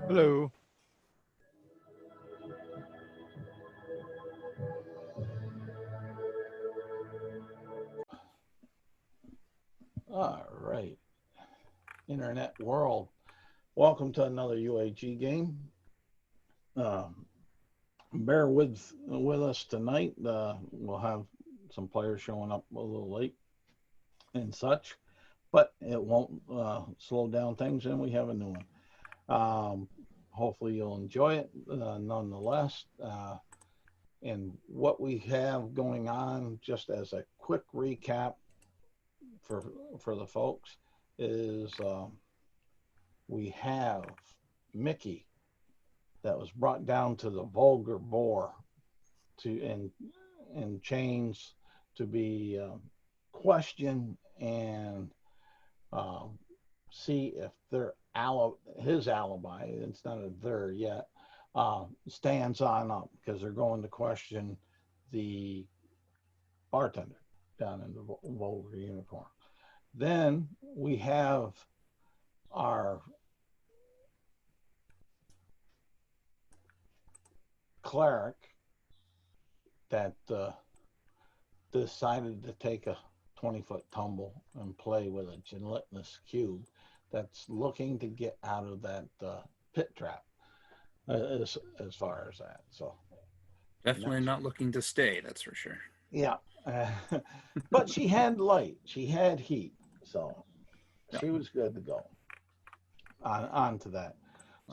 Hello. All right, internet world. Welcome to another UAG game. Um, Bear with us tonight. We'll have some players showing up a little late and such, but it won't slow down things, and we have a new one. Hopefully, you'll enjoy it nonetheless. And what we have going on, just as a quick recap for for the folks, is we have Mickey that was brought down to the vulgar boar to in chains to be questioned and um, see if his alibi, it's not a there yet, stands on up because they're going to question the bartender down in the vulgar uniform. Then we have our cleric that decided to take a 20-foot tumble and play with a gelatinous cube that's looking to get out of that pit trap as far as that. So Definitely next, not looking to stay, that's for sure. yeah, but she had light, she had heat, so Yeah. she was good to go on to that.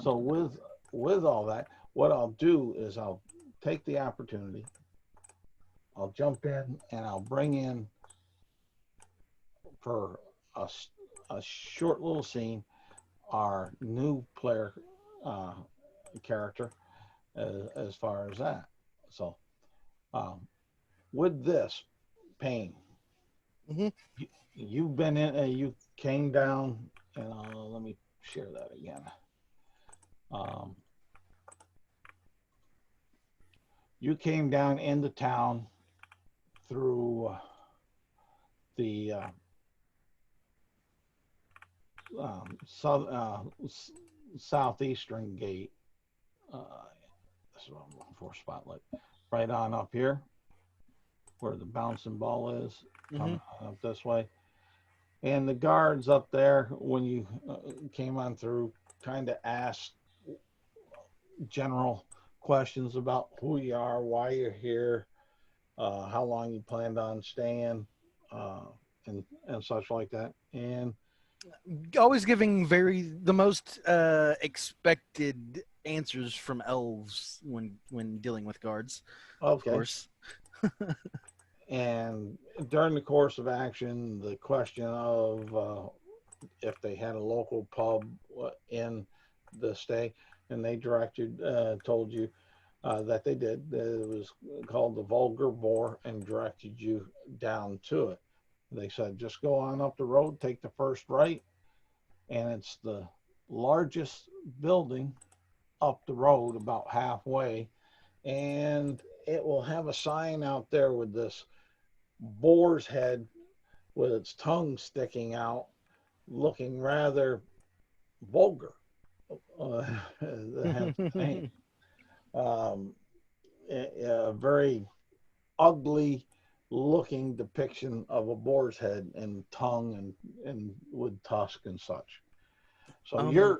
So with all that, what I'll do is I'll take the opportunity. I'll jump in and I'll bring in for a short little scene our new player uh, character as far as that. So um, with this pain, Mm-hmm. you've been in, you came down, and let me share that again. Um, you came down into town through the south, southeastern gate. This is what I'm looking for, spotlight. Right on up here where the bouncing ball is, Mm-hmm. coming up this way. And the guards up there, when you came on through, kind of asked general questions about who you are, why you're here, how long you planned on staying, uh, and such like that. And Always giving the most expected answers from elves when dealing with guards, of okay, course. and during the course of action, the question of if they had a local pub in the stay, and they told you that they did. It was called the Vulgar Boar and directed you down to it. They said, just go on up the road, take the first right, and it's the largest building up the road about halfway. And it will have a sign out there with this boar's head with its tongue sticking out, looking rather vulgar. Hence the name. Um, a very ugly looking depiction of a boar's head and tongue and with tusk and such. So um,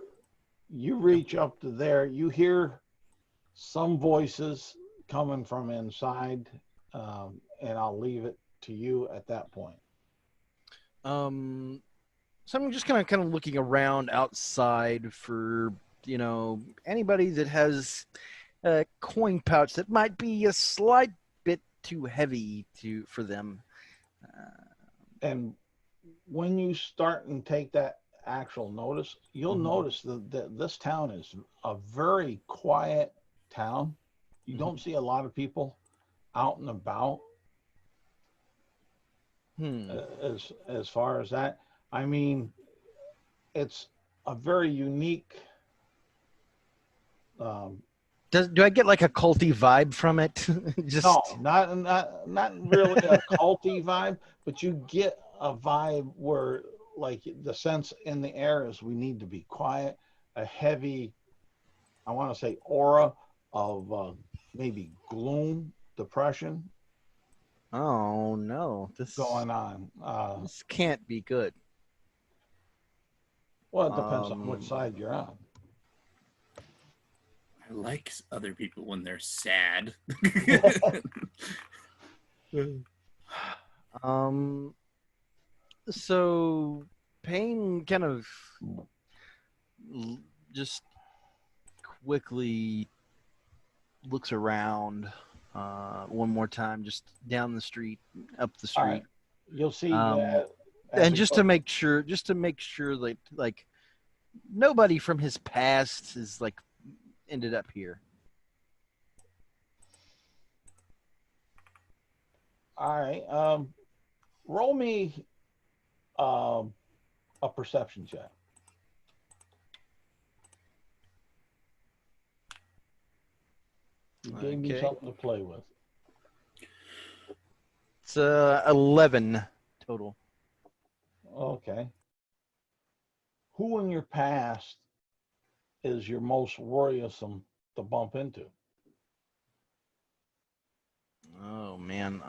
you reach up to there, you hear some voices coming from inside, and I'll leave it to you at that point. um, so I'm just kind of looking around outside for anybody that has a coin pouch that might be a slight bit too heavy for them. Uh, And when you start and take that actual notice, you'll mhm, notice that this town is a very quiet town. You mhm. don't see a lot of people out and about Hmm. as far as that. I mean, it's a very unique. Um, Do I get like a culty vibe from it? no, Just not really a culty vibe, but you get a vibe where like the sense in the air is we need to be quiet, a heavy I want to say, aura of maybe gloom, depression Oh no, this going on. this can't be good. Well, it depends on which Um, side you're on. I like other people when they're sad. um, so Payne kind of just quickly looks around one more time, just down the street, up the All right. street, You'll see um, as and it goes. just to make sure that like nobody from his past is like ended up here. All right. Roll me um, a perception check. You gave me Okay, something to play with. it's 11 total. Okay. Who in your past is your most worrisome to bump into? Oh man.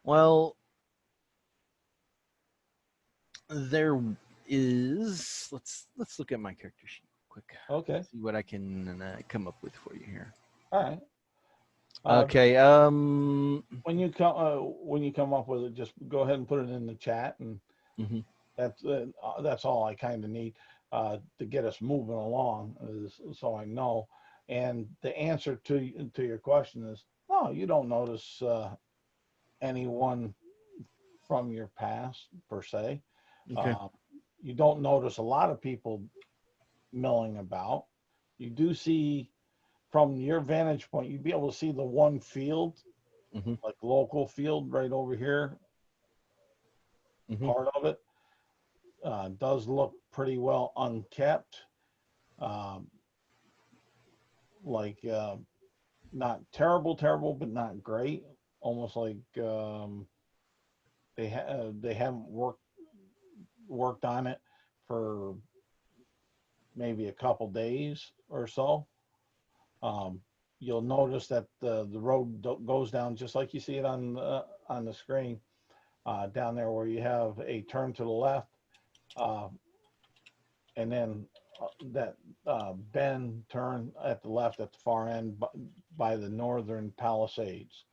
Well, there is. Let's look at my character sheet quick. Okay. See what I can come up with for you here. All right. Okay. When you come up with it, just go ahead and put it in the chat, and Mhm. that's all I kind of need to get us moving along, so I know. And the answer to your question is no. You don't notice anyone from your past per se. Okay. Uh, you don't notice a lot of people milling about. You do see from your vantage point, you'd be able to see the one field, Mhm. like local field right over here, Mhm. part of it. Does look pretty well unkept. Um, like not terrible, but not great. Almost like they haven't worked on it for maybe a couple days or so. Um, you'll notice that the road goes down just like you see it on the screen down there where you have a turn to the left, uh, and then that bend turn at the left at the far end by the northern Palisades.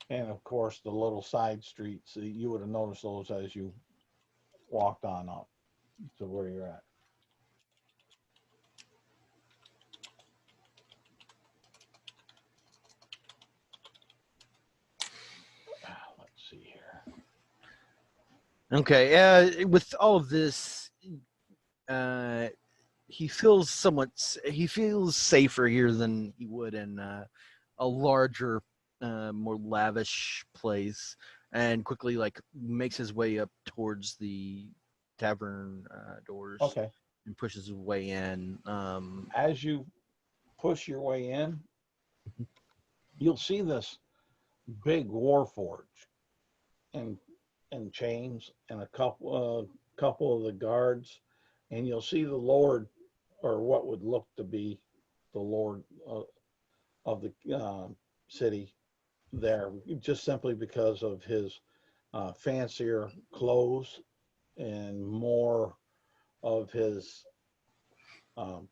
And of course, the little side streets, you would have noticed those as you walked on up to where you're at. Let's see here. Okay. With all of this, uh, he feels he feels safer here than he would in a larger, more lavish place, and quickly like makes his way up towards the tavern doors Okay. and pushes his way in. As you push your way in, you'll see this big war forge and chains and a couple of the guards, and you'll see the Lord, or what would look to be the Lord of the city there, just simply because of his fancier clothes and more of his um,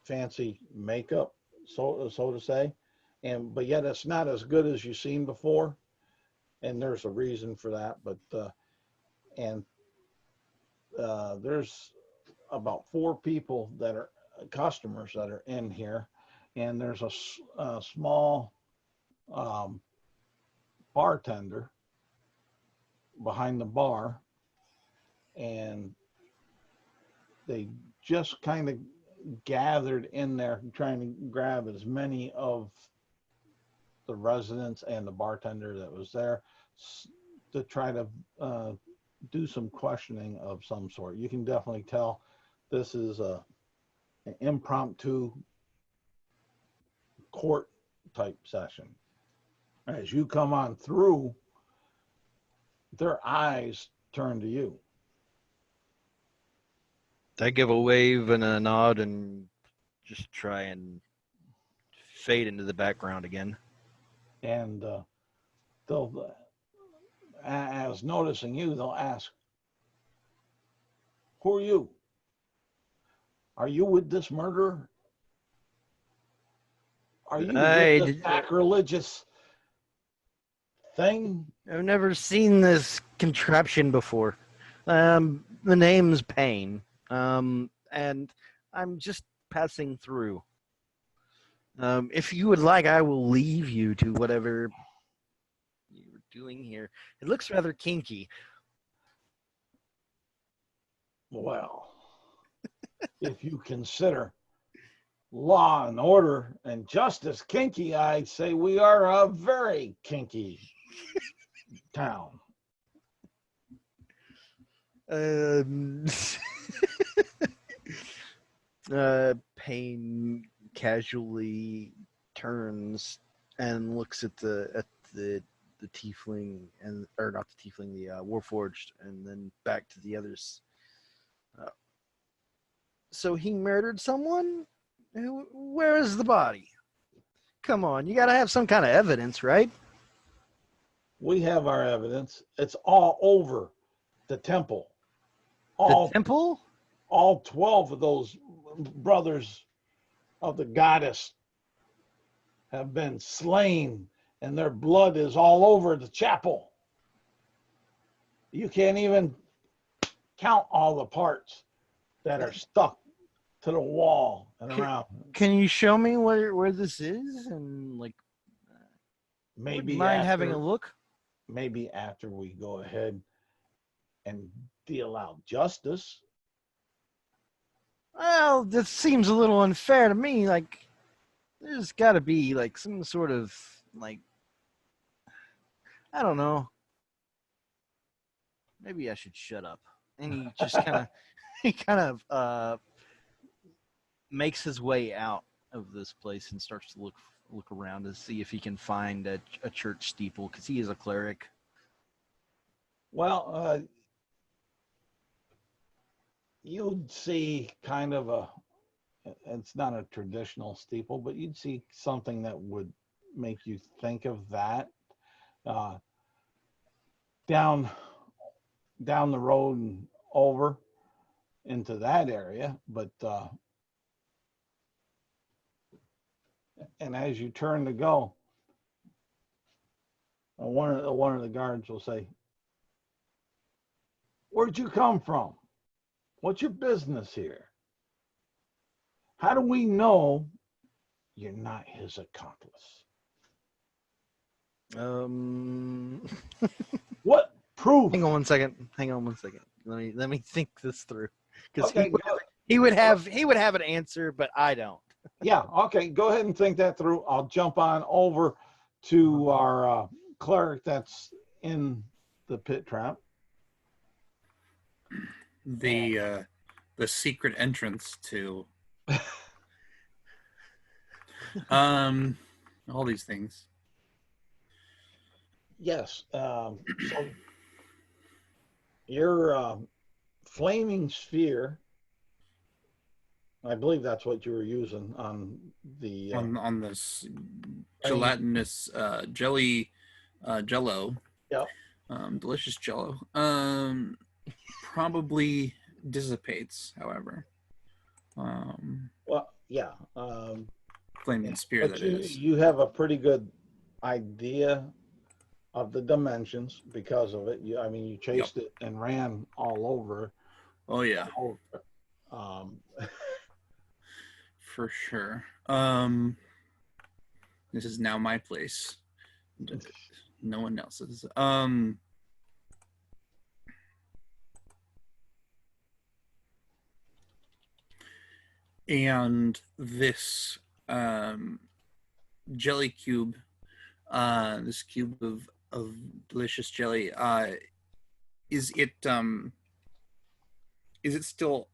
fancy makeup, so to say. And but yet it's not as good as you've seen before, and there's a reason for that. But and there's about four people that are customers that are in here, and there's a small um, bartender behind the bar, and they just kind of gathered in there trying to grab as many of the residents and the bartender that was there to try to do some questioning of some sort. You can definitely tell this is an impromptu court type session. As you come on through, their eyes turn to you. I give a wave and a nod and just try and fade into the background again. And they'll, as noticing you, they'll ask, "Who are you? Are you with this murderer? Are you with this sacrilegious thing?" I've never seen this contraption before. The name's Payne, and I'm just passing through. If you would like, I will leave you to whatever you're doing here. It looks rather kinky. Well, if you consider law and order and justice kinky, I'd say we are a very kinky town. Payne casually turns and looks at the tiefling, and or not the tiefling, the warforged, and then back to the others. So he murdered someone? Where is the body? Come on, you gotta have some kind of evidence, right? We have our evidence. It's all over the temple. The temple? All 12 of those brothers of the goddess have been slain, and their blood is all over the chapel. You can't even count all the parts that are stuck to the wall and around. Can you show me where this is? And like, maybe mind having a look? Maybe after we go ahead and deal out justice. Well, this seems a little unfair to me. Like, there's got to be like some sort of like, I don't know. Maybe I should shut up. And he just kind of makes his way out of this place and starts to look around to see if he can find a church steeple, because he is a cleric. Well, you'd see kind of it's not a traditional steeple, but you'd see something that would make you think of that. Down the road and over into that area, but and as you turn to go, one of the guards will say, "Where'd you come from? What's your business here? How do we know you're not his accomplice? What proof?" Hang on one second. Let me think this through, because Okay, he would have an answer, but I don't. Yeah, okay, go ahead and think that through. I'll jump on over to our cleric that's in the pit trap. The secret entrance to all these things. Yes. So your flaming sphere, I believe that's what you were using on the on this gelatinous jelly jello. Yep. Delicious jello. Probably dissipates, however. Well, yeah. Flaming spear, but that is. You have a pretty good idea of the dimensions because of it. You chased it and ran all over. Oh yeah. For sure. This is now my place. No one else's. And this jelly cube, this cube of delicious jelly, is it still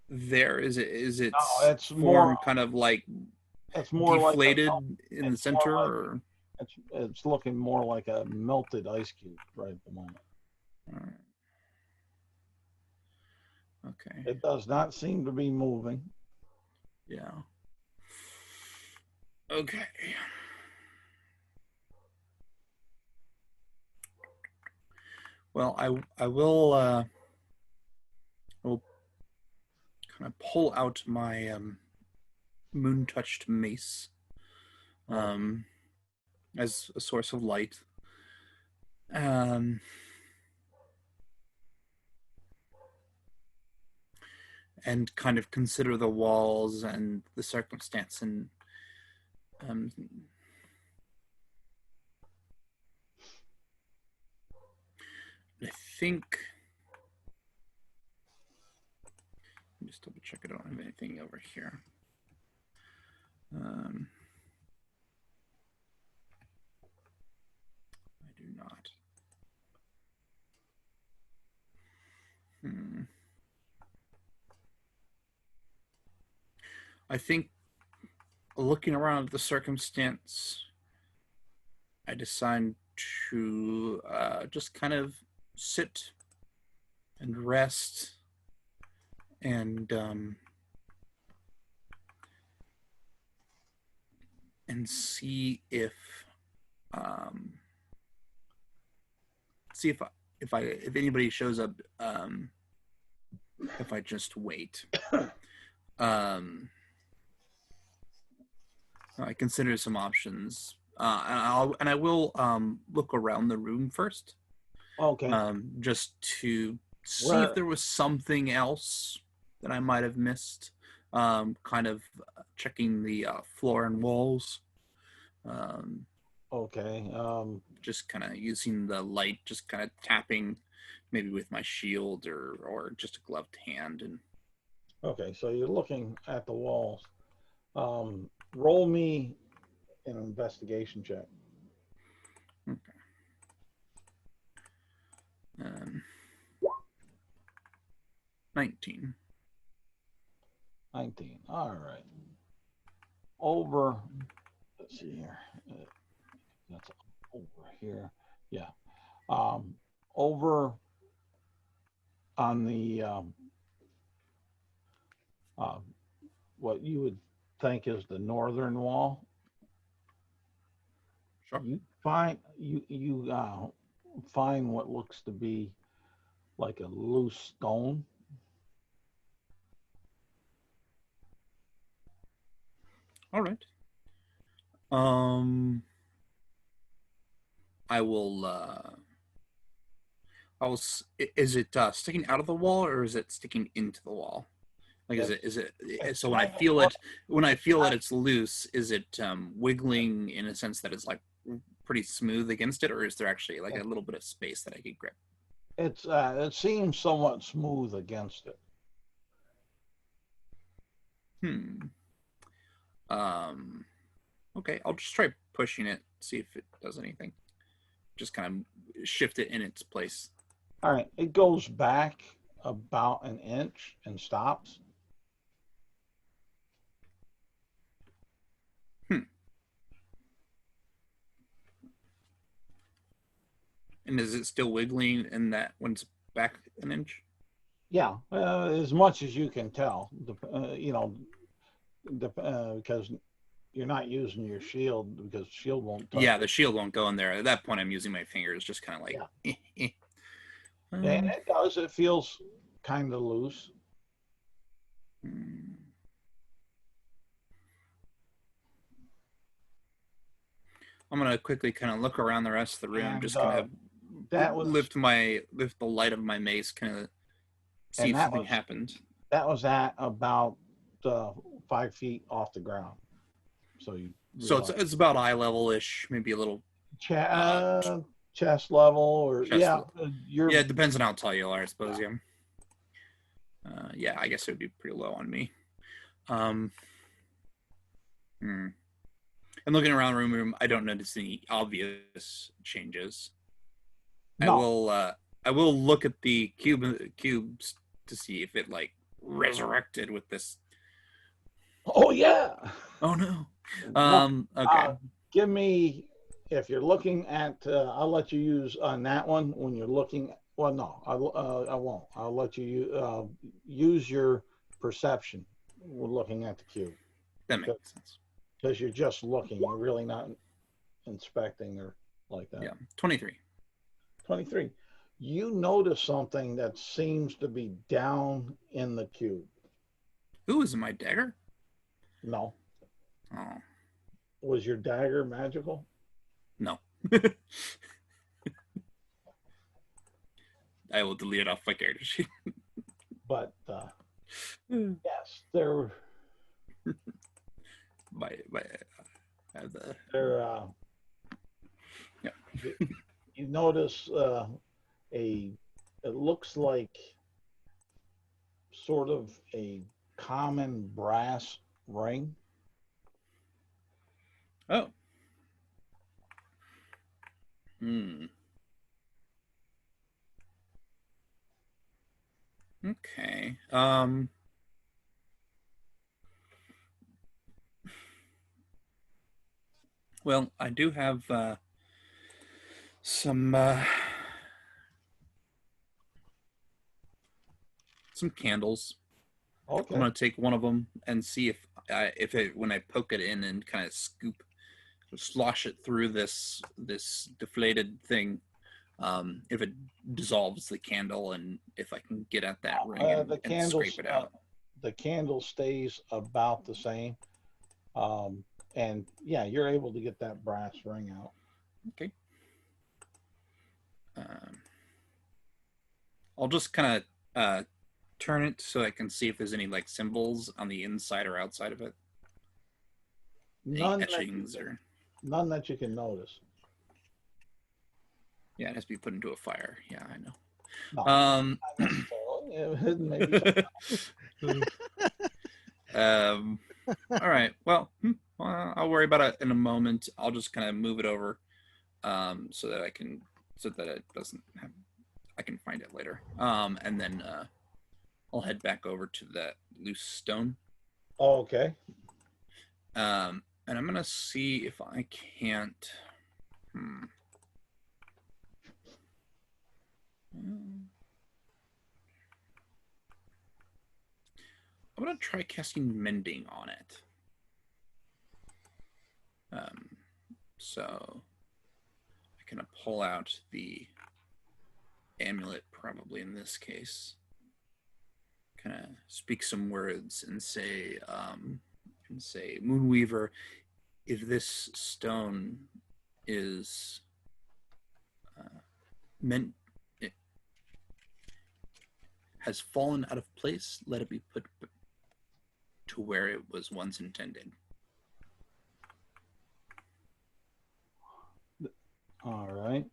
there? Is it no, it's form more kind of like It's more deflated like in the it's more center, like or it's looking more like a melted ice cube right at the moment. all right. Okay. It does not seem to be moving. Yeah. Okay. Well, I will kind of pull out my moon touched mace as a source of light. And kind of consider the walls and the circumstance, and I think, let me just double check I don't have anything over here. I do not. I think, looking around at the circumstance, I decide to just kind of sit and rest and see if if anybody shows up, if I just wait. I consider some options, and I will look around the room first. Okay. Just to see if there was something else that I might have missed. Kind of checking the floor and walls. Okay. Just kind of using the light, just kind of tapping, maybe with my shield or just a gloved hand. And okay, so you're looking at the walls. Roll me an investigation check. okay. 19. 19. All right. Over. Let's see here. That's over here. Yeah. Over on the what you would think is the northern wall. Sure. You find find what looks to be like a loose stone. All right. I will. Is it sticking out of the wall, or is it sticking into the wall? Like, is it? So when I feel it, that it's loose, is it wiggling in a sense that it's like pretty smooth against it, or is there actually like a little bit of space that I could grip? It seems somewhat smooth against it. Okay, I'll just try pushing it, see if it does anything. Just kind of shift it in its place. All right, it goes back about an inch and stops. And is it still wiggling in that when it's back an inch? Yeah, as much as you can tell, you know, because you're not using your shield, because shield won't touch the shield won't go in there. At that point, I'm using my fingers, just kind of like. Yeah. And it does. It feels kind of loose. I'm gonna quickly kind of look around the rest of the room, And, just kind of lift the light of my mace, kind of see if something happened. That was at about 5 feet off the ground. So it's about eye level ish, maybe a little chest level, or it depends on how tall you are, I suppose. Yeah, I guess it would be pretty low on me. And looking around the room, I don't notice any obvious changes. No. I will look at the cubes to see if it like resurrected with this. Oh yeah. Oh no. Okay. Give me, if you're looking at, I'll let you use on that one when you're looking. Well, no, I won't. I'll let you use your perception when looking at the cube. That makes sense. Because you're just looking. You're really not inspecting or like that. Yeah. 23. 23. You notice something that seems to be down in the cube. Ooh, is it my dagger? No. Oh. Was your dagger magical? No. I will delete it off my character sheet. But yes, there yeah. You notice it looks like sort of a common brass ring. Oh. Hmm. Okay. Well, I do have some candles. Okay. I'm gonna take one of them and see if it, when I poke it in and kind of slosh it through this deflated thing, if it dissolves the candle and if I can get at that ring and scrape it out. The candle stays about the same, and yeah, you're able to get that brass ring out. Okay. I'll just kind of turn it so I can see if there's any like symbols on the inside or outside of it. None etchings or none that you can notice. Yeah, it has to be put into a fire. Yeah, I know. No, all right. Well, I'll worry about it in a moment. I'll just kind of move it over so that it doesn't have, I can find it later. And then I'll head back over to that loose stone. Oh, okay. And I'm going to see if I can't. I'm going to try casting Mending on it. So I can pull out the amulet, probably in this case. Kind of speak some words and say, Moonweaver, if this stone is meant, it has fallen out of place, let it be put to where it was once intended. All right.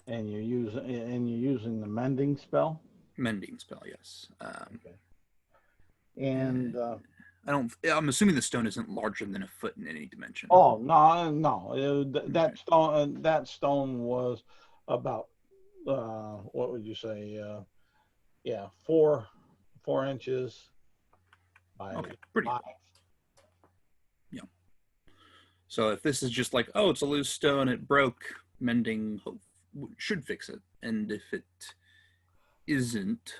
And you're using the mending spell? Mending spell, yes. Okay. And I'm assuming the stone isn't larger than a foot in any dimension. Oh, no. That stone was about what would you say? 4 inches by pretty 5. Cool. Yeah. So if this is just like, oh, it's a loose stone, it broke, Mending should fix it. And if it isn't,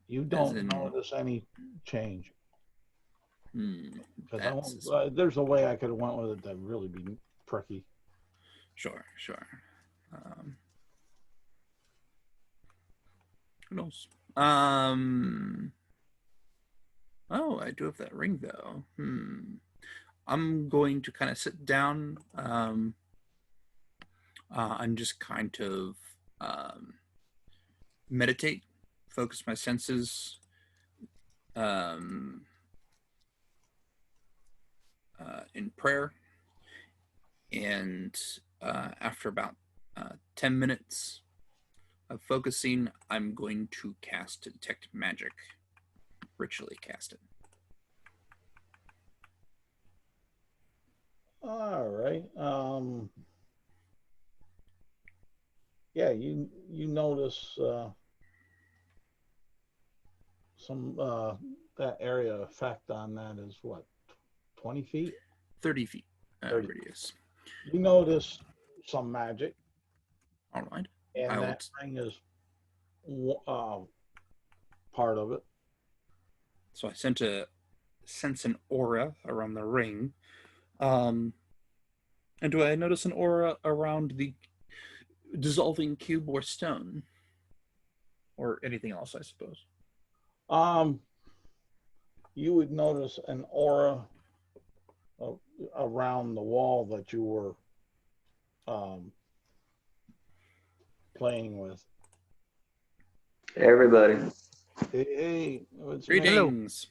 you don't notice any change. Because there's a way I could have went with it that really be tricky. Sure. Who knows? Oh, I do have that ring though. I'm going to kind of sit down and just kind of meditate, focus my senses. In prayer, and after about 10 minutes of focusing, I'm going to cast Detect Magic, ritually cast it. All right. Yeah, you notice some that area effect on that is what, 20 feet? 30 feet 30. radius. You notice some magic, All right. and that ring is part of it. So I sense an aura around the ring. And do I notice an aura around the dissolving cube or stone? Or anything else, I suppose? You would notice an aura around the wall that you were playing with. Hey, everybody. Hey, it's me. Greetings.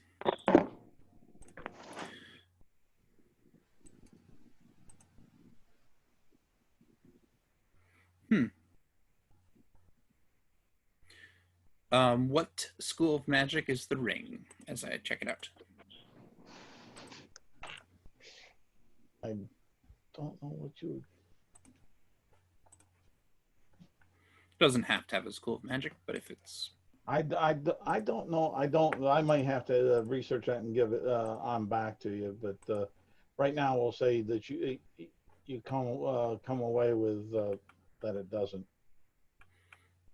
What school of magic is the ring, as I check it out? I don't know what you... Doesn't have to have a school of magic, but if it's... I don't know. I might have to research that and give it on back to you. But right now, we'll say that you come away with that it doesn't.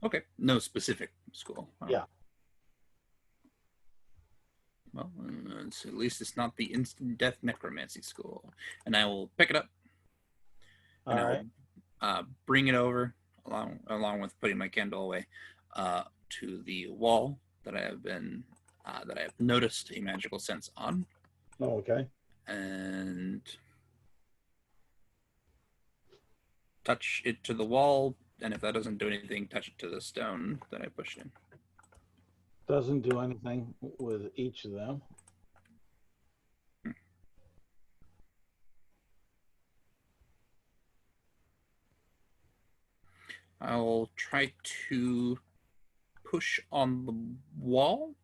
Okay, no specific school. Yeah. Well, at least it's not the instant death necromancy school. And I will pick it up. All right. I will bring it over, along with putting my candle away, to the wall that I have noticed a magical sense on. Oh, okay. And touch it to the wall, and if that doesn't do anything, touch it to the stone that I pushed in. Doesn't do anything with each of them. I'll try to push on the wall.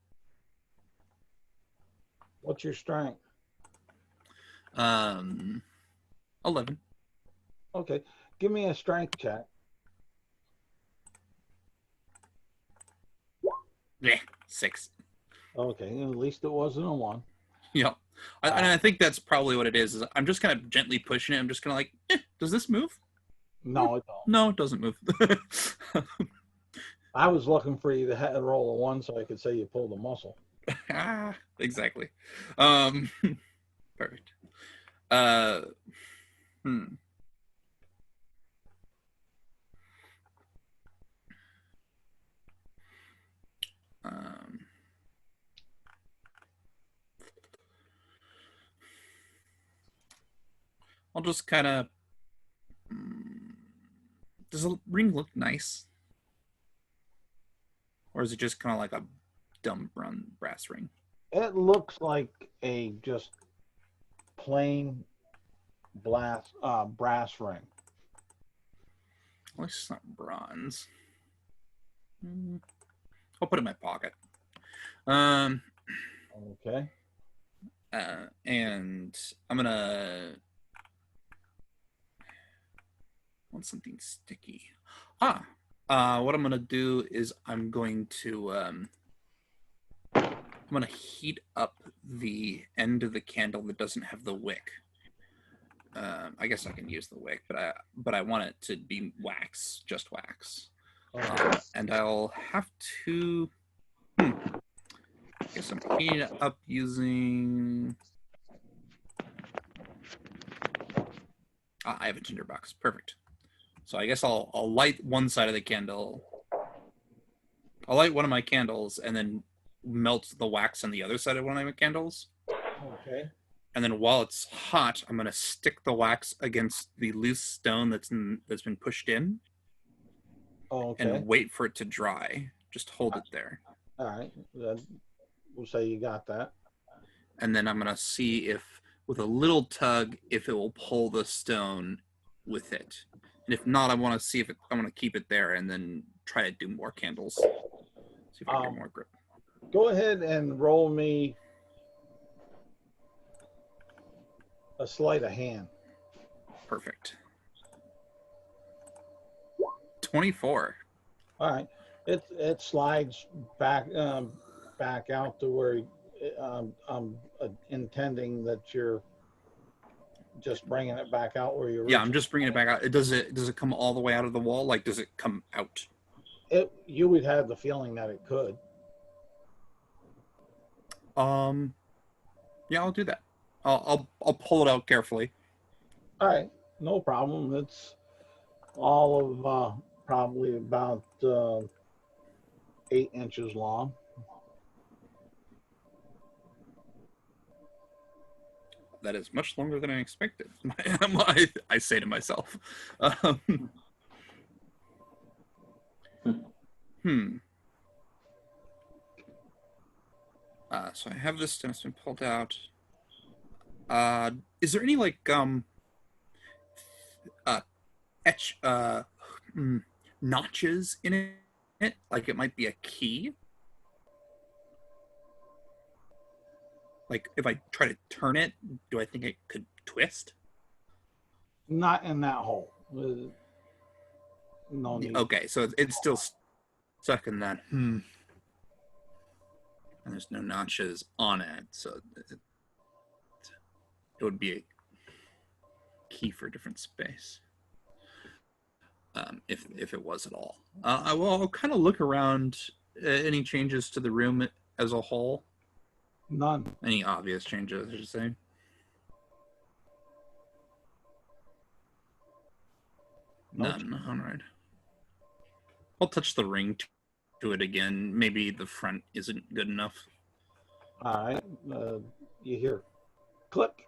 What's your strength? 11. Okay. Give me a strength check. Yeah, 6. Okay. At least it wasn't a 1. Yep. And I think that's probably what it is I'm just kind of gently pushing it. I'm just kind of like, does this move? No, it don't. No, it doesn't move. I was looking for you to roll a 1 so I could say you pulled a muscle. Exactly. Perfect. I'll just kind of... Does the ring look nice? Or is it just kind of like a dumb brass ring? It looks like a just plain brass ring. At least it's not bronze. I'll put it in my pocket. Okay. And I'm gonna want something sticky. What I'm gonna do is I'm going to heat up the end of the candle that doesn't have the wick. I guess I can use the wick, but I want it to be wax, just wax. And I'll have to. I guess I'm heating it up using. I have a tinderbox. Perfect. So I guess I'll light one side of the candle. I'll light one of my candles and then melt the wax on the other side of one of my candles. Okay. And then while it's hot, I'm going to stick the wax against the loose stone that's been pushed in. Okay. And wait for it to dry. Just hold it there. All right. We'll say you got that. And then I'm going to see if, with a little tug, if it will pull the stone with it. And if not, I want to see if I want to keep it there and then try to do more candles. See if I get more grip. Go ahead and roll me a sleight of hand. Perfect. 24. All right. It slides back out to where I'm intending that you're just bringing it back out where you Yeah, I'm just bringing it back out. Does it come all the way out of the wall? Like, does it come out? You would have the feeling that it could. Yeah, I'll do that. I'll pull it out carefully. All right, no problem. It's all of probably about 8 inches long. That is much longer than I expected. I say to myself. So I have this and it's been pulled out. Is there any like notches in it? Like it might be a key. Like if I try to turn it, do I think it could twist? Not in that hole. No need. Okay, so it's still stuck in that. And there's no notches on it, so it would be a key for a different space. If it was at all. I'll kind of look around. Any changes to the room as a whole? None. Any obvious changes, I should say? None. All right. I'll touch the ring to it again. Maybe the front isn't good enough. All right. You hear click,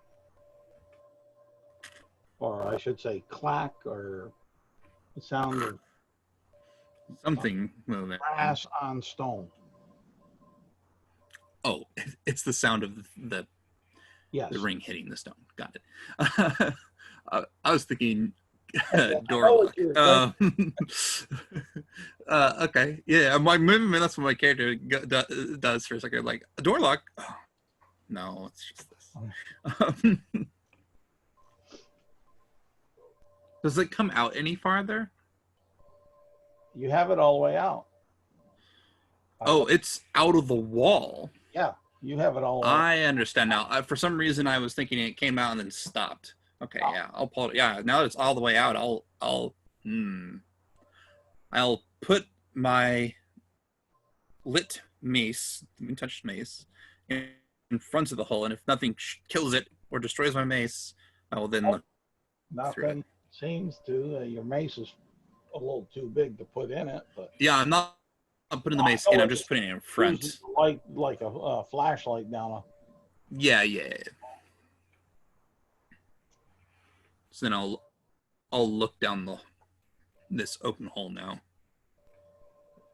or I should say clack, or the sound of something moving. Brass on stone. Oh, it's the sound of the ring hitting the stone. Got it. I was thinking door lock. Okay, yeah. That's what my character does for a second. Like a door lock. Oh, no, it's just this. Does it come out any farther? You have it all the way out. Oh, it's out of the wall. Yeah, you have it all. I understand now. For some reason, I was thinking it came out and then stopped. Okay, yeah, I'll pull it. Yeah, now that it's all the way out, I'll put my lit mace, untouched mace, in front of the hole, and if nothing kills it or destroys my mace, I will then look through it. Nothing seems to. Your mace is a little too big to put in it, but yeah, I'm putting the mace in. I'm just putting it in front, like a flashlight down. Yeah. So then I'll look down this open hole now.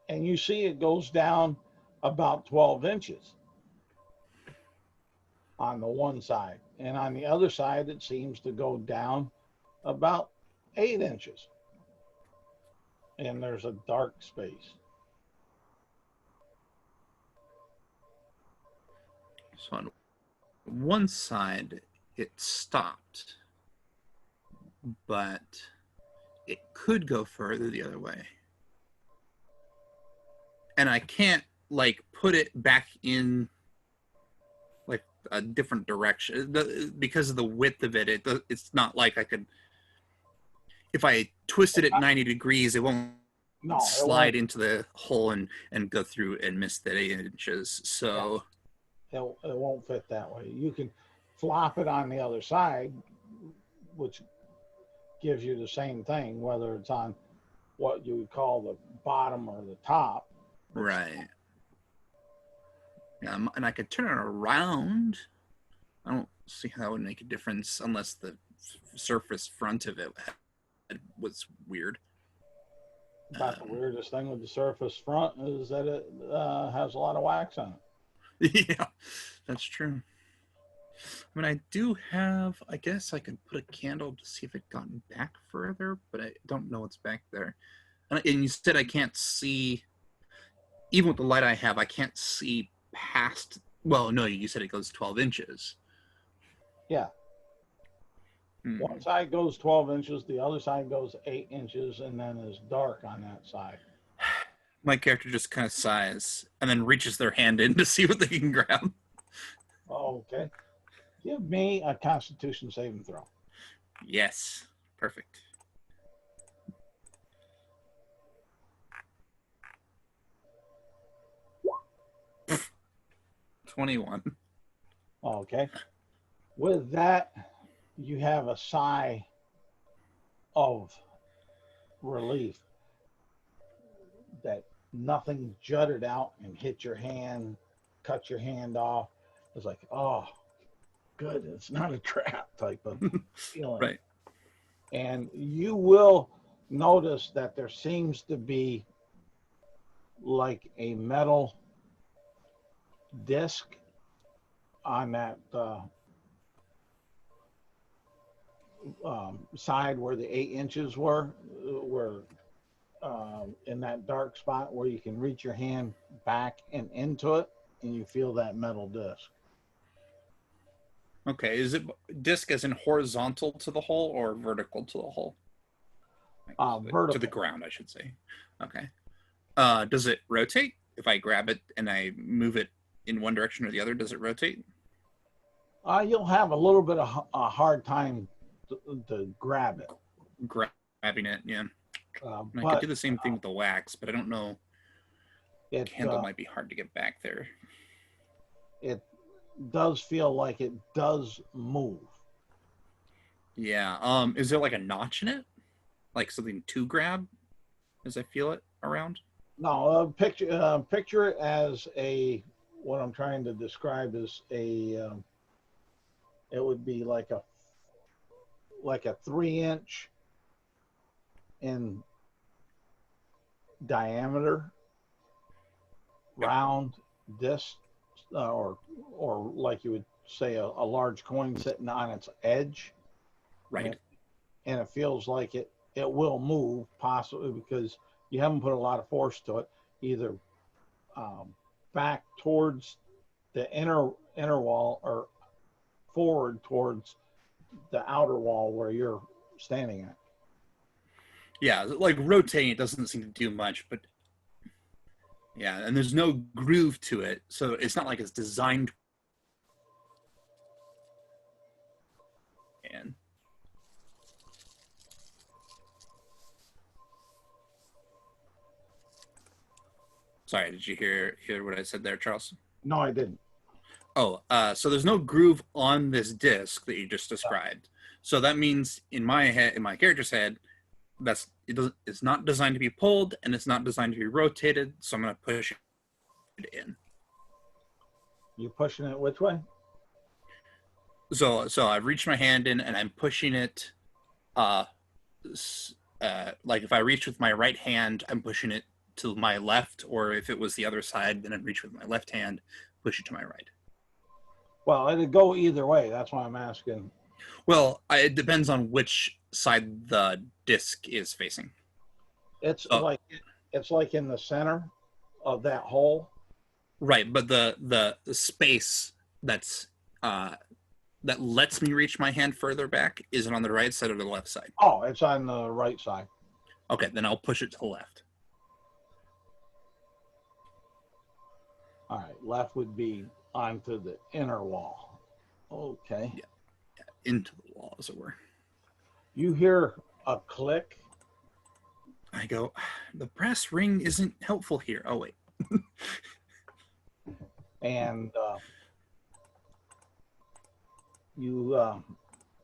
And you see it goes down about 12 inches on the one side. And on the other side, it seems to go down about 8 inches. And there's a dark space. So on one side, it stopped, but it could go further the other way. And I can't like put it back in like a different direction because of the width of it. It's not like I could, if I twisted it 90 degrees, it won't slide into the hole and go through and miss the 8 inches. So it won't fit that way. You can flop it on the other side, which gives you the same thing, whether it's on what you would call the bottom or the top. Right. Yeah, and I could turn it around. I don't see how that would make a difference unless the surface front of it was weird. About the weirdest thing with the surface front is that it has a lot of wax on it. Yeah, that's true. I mean, I do have, I guess I could put a candle to see if it gotten back further, but I don't know what's back there. And you said I can't see, even with the light I have, I can't see past, well, no, you said it goes 12 inches. Yeah. One side goes 12 inches, the other side goes 8 inches, and then is dark on that side. My character just kind of sighs and then reaches their hand in to see what they can grab. Okay. Give me a Constitution saving throw. Yes. Perfect. Pfft. 21. Okay. With that, you have a sigh of relief that nothing jutted out and hit your hand, cut your hand off. It's like, oh, good. It's not a trap type of feeling. Right. And you will notice that there seems to be like a metal disc on that side where the 8 inches were in that dark spot where you can reach your hand back and into it, and you feel that metal disc. Okay. Is it disc as in horizontal to the hole or vertical to the hole? Vertical. To the ground, I should say. Okay. Does it rotate? If I grab it and I move it in one direction or the other, does it rotate? You'll have a little bit of a hard time to grab it. Grabbing it, yeah. I But could do the same thing with the wax, but I don't know. it Handle might be hard to get back there. it does feel like it does move. Yeah. Is there like a notch in it? Like something to grab as I feel it around? No, picture it as what I'm trying to describe is it would be like a 3-inch in diameter round disc, or like you would say a large coin sitting on its edge. Right. And it feels like it will move, possibly because you haven't put a lot of force to it, either back towards the inner wall or forward towards the outer wall where you're standing at. Yeah, like rotating it doesn't seem to do much, but yeah, and there's no groove to it, so it's not like it's designed. And sorry, did you hear what I said there, Charles? No, I didn't. Oh, so there's no groove on this disc that you just described. So that means in my head, in my character's head, it's not designed to be pulled and it's not designed to be rotated. So I'm going to push it in. You pushing it which way? So I've reached my hand in and I'm pushing it. Like if I reach with my right hand, I'm pushing it to my left, or if it was the other side, then I'd reach with my left hand, push it to my right. Well, it'd go either way. That's why I'm asking. Well, it depends on which side the disc is facing. It's like in the center of that hole. Right, but the space that's that lets me reach my hand further back, is it on the right side or the left side? Oh, it's on the right side. Okay, then I'll push it to the left. All right, left would be onto the inner wall. Okay. Yeah, into the wall, as it were. You hear a click. I go, the brass ring isn't helpful here. Oh, wait. And you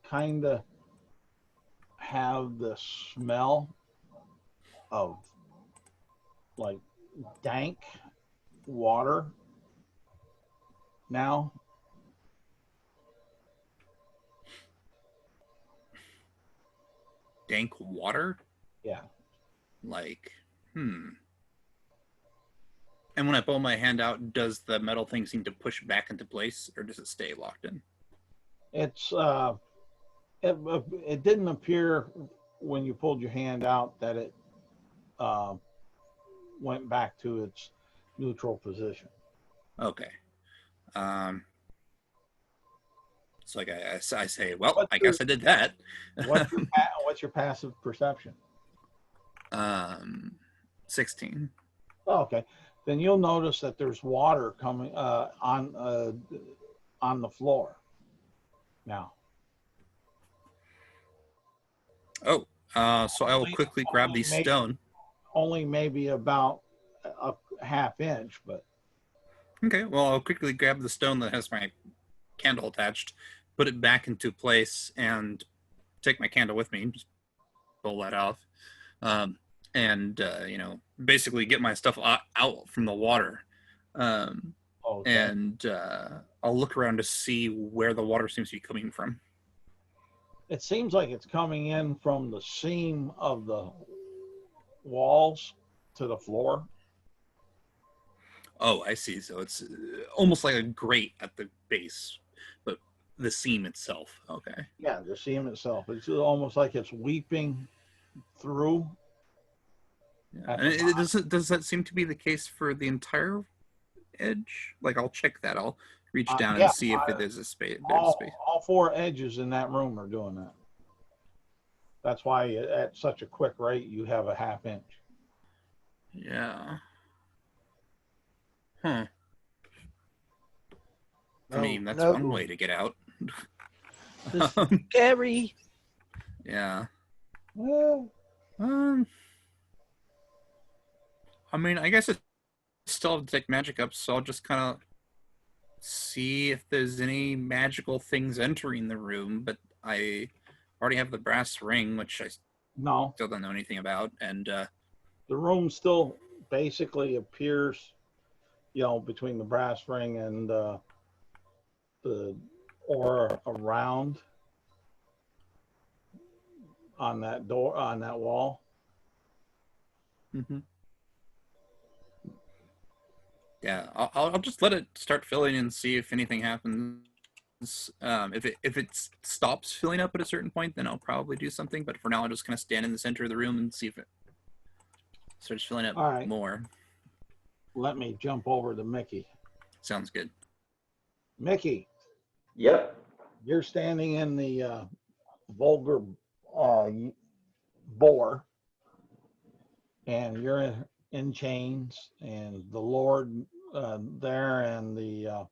kind of have the smell of like dank water now. Dank water? Yeah. Like, And when I pull my hand out, does the metal thing seem to push back into place, or does it stay locked in? It's it didn't appear when you pulled your hand out that it went back to its neutral position. Okay. So like I say, well, I guess I did that. What's your passive perception? 16. Oh, okay. Then you'll notice that there's water coming on the floor now. Oh, so I will quickly grab the stone. Only maybe about a half inch, but Okay, well, I'll quickly grab the stone that has my candle attached, put it back into place, and take my candle with me, just pull that off, and basically get my stuff out from the water. okay. And I'll look around to see where the water seems to be coming from. It seems like it's coming in from the seam of the walls to the floor. Oh, I see. So it's almost like a grate at the base, but the seam itself. Okay. Yeah, the seam itself. It's almost like it's weeping through. Yeah. And does that seem to be the case for the entire edge? Like, I'll check that. I'll reach down and see if it is a space. All four edges in that room are doing that. That's why at such a quick rate you have a half inch. Yeah. Huh. I mean, that's one way to get out. This is scary. Yeah. Well, I mean, I guess it's still have to take magic up, so I'll just kind of see if there's any magical things entering the room, but I already have the brass ring, which I no, still don't know anything about, and the room still basically appears, between the brass ring and the aura around on that door, on that wall. mm-hmm. Yeah, I'll just let it start filling and see if anything happens. If it stops filling up at a certain point, then I'll probably do something. But for now, I'll just kind of stand in the center of the room and see if it starts filling up more. Let me jump over to Mickey. Sounds good. Mickey. Yep. You're standing in the vulgar boar, and you're in chains, and the Lord there and the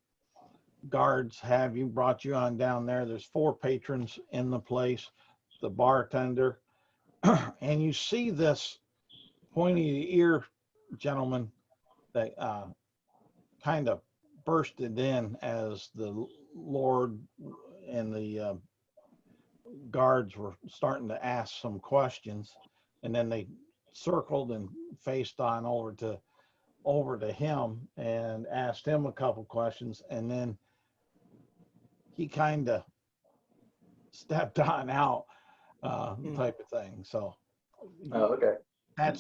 guards have you, brought you on down there. There's 4 patrons in the place, the bartender, and you see this pointy ear gentleman that kind of bursted in as the Lord and the guards were starting to ask some questions, and then they circled and faced on over to him and asked him a couple questions, and then he kind of stepped on out, type of thing. So okay. That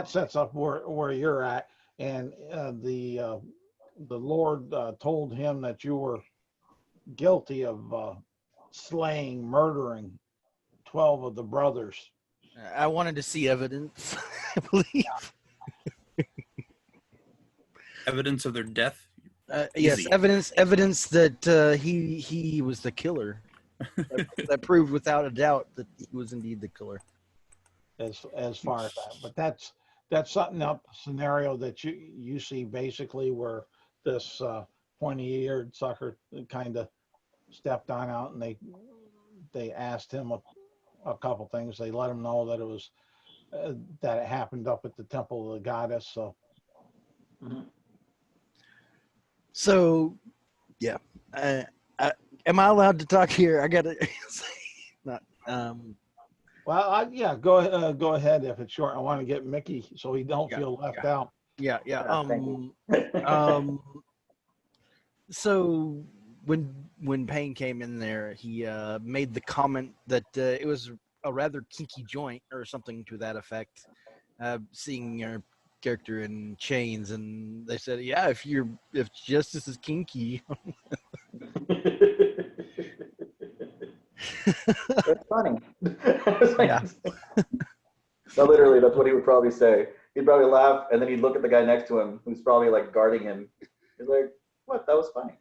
sets up where you're at, and the Lord told him that you were guilty of murdering 12 of the brothers. I wanted to see evidence, I believe. Evidence of their death? Yes, evidence that he was the killer. that proved without a doubt that he was indeed the killer. As far as that, but that's setting up a scenario that you see basically where this pointy-eared sucker kind of stepped on out, and they asked him a couple things. They let him know that it was that it happened up at the temple of the goddess. So. Mm-hmm. So, yeah. Am I allowed to talk here? I gotta say, not. Well, yeah. Go ahead if it's short. I want to get Mickey so he don't feel left out. Yeah. So when Payne came in there, he made the comment that it was a rather kinky joint or something to that effect. Seeing your character in chains, and they said, yeah, if justice is kinky. That's funny. Yeah. No, literally, that's what he would probably say. He'd probably laugh, and then he'd look at the guy next to him, who's probably like guarding him. He's like, "What? That was funny."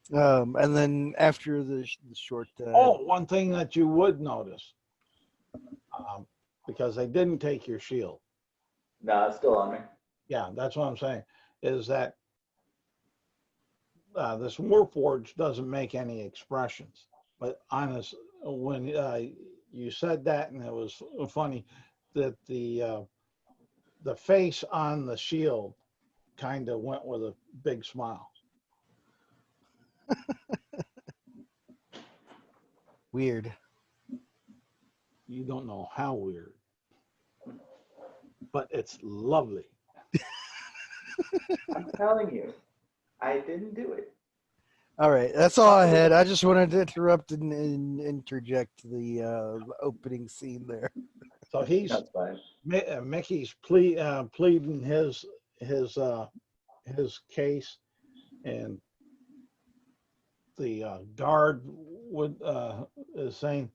And then after the short. One thing that you would notice, because they didn't take your shield. Nah, it's still on me. Yeah, that's what I'm saying. Is that this Warforged doesn't make any expressions. But honest, when you said that, and it was funny that the face on the shield kind of went with a big smile. Weird. You don't know how weird, but it's lovely. I'm telling you, I didn't do it. All right, that's all I had. I just wanted to interrupt and interject the opening scene there. So he's That's fine. Mickey's pleading his case, and the guard is saying,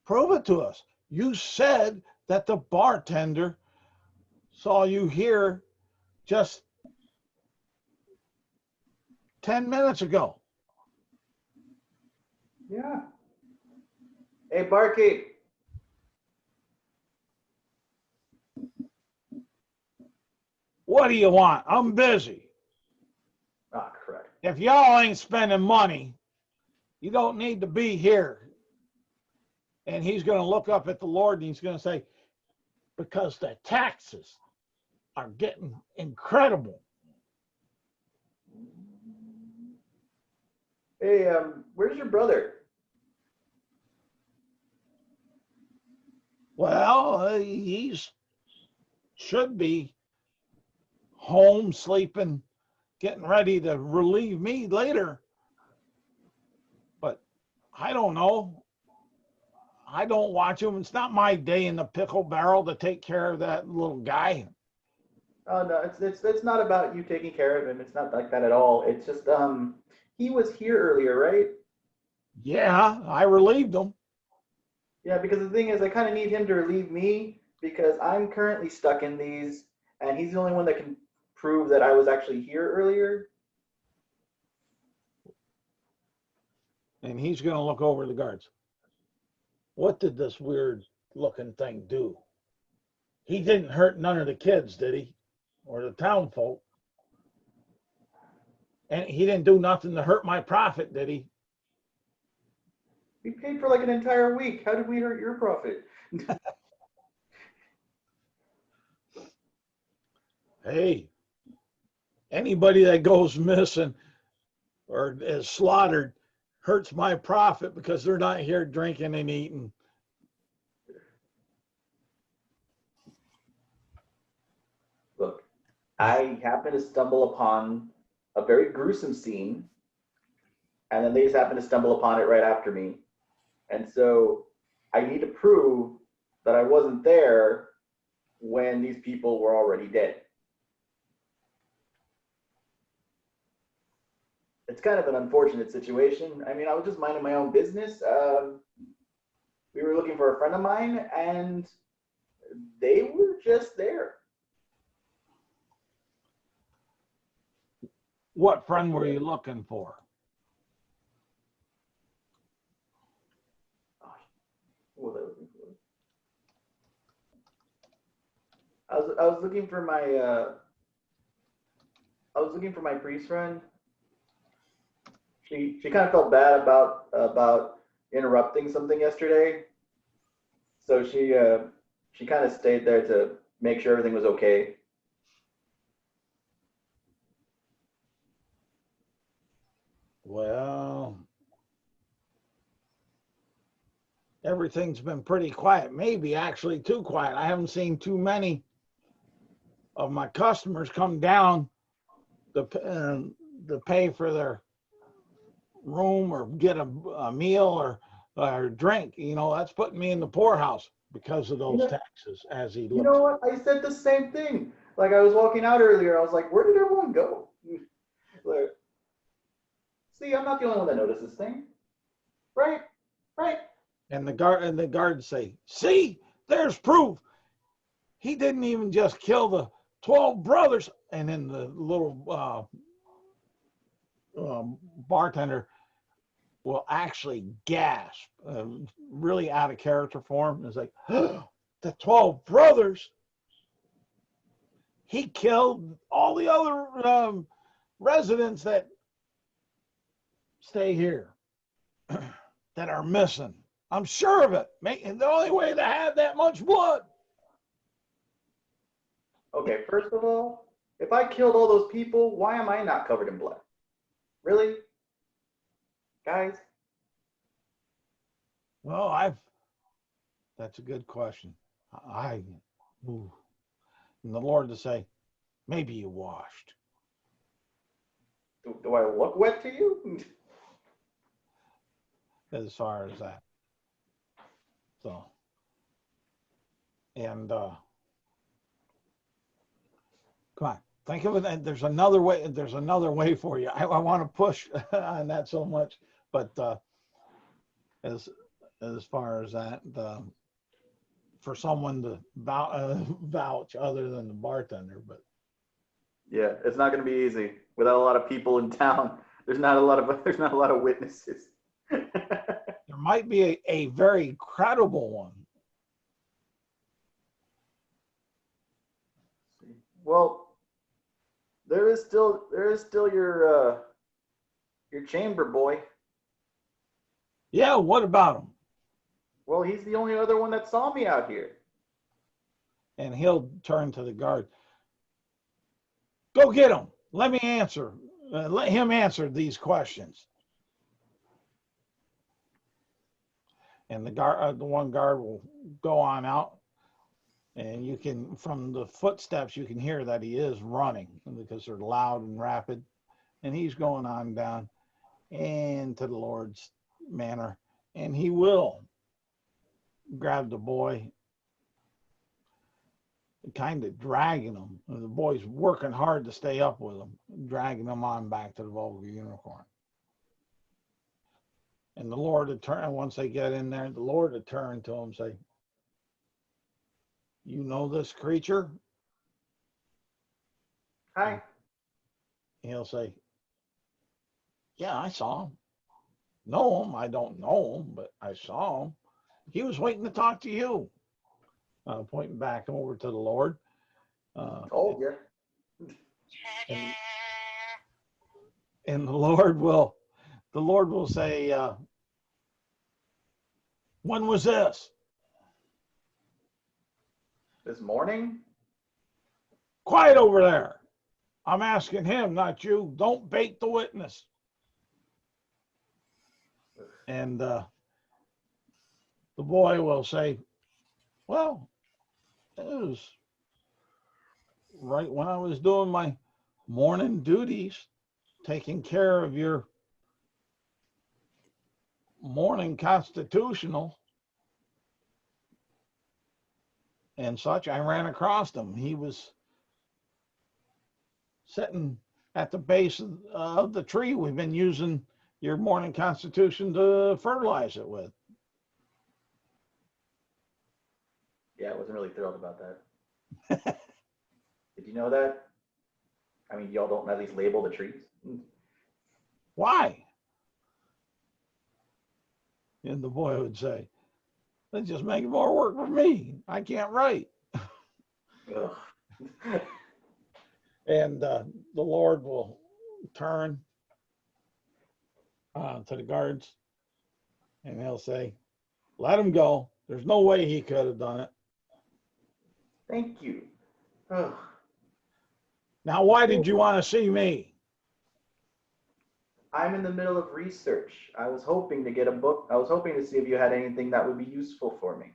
"Prove it to us. You said that the bartender saw you here just 10 minutes ago." Yeah. Hey, barkeep. What do you want? I'm busy. Ah, correct. If y'all ain't spending money, you don't need to be here. And he's going to look up at the Lord and he's going to say, because the taxes are getting incredible. Hey, where's your brother? Well, he's should be home sleeping, getting ready to relieve me later. But I don't know. I don't watch him. It's not my day in the pickle barrel to take care of that little guy. Oh no, it's not about you taking care of him. It's not like that at all. It's just he was here earlier, right? Yeah, I relieved him. Yeah, because the thing is, I kind of need him to relieve me because I'm currently stuck in these, and he's the only one that can prove that I was actually here earlier. And he's going to look over the guards. What did this weird looking thing do? He didn't hurt none of the kids, did he? Or the town folk? And he didn't do nothing to hurt my profit, did he? We paid for like an entire week. How did we hurt your profit? Hey, anybody that goes missing or is slaughtered hurts my profit because they're not here drinking and eating. Look, I happened to stumble upon a very gruesome scene, and then they just happened to stumble upon it right after me. And so I need to prove that I wasn't there when these people were already dead. It's kind of an unfortunate situation. I mean, I was just minding my own business. We were looking for a friend of mine, and they were just there. What friend were you looking for? What was I looking for? I was looking for my priest friend. She kind of felt bad about interrupting something yesterday, so she kind of stayed there to make sure everything was okay. Well, everything's been pretty quiet, maybe actually too quiet. I haven't seen too many of my customers come down to pay for their room or get a meal or drink. You know, that's putting me in the poorhouse because of those taxes, as he looks. You know what? I said the same thing. Like, I was walking out earlier, I was like, where did everyone go? Like, see, I'm not the only one that noticed this thing. Right? And the guards say, see, there's proof. He didn't even just kill the 12 brothers. And then the little bartender will actually gasp, really out of character for him. It's like, the 12 brothers? He killed all the other residents that stay here that are missing. I'm sure of it. The only way to have that much blood. Okay, first of all, if I killed all those people, why am I not covered in blood? Really? Guys? Well, that's a good question. And the Lord to say, maybe you washed. Do I look wet to you? As far as that. So, and come on, think of it. And there's another way. There's another way for you. I want to push on that so much, but as far as that, for someone to vouch other than the bartender, but Yeah, it's not going to be easy without a lot of people in town. There's not a lot of witnesses. there might be a very credible one. Well, there is still your chamber boy. Yeah, what about him? Well, he's the only other one that saw me out here. And he'll turn to the guard. Go get him. Let me answer. Let him answer these questions. And the one guard will go on out, and you can, from the footsteps, you can hear that he is running because they're loud and rapid, and he's going on down into the Lord's manor, and he will grab the boy, kind of dragging him. And the boy's working hard to stay up with him, dragging him on back to the vulgar unicorn. And the Lord would turn, once they get in there, the Lord would turn to him and say, you know this creature? Hi. He'll say, yeah, I saw him. Know him? I don't know him, but I saw him. He was waiting to talk to you. Pointing back over to the Lord. Told you. And the Lord will say, when was this? This morning? Quiet over there. I'm asking him, not you. Don't bait the witness. And the boy will say, well, it was right when I was doing my morning duties, taking care of your morning constitutional and such, I ran across him. He was sitting at the base of the tree we've been using your morning constitution to fertilize it with. Yeah, I wasn't really thrilled about that. Did you know that? I mean, y'all don't at least label the trees? Why? And the boy would say, that just makes more work for me. I can't write. And the Lord will turn to the guards and he'll say, let him go. There's no way he could have done it. Thank you. Now, why did you want to see me? I'm in the middle of research. I was hoping to get a book. I was hoping to see if you had anything that would be useful for me.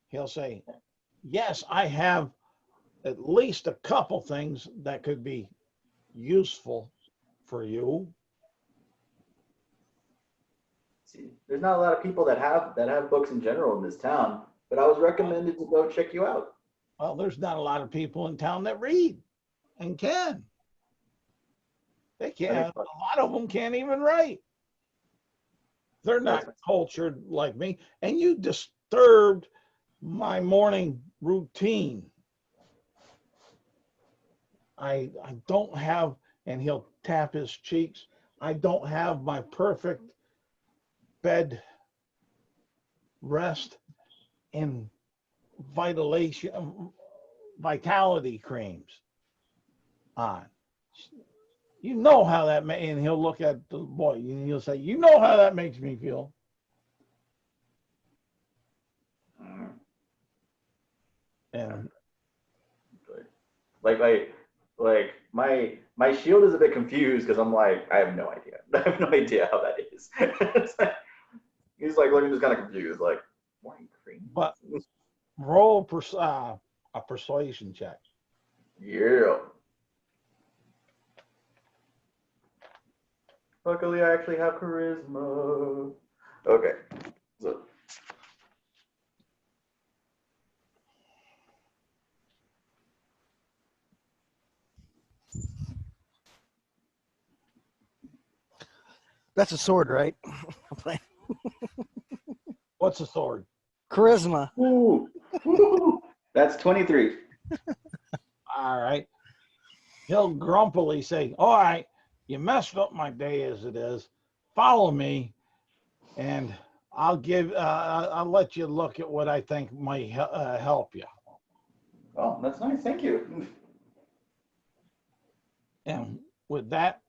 He'll say, yes, I have at least a couple things that could be useful for you. See, there's not a lot of people that have books in general in this town, but I was recommended to go check you out. Well, there's not a lot of people in town that read and can. They can't. A lot of them can't even write. They're not cultured like me. And you disturbed my morning routine. I don't have, and he'll tap his cheeks, I don't have my perfect bed rest and vitality creams on. You know how that and he'll look at the boy and he'll say, you know how that makes me feel. And my shield is a bit confused because I'm like, I have no idea. I have no idea how that is. He's like looking just kind of confused, like, why green? But roll a persuasion check. Yeah. Luckily, I actually have charisma. Okay. So. That's a sword, right? What's a sword? Charisma. Ooh. Ooh. That's 23. All right. He'll grumpily say, all right, you messed up my day as it is. Follow me, and I'll let you look at what I think might help you. Oh, that's nice. Thank you. And with that,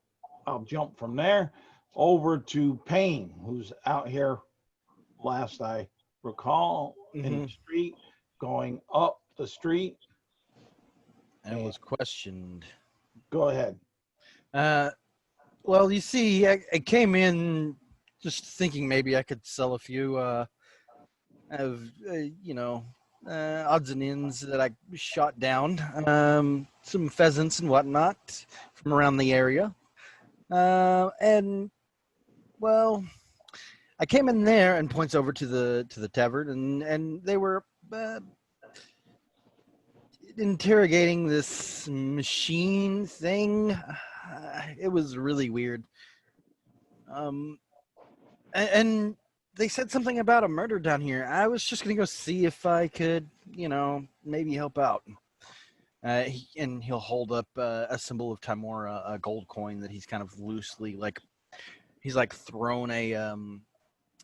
I'll jump from there over to Payne, who's out here, last I recall, in the street, going up the street. And was questioned. Go ahead. Well, you see, I came in just thinking maybe I could sell a few odds and ends that I shot down, some pheasants and whatnot from around the area. And well, I came in there and points over to the tavern, and they were interrogating this machine thing. It was really weird. And they said something about a murder down here. I was just gonna go see if I could, maybe help out. And he'll hold up a symbol of Timora, a gold coin that he's kind of loosely he's thrown a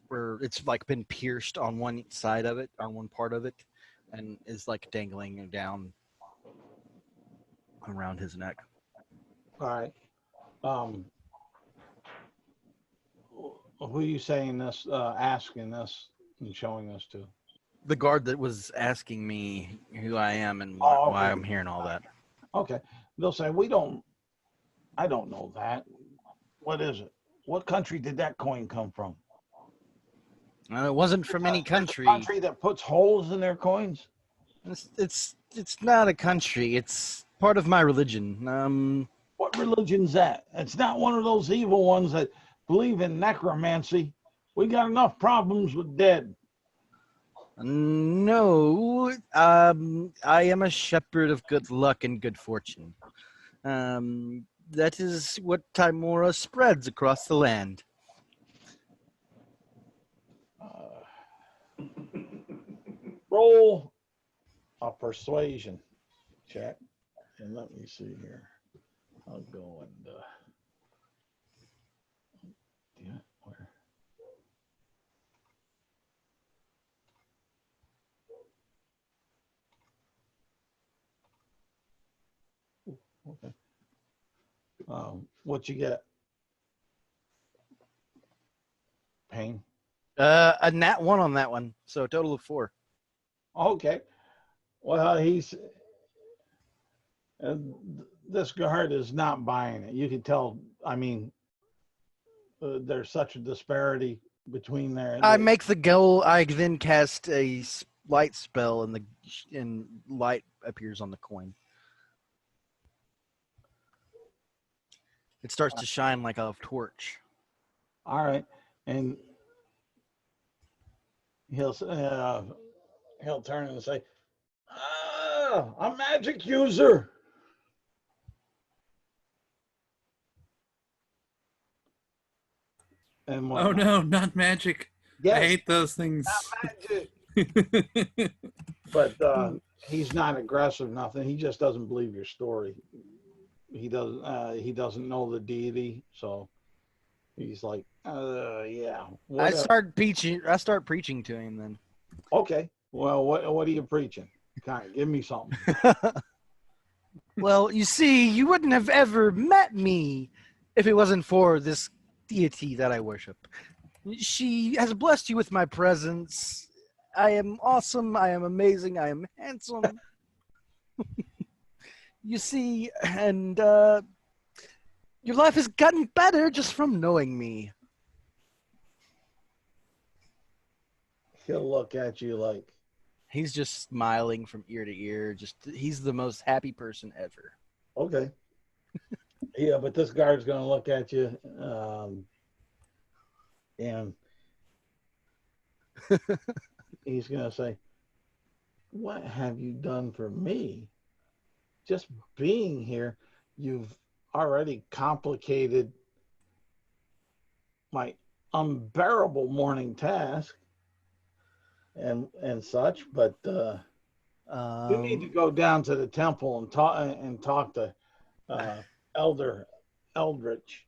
where it's been pierced on one side of it, on one part of it, and is dangling down around his neck. All right. Who are you saying this, asking this and showing this to? The guard that was asking me who I am and why I'm here and all that. Okay. They'll say, I don't know that. What is it? What country did that coin come from? It wasn't from any country. A country that puts holes in their coins? It's not a country. It's part of my religion. What religion's that? It's not one of those evil ones that believe in necromancy. We got enough problems with dead. No, I am a shepherd of good luck and good fortune. That is what Timora spreads across the land. Roll a persuasion check. And let me see here. I'll go and where? Okay. What you get? Payne? A nat 1 on that one, so a total of 4. Okay. Well, this guard is not buying it. You can tell. I mean, there's such a disparity between there. I make the goal. I then cast a light spell, and light appears on the coin. It starts to shine like a torch. All right, and he'll turn and say, "A magic user." And oh no, not magic. Yes. I hate those things. Not magic. But he's not aggressive, nothing. He just doesn't believe your story. He doesn't know the deity, so he's like, yeah. I start preaching to him then. Okay. Well, what are you preaching? Kind of give me something. Well, you see, you wouldn't have ever met me if it wasn't for this deity that I worship. She has blessed you with my presence. I am awesome. I am amazing. I am handsome. You see, and your life has gotten better just from knowing me. He'll look at you like, He's just smiling from ear to ear. He's the most happy person ever. okay. Yeah, but this guard's going to look at you, and he's going to say, "What have you done for me? Just being here, you've already complicated my unbearable morning task and such, but you need to go down to the temple and talk to Elder Eldritch."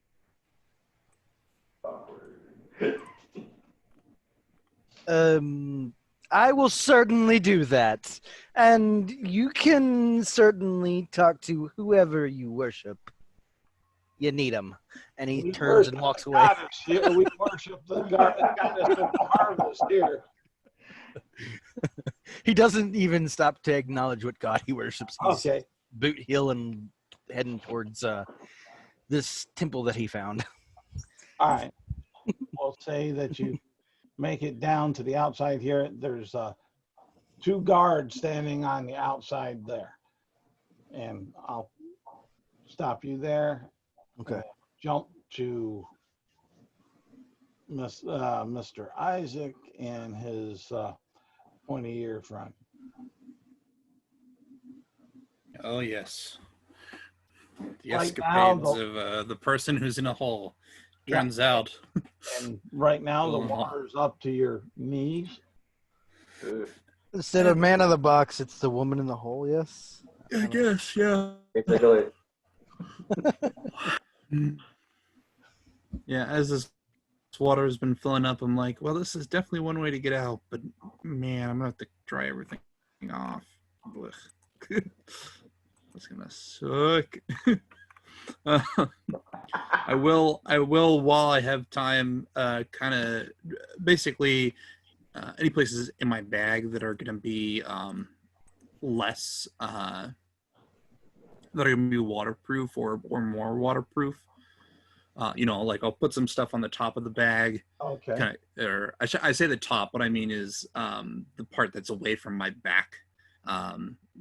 I will certainly do that. And you can certainly talk to whoever you worship. You need him. And he turns and walks away. We worship the goddess of the harvest here. He doesn't even stop to acknowledge what god he worships. He's Okay. boot heel and heading towards this temple that he found. All right. We'll say that you make it down to the outside here. There's 2 guards standing on the outside there. And I'll stop you there. Okay. Jump to Mr. Isaac and his pointy-eared friend. Oh, yes. The Right escapades now, of the person who's in a hole. Yeah. Turns out. And right now, the Oh. water's up to your knees. Instead of man of the box, it's the woman in the hole, yes? I guess, yeah. Basically. Yeah, as this water has been filling up, I'm like, well, this is definitely one way to get out, but man, I'm gonna have to dry everything off. Ugh. That's gonna suck. I will while I have time, kind of basically any places in my bag that are gonna be less that are gonna be waterproof or more waterproof. Like I'll put some stuff on the top of the bag. Okay. I say the top. What I mean is the part that's away from my back.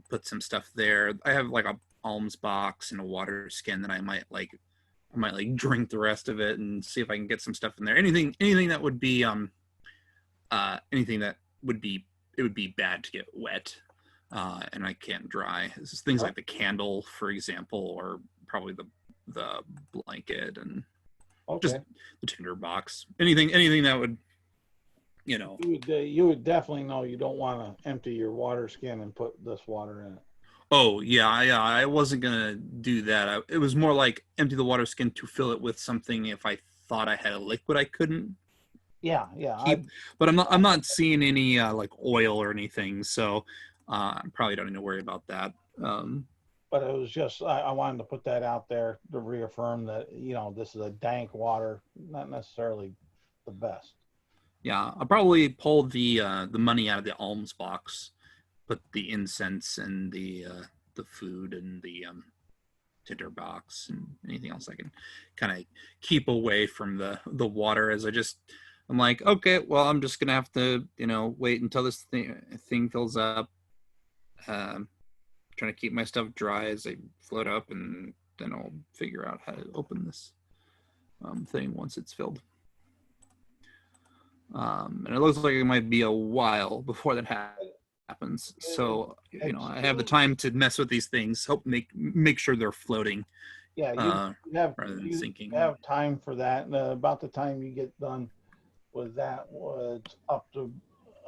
Put some stuff there. I have like a alms box and a water skin that I might drink the rest of it and see if I can get some stuff in there. Anything that would be it would be bad to get wet and I can't dry. This is things like the candle, for example, or probably the blanket and just the tinder box. Anything that would, You would definitely know you don't want to empty your water skin and put this water in it. Oh yeah. I wasn't gonna do that. It was more like empty the water skin to fill it with something if I thought I had a liquid I couldn't. Yeah. But I'm not seeing any like oil or anything, so I probably don't need to worry about that. But it was just I wanted to put that out there to reaffirm that this is a dank water, not necessarily the best. Yeah, I'll probably pull the money out of the alms box, put the incense and the food and the tinder box and anything else I can kind of keep away from the water. I'm like, okay, well, I'm just gonna have to wait until this thing fills up. Trying to keep my stuff dry as I float up, and then I'll figure out how to open this thing once it's filled. And it looks like it might be a while before that happens. So, I have the time to mess with these things, make sure they're floating. Yeah, you have rather than sinking. You have time for that. And about the time you get done with that was up to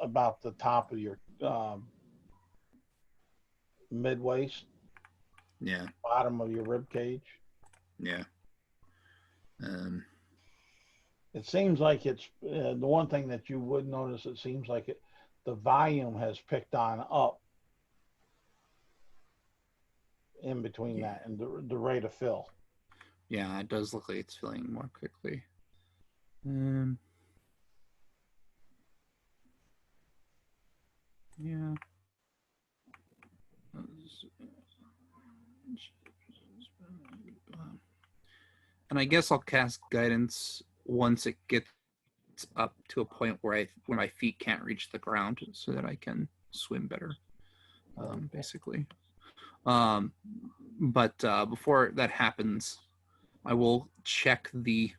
about the top of your mid waist. Yeah. Bottom of your rib cage. Yeah. It seems like it's the one thing that you would notice. It seems like the volume has picked on up in between that and the rate of fill. Yeah, it does look like it's filling more quickly. Yeah. And I guess I'll cast guidance once it gets up to a point where my feet can't reach the ground, so that I can swim better. Basically. But before that happens, I will check the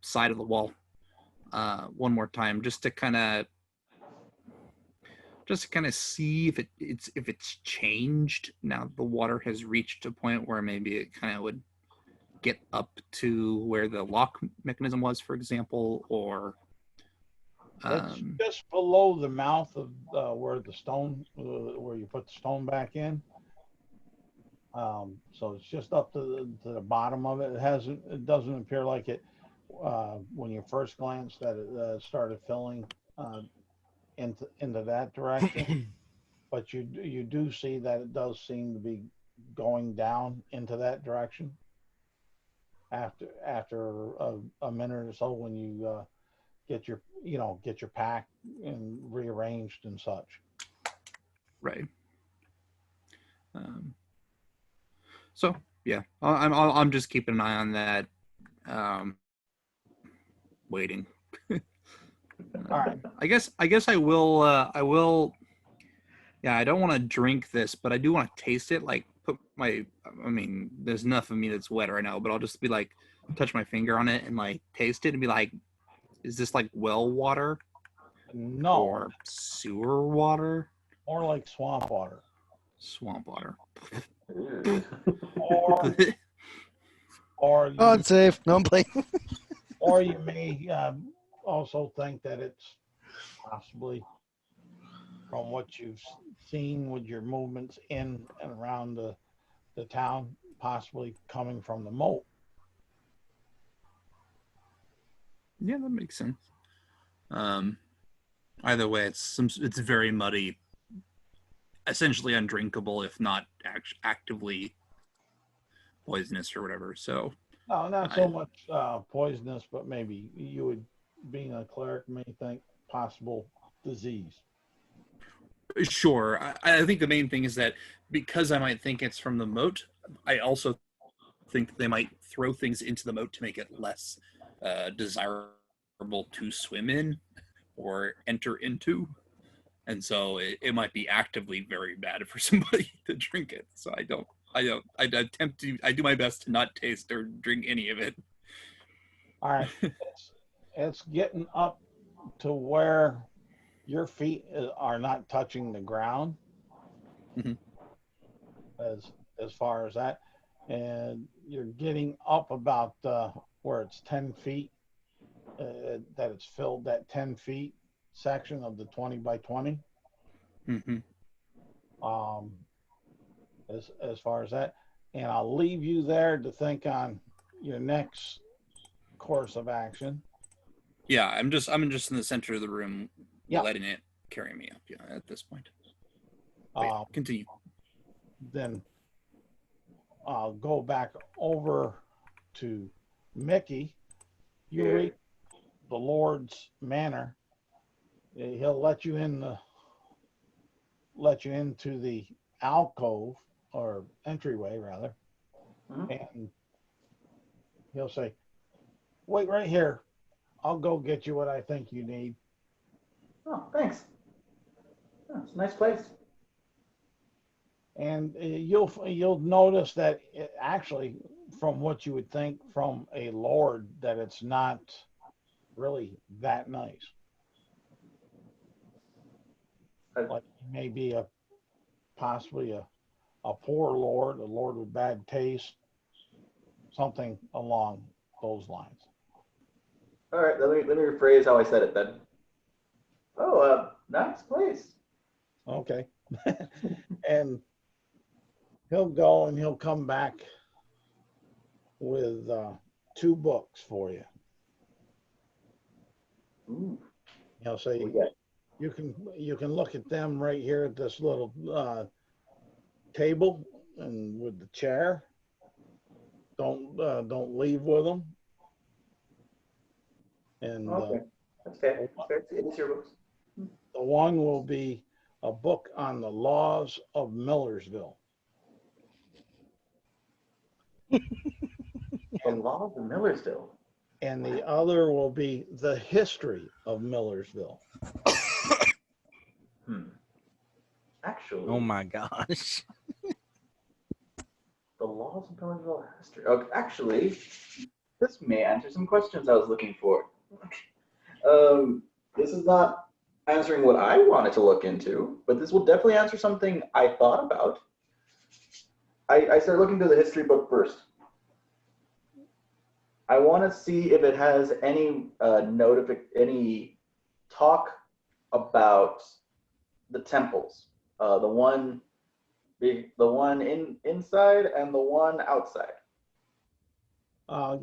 side of the wall one more time, just to kind of see if it's changed now the water has reached a point where maybe it kind of would get up to where the lock mechanism was, for example, or It's just below the mouth of where the stone, where you put the stone back in. So it's just up to the bottom of it. It doesn't appear like it when you first glanced that it started filling into that direction. But you do see that it does seem to be going down into that direction after a minute or so, when you get your pack and rearranged and such. Right. So yeah, I'm just keeping an eye on that. Waiting. All right. I guess I will. Yeah, I don't want to drink this, but I do want to taste it. Like, I mean, there's enough of me that's wet right now, but I'll just be like, touch my finger on it and like taste it and be like, is this like well water? No. Or sewer water? More like swamp water. Swamp water. Or unsafe. No, I'm playing. or you may also think that it's possibly, from what you've seen with your movements in and around the town, possibly coming from the moat. Yeah, that makes sense. Either way, it's very muddy, essentially undrinkable, if not actively poisonous or whatever. So No, not so much poisonous, but maybe you would, being a cleric, may think possible disease. Sure. I think the main thing is that because I might think it's from the moat, I also think that they might throw things into the moat to make it less desirable to swim in or enter into. And so it might be actively very bad for somebody to drink it. So I do my best to not taste or drink any of it. All right. It's getting up to where your feet are not touching the ground. Mhm. As far as that, and you're getting up about where it's 10 feet, that it's filled that 10 feet section of the 20 by 20. Mm-hmm. As far as that, and I'll leave you there to think on your next course of action. Yeah, I'm just in the center of the room, letting it carry me up. Yeah, at this point. Continue. Then I'll go back over to Mickey. You reach the Lord's manor. He'll let you into the alcove, or entryway rather, and he'll say, "Wait right here. I'll go get you what I think you need." Oh, thanks. Oh, it's a nice place. And you'll notice that actually, from what you would think from a lord, that it's not really that nice. Like, he may be possibly a poor lord, a lord with bad taste, something along those lines. All right, let me rephrase how I said it then. Oh, nice place. Okay. And he'll go and he'll come back with 2 books for you. Ooh. He'll say, you can look at them right here at this little table and with the chair. don't leave with them. And Okay, that's fair. That's fair. It is your books. the one will be a book on the laws of Millersville. The Laws of Millersville. And the other will be the history of Millersville. Actually, Oh my gosh. the Laws of Millersville history. Okay, actually, this may answer some questions I was looking for. This is not answering what I wanted to look into, but this will definitely answer something I thought about. I started looking through the history book first. I want to see if it has any any talk about the temples, the one inside and the one outside.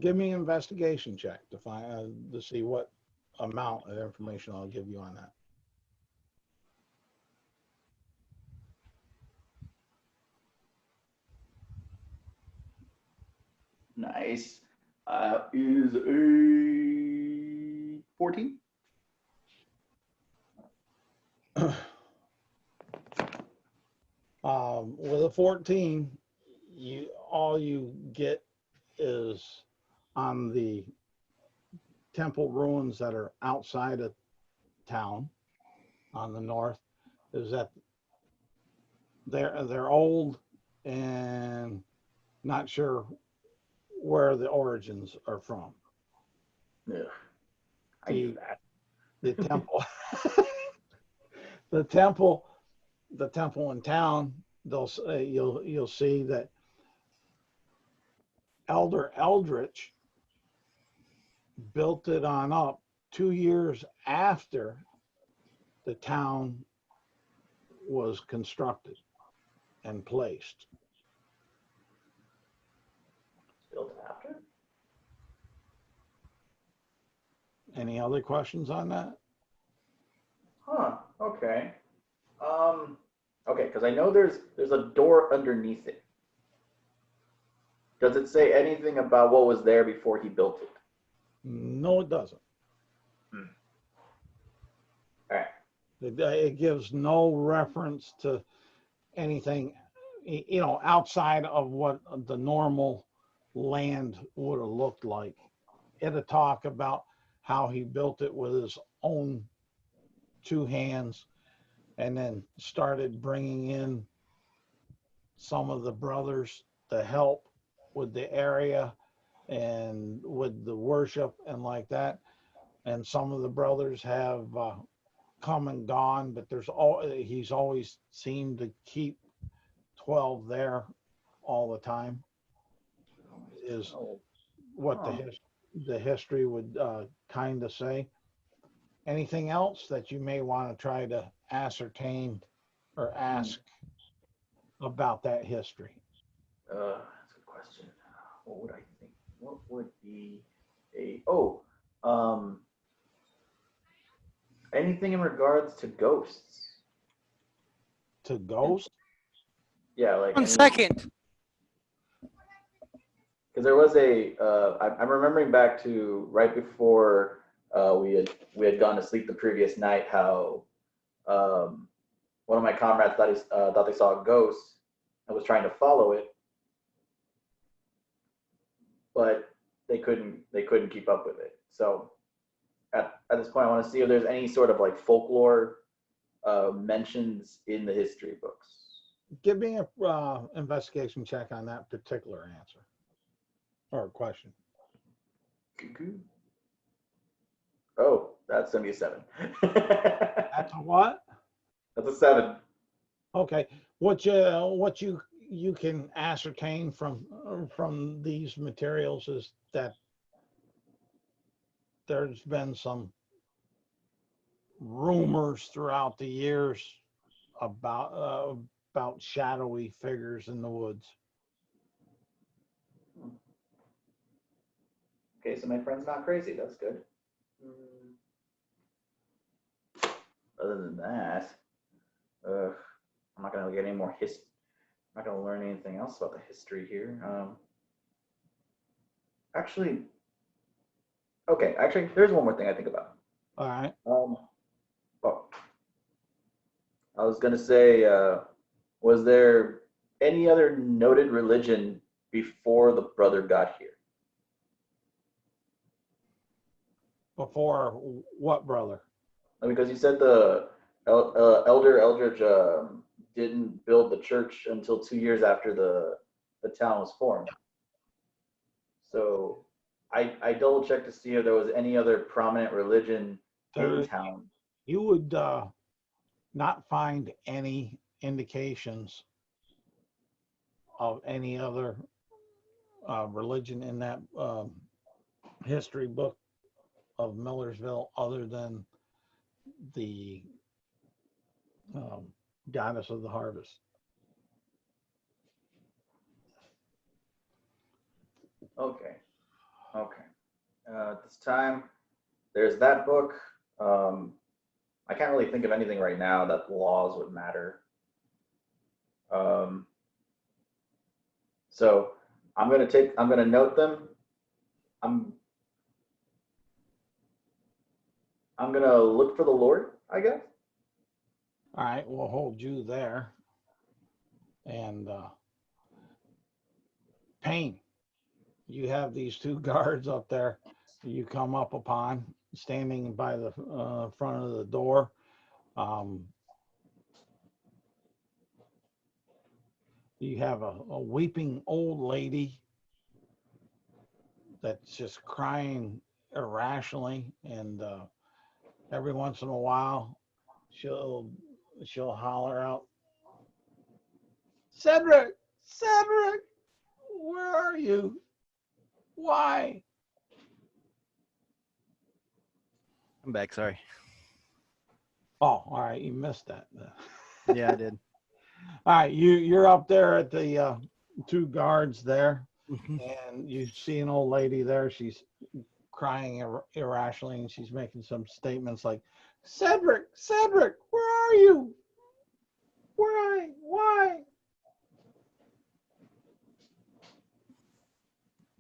Give me an investigation check to find to see what amount of information I'll give you on that. Nice. Is a 14. With a 14, all you get is on the temple ruins that are outside of town on the north, is that they're old and not sure where the origins are from. Yeah, I knew that. The temple, the temple in town. You'll see that Elder Eldritch built it on up 2 years after the town was constructed and placed. Built after? Any other questions on that? Huh. Okay. Okay, because I know there's a door underneath it. Does it say anything about what was there before he built it? No, it doesn't. All right. It gives no reference to anything, outside of what the normal land would have looked like. It'll talk about how he built it with his own 2 hands, and then started bringing in some of the brothers to help with the area and with the worship and like that. And some of the brothers have come and gone, but he's always seemed to keep 12 there all the time, is what the history would kind of say. Anything else that you may want to try to ascertain or ask about that history? That's a good question. What would I think? What would be anything in regards to ghosts? To ghosts? Yeah, like 1 second. because there was I'm remembering back to right before we had gone to sleep the previous night, how one of my comrades thought they saw a ghost and was trying to follow it, but they couldn't keep up with it. So at this point, I want to see if there's any sort of like folklore mentions in the history books. Give me a investigation check on that particular answer or question. Oh, that's gonna be a 7. That's a what? That's a 7. Okay. What you can ascertain from these materials is that there's been some rumors throughout the years about shadowy figures in the woods. Okay, so my friend's not crazy. That's good. Other than that, I'm not gonna get any more I'm not gonna learn anything else about the history here. Actually, okay. Actually, there's one more thing I think about. All right. Oh, I was gonna say, was there any other noted religion before the brother got here? Before what, brother? Because you said the elder Eldridge didn't build the church until 2 years after the town was formed. So I double checked to see if there was any other prominent religion in town. You would not find any indications of any other religion in that history book of Millersville other than the goddess of the harvest. Okay. At this time, there's that book. I can't really think of anything right now that laws would matter. So I'm gonna note them. I'm gonna look for the Lord, I guess. All right, we'll hold you there. And Payne, you have these two guards up there you come up upon standing by the front of the door. You have a weeping old lady that's just crying irrationally, and every once in a while she'll holler out, Cedric, where are you? Why? I'm back. Sorry. Oh, all right. You missed that. Yeah, I did. All right. You're up there at the two guards there, Mhm. and you see an old lady there. She's crying irrationally, and she's making some statements like, Cedric, where are you? Why?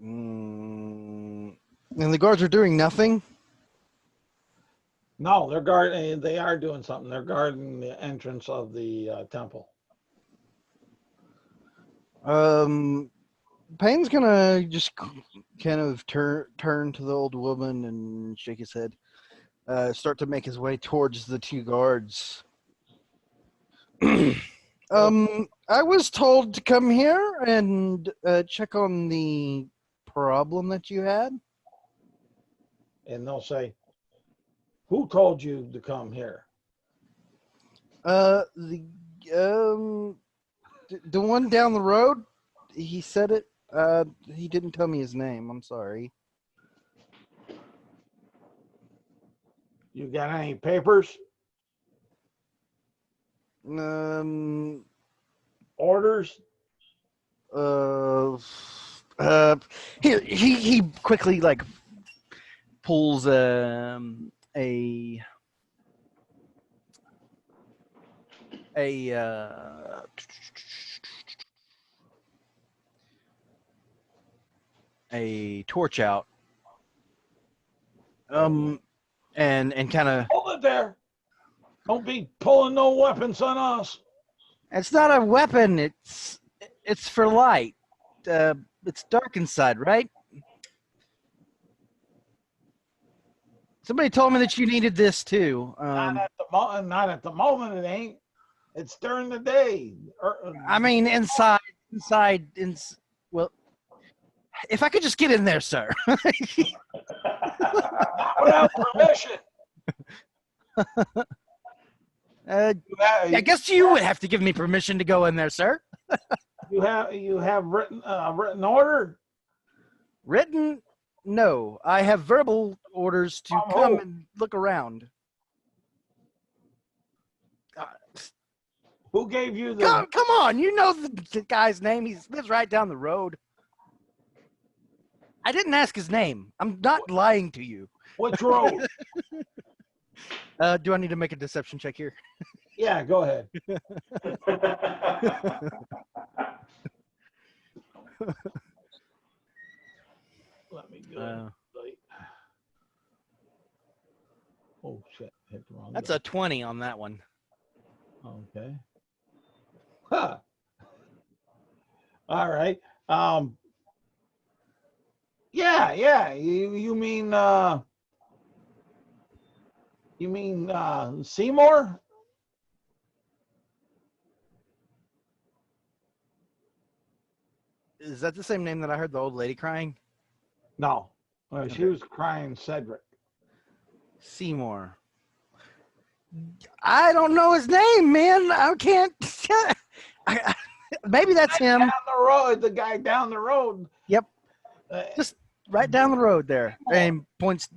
And the guards are doing nothing. No, they're guarding. They are doing something. They're guarding the entrance of the temple. Payne's gonna just kind of turn to the old woman and shake his head. Start to make his way towards the two guards. I was told to come here and check on the problem that you had. And they'll say, who told you to come here? The one down the road. He said it. He didn't tell me his name. I'm sorry. You got any papers? Orders? He quickly like pulls a torch out. And kind of Hold it there. Don't be pulling no weapons on us. it's not a weapon, it's for light. It's dark inside, right? Somebody told me that you needed this too. Not at the moment it ain't. It's during the day. I mean inside well, if I could just get in there, sir. Without permission. I guess you would have to give me permission to go in there, sir. You have written order? Written? No. I have verbal orders to come and look around. Who gave you the... Come on, you know the guy's name. He lives right down the road. I didn't ask his name. I'm not lying to you. Which road? Do I need to make a deception check here? Yeah, go ahead. Oh shit! Hit the wrong. That's guy. a 20 on that one. Okay. Huh. All right. Yeah. You mean Seymour? Is that the same name that I heard the old lady crying? No. She Okay. was crying Cedric. Seymour. I don't know his name, man. I can't. Maybe that's him. Down the road, the guy down the road. Yep. Just right down the road there. And points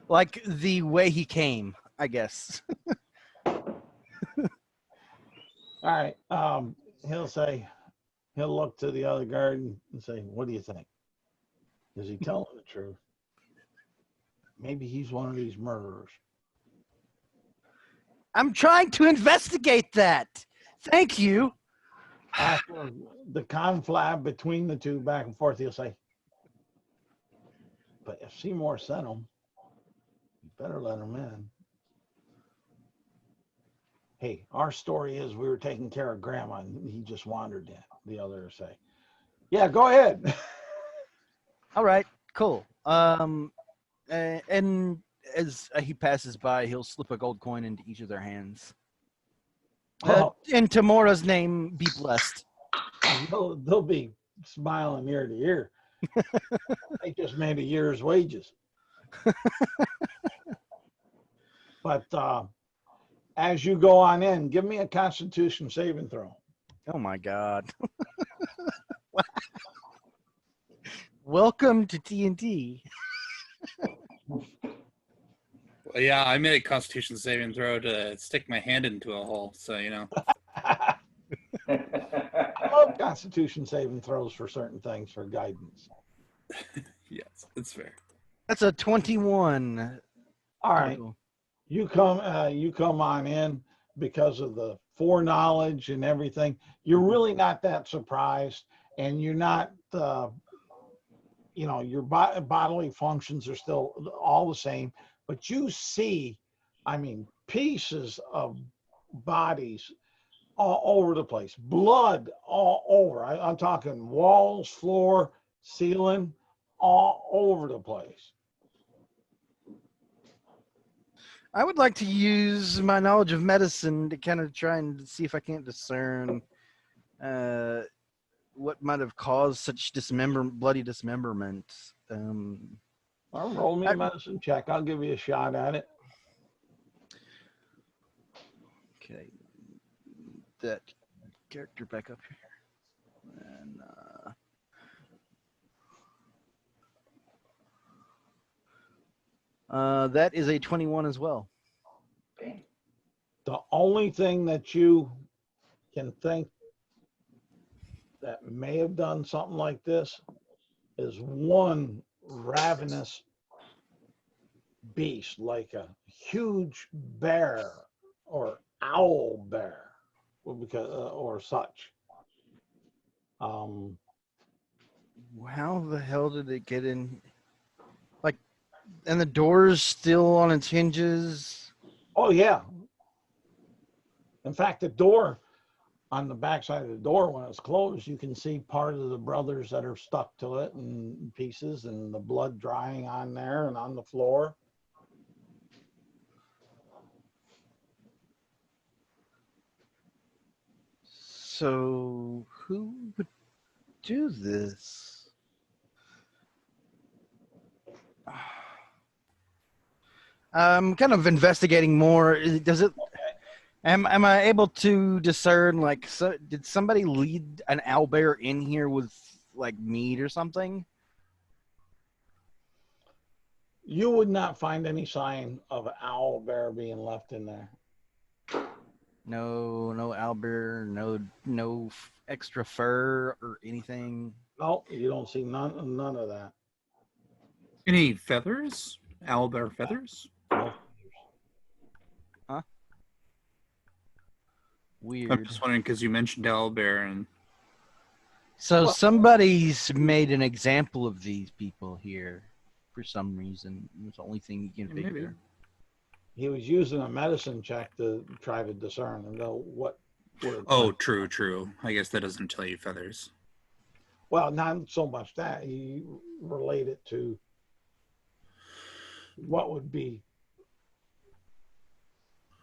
like the way he came, I guess. All right. He'll look to the other guard and say, "What do you think? Is he telling the truth? Maybe he's one of these murderers." I'm trying to investigate that. Thank you. After the conflab between the two back and forth, he'll say, "But if Seymour sent him, you better let him in." Hey, our story is we were taking care of Grandma and he just wandered in. The other will say, "Yeah, go ahead." All right, cool. And as he passes by, he'll slip a gold coin into each of their hands. In Tamora's name, be blessed. They'll be smiling ear to ear. They just made a year's wages. But as you go on in, give me a Constitution saving throw. Oh my God. Welcome to TNT. Well, yeah, I made a Constitution saving throw to stick my hand into a hole, so you know. I love Constitution saving throws for certain things for guidance. Yes, it's fair. That's a 21. All right. You come on in because of the foreknowledge and everything. You're really not that surprised, and you're not, your bodily functions are still all the same, but you see, pieces of bodies all over the place, blood all over. I'm talking walls, floor, ceiling, all over the place. I would like to use my knowledge of medicine to kind of try and see if I can't discern what might have caused such bloody dismemberment. Roll me a medicine check. I'll give you a shot at it. Okay. That character back up here. And that is a 21 as well. The only thing that you can think that may have done something like this is one ravenous beast, like a huge bear or owl bear, or such. How the hell did it get in? Like, and the door's still on its hinges? Oh, yeah. In fact, the door, on the backside of the door, when it's closed, you can see part of the brothers that are stuck to it in pieces, and the blood drying on there and on the floor. So who would do this? I'm kind of investigating more. Does it? Am I able to discern, like, did somebody lead an owlbear in here with, like, meat or something? You would not find any sign of an owl bear being left in there. No owlbear, no extra fur or anything. No, you don't see none of that. Any feathers? Owlbear feathers? No. Huh? Weird. I'm just wondering because you mentioned owlbear, and So Well- somebody's made an example of these people here for some reason. It's the only thing you can Maybe. figure. He was using a medicine check to try to discern and know what would. Oh, true. I guess that doesn't tell you feathers. Well, not so much that. He related to what would be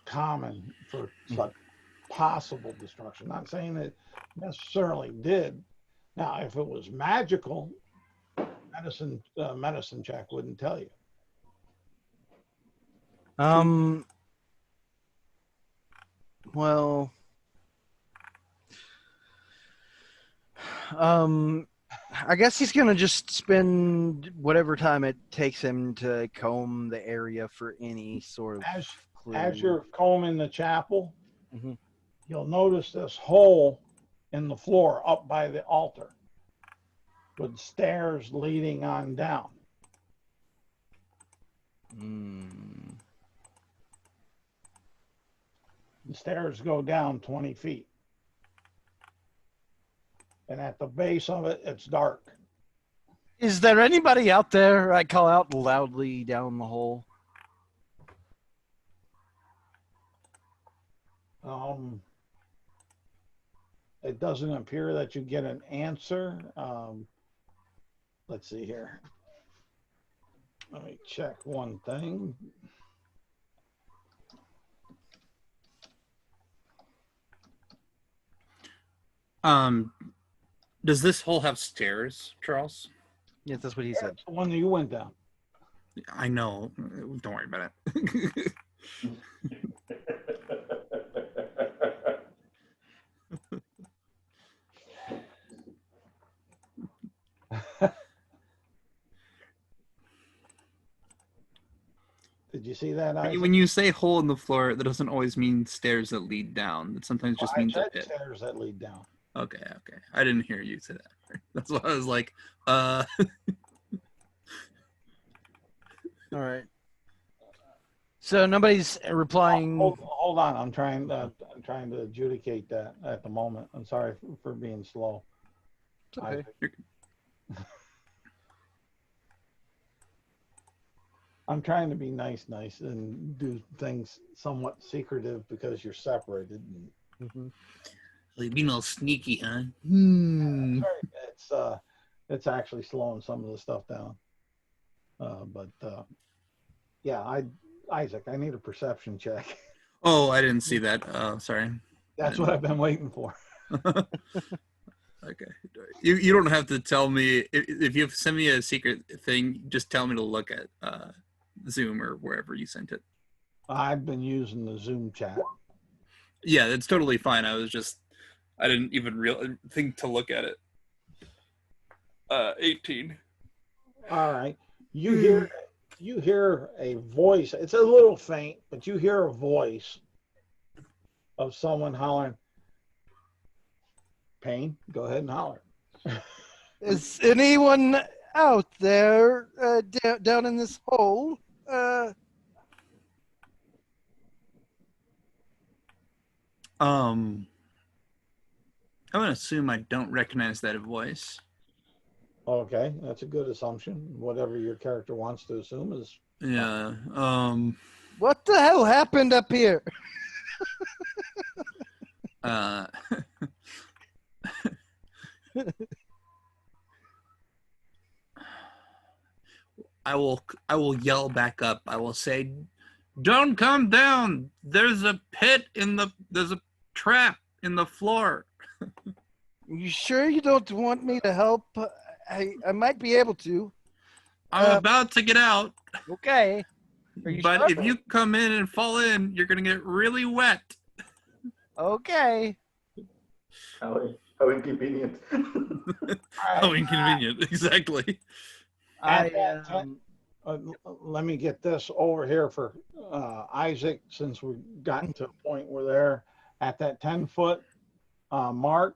common for such possible destruction. Not saying it necessarily did. Now, if it was magical, medicine check wouldn't tell you. Well, I guess he's gonna just spend whatever time it takes him to comb the area for any sort of clue. As you're combing the chapel, Mhm. you'll notice this hole in the floor up by the altar with stairs leading on down. Mm. The stairs go down 20 feet. And at the base of it, it's dark. Is there anybody out there? I call out loudly down the hole. It doesn't appear that you get an answer. Let's see here. Let me check one thing. Does this hole have stairs, Charles? Yes, that's what he said. That's the one that you went down. I know. Don't worry about it. Did you see that? Isaac? When you say hole in the floor, that doesn't always mean stairs that lead down. It sometimes just means a I said pit. stairs that lead down. Okay. I didn't hear you say that. That's why I was like, All right. So nobody's replying. Hold on. I'm trying to adjudicate that at the moment. I'm sorry for being slow. It's okay. I'm trying to be nice, and do things somewhat secretive because you're separated. Mm-hmm. being all sneaky, huh? It's actually slowing some of the stuff down. Isaac, I need a perception check. Oh, I didn't see that. Sorry. That's what I've been waiting for. Okay. You don't have to tell me. If you send me a secret thing, just tell me to look at Zoom or wherever you sent it. I've been using the Zoom chat. Yeah, it's totally fine. I didn't even think to look at it. 18. All right. You hear a voice. It's a little faint, but you hear a voice of someone hollering, Payne, go ahead and holler. Is anyone out there down in this hole? I'm gonna assume I don't recognize that voice. Okay, that's a good assumption. Whatever your character wants to assume is. Yeah. What the hell happened up here? I will yell back up. I will say, "Don't come down. There's a trap in the floor." You sure you don't want me to help? I might be able to. I'm about to get out. Okay. But if you come in and fall in, you're gonna get really wet. Okay. How inconvenient. How inconvenient. Exactly. Let me get this over here for Isaac, since we've gotten to a point where they're at that 10-foot mark.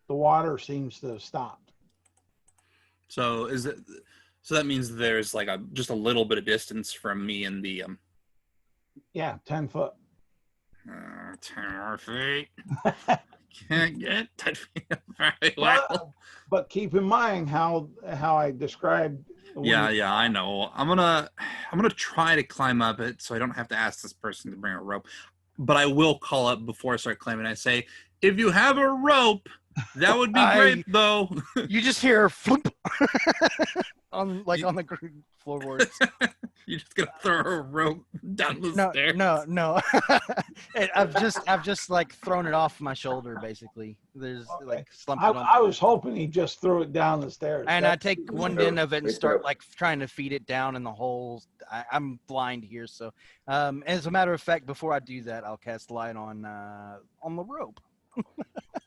The water seems to have stopped. So that means there's like just a little bit of distance from me and the 10 foot. 10 feet. can't get touch me up very well. But keep in mind how I described. Yeah, I know. I'm gonna try to climb up it so I don't have to ask this person to bring a rope. But I will call up before I start climbing. I say, if you have a rope, that would be great, though. You just hear flip on the floorboards. You're just gonna throw a rope down the stairs. No. I've just like thrown it off my shoulder, basically. There's like slumped it on. I was hoping he just threw it down the stairs. And I take one end of it and start like trying to feed it down in the holes. I'm blind here, so as a matter of fact, before I do that, I'll cast light on the rope.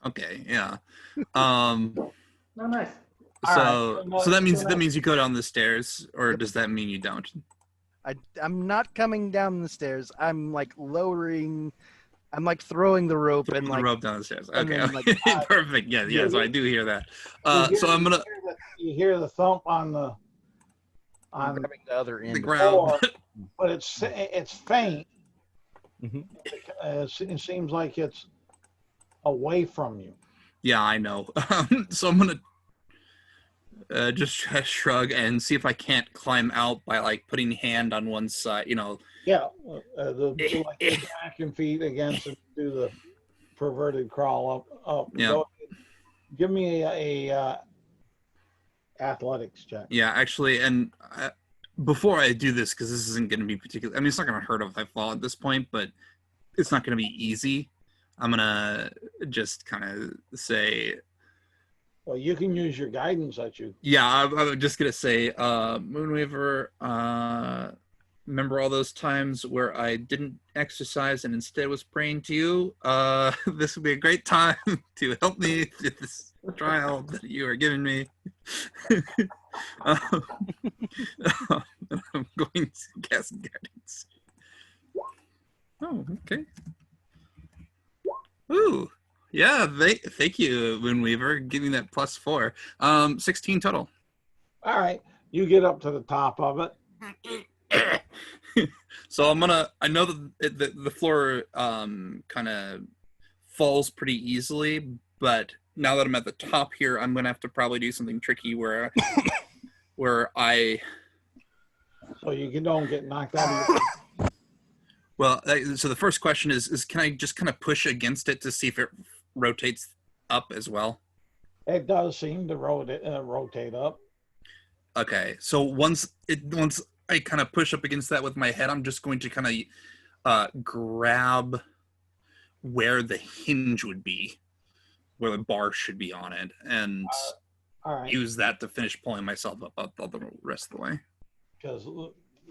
Okay, yeah. Oh, nice. So that means you go down the stairs, or does that mean you don't? I'm not coming down the stairs. I'm like lowering. I'm like throwing the rope and like the rope down the stairs. Okay, then, like, perfect. Yeah. So I do hear that. So I'm gonna. You hear the thump on the. I'm grabbing the other end. The ground. But it's faint. Mm-hmm. It seems like it's away from you. Yeah, I know. So I'm gonna just shrug and see if I can't climb out by like putting hand on one side. Yeah, the back and feet against it, do the perverted crawl up. Yeah. So, give me a athletics check. Yeah, actually, and before I do this, because this isn't going to be particular. I mean, it's not going to hurt if I fall at this point, but it's not going to be easy. I'm gonna just kind of say. Well, you can use your guidance that you. Yeah, I'm just gonna say, Moonweaver. Remember all those times where I didn't exercise and instead was praying to you? This would be a great time to help me through this trial that you are giving me. I'm going to cast guidance. Oh, okay. Ooh, yeah. Thank you, Moonweaver, giving that +4. 16 total. All right, you get up to the top of it. So I know that the floor kind of falls pretty easily, but now that I'm at the top here, I'm gonna have to probably do something tricky where I. So you don't get knocked out of your. Well, so the first question is can I just kind of push against it to see if it rotates up as well? It does seem to rotate up. Okay, so once I kind of push up against that with my head, I'm just going to kind of grab where the hinge would be, where the bar should be on it, and all right. use that to finish pulling myself up the rest of the way. Because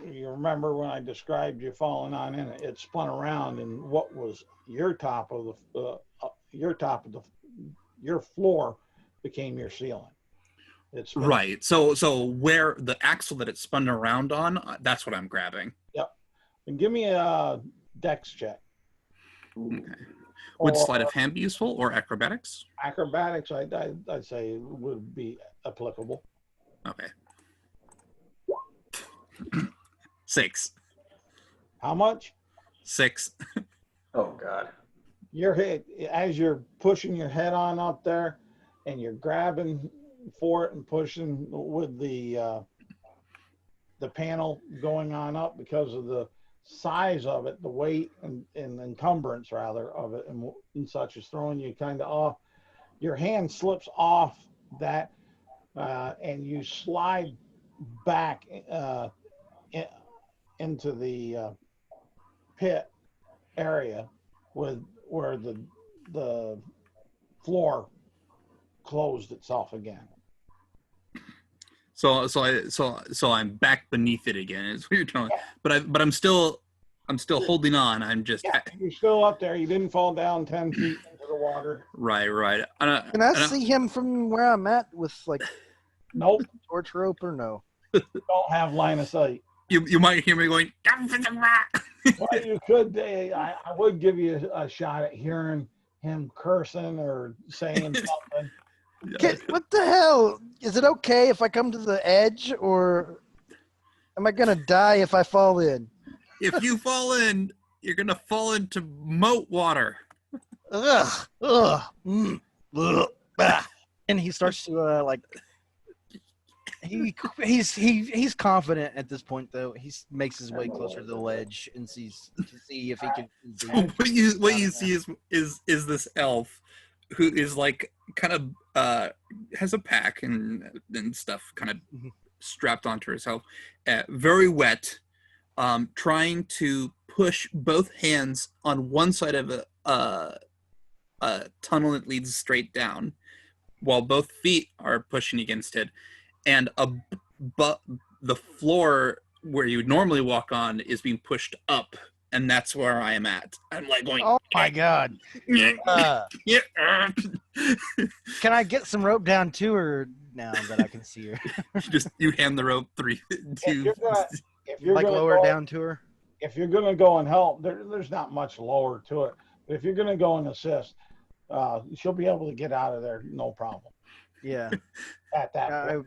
you remember when I described you falling on in it, it spun around, and what was your top of your floor became your ceiling. It's right. So where the axle that it spun around on, that's what I'm grabbing. Yep. And give me a dex check. Okay. Would sleight of hand be useful, or acrobatics? Acrobatics, I'd say would be applicable. Okay. 6. How much? 6. Oh God. Your head, as you're pushing your head on up there, and you're grabbing for it and pushing with the panel going on up because of the size of it, the weight and encumbrance rather of it and such is throwing you kind of off. Your hand slips off that and you slide back into the pit area where the floor closed itself again. So I'm back beneath it again. Is what you're telling. But I'm still holding on. I'm just. Yeah, you're still up there. You didn't fall down 10 feet into the water. Right. Can I see him from where I'm at with like? Nope. Torch rope or no? Don't have line of sight. You might hear me going. Well, you could. I would give you a shot at hearing him cursing or saying something. What the hell? Is it okay if I come to the edge, or am I gonna die if I fall in? If you fall in, you're gonna fall into moat water. ugh, ugh, ugh, ah. And he starts to like he's confident at this point though. He makes his way closer to the ledge and sees to see if he can. What you see is this elf who is like kind of has a pack and stuff kind of strapped onto herself, very wet, trying to push both hands on one side of a tunnel that leads straight down, while both feet are pushing against it, and the floor where you would normally walk on is being pushed up, and that's where I am at. I'm like going, Oh my god! Can I get some rope down to her now that I can see her? you hand the rope three, two. If you're Like gonna lower go, down to her. if you're gonna go and help, there's not much lower to it. But if you're gonna go and assist, she'll be able to get out of there, no problem. Yeah. At that point.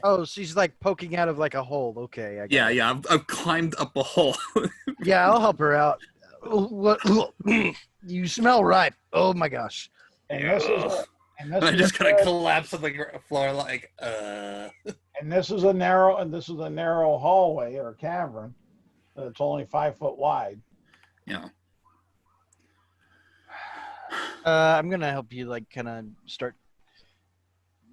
Oh, she's like poking out of like a hole. Okay. I got it. Yeah. I've climbed up a hole. Yeah, I'll help her out. What? You smell right. Oh my gosh. And this is I just kind of collapse on the floor like, And this is a narrow hallway or cavern. It's only 5 foot wide. Yeah. I'm gonna help you like kind of start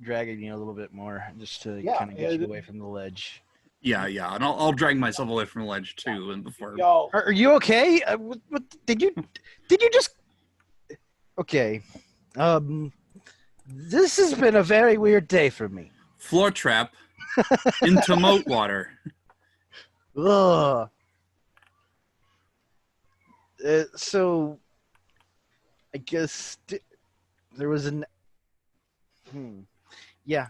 dragging you a little bit more just to kind of get you away from the ledge. Yeah, and I'll drag myself away from the ledge too. And before, are you okay? What did you just? Okay, this has been a very weird day for me. Floor trap into moat water. Ugh. So, I guess there was an. Yeah.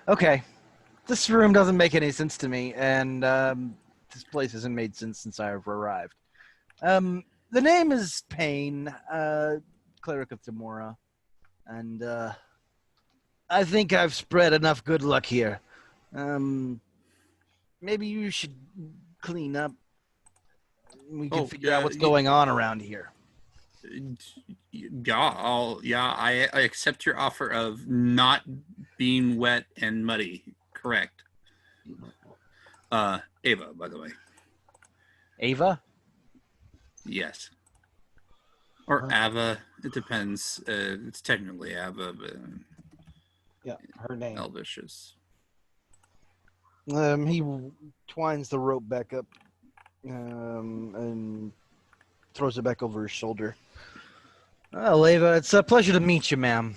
Okay. This room doesn't make any sense to me, and this place hasn't made sense since I've arrived. The name is Payne, cleric of Tamora, and I think I've spread enough good luck here. Maybe you should clean up. We can figure out what's going on around here. Yeah, I accept your offer of not being wet and muddy. Correct. Ava, by the way. Ava? Yes. Or Ava. It depends. It's technically Ava, but yeah, her name. Elvish is. He twines the rope back up, and throws it back over his shoulder. Well, Ava, it's a pleasure to meet you, ma'am.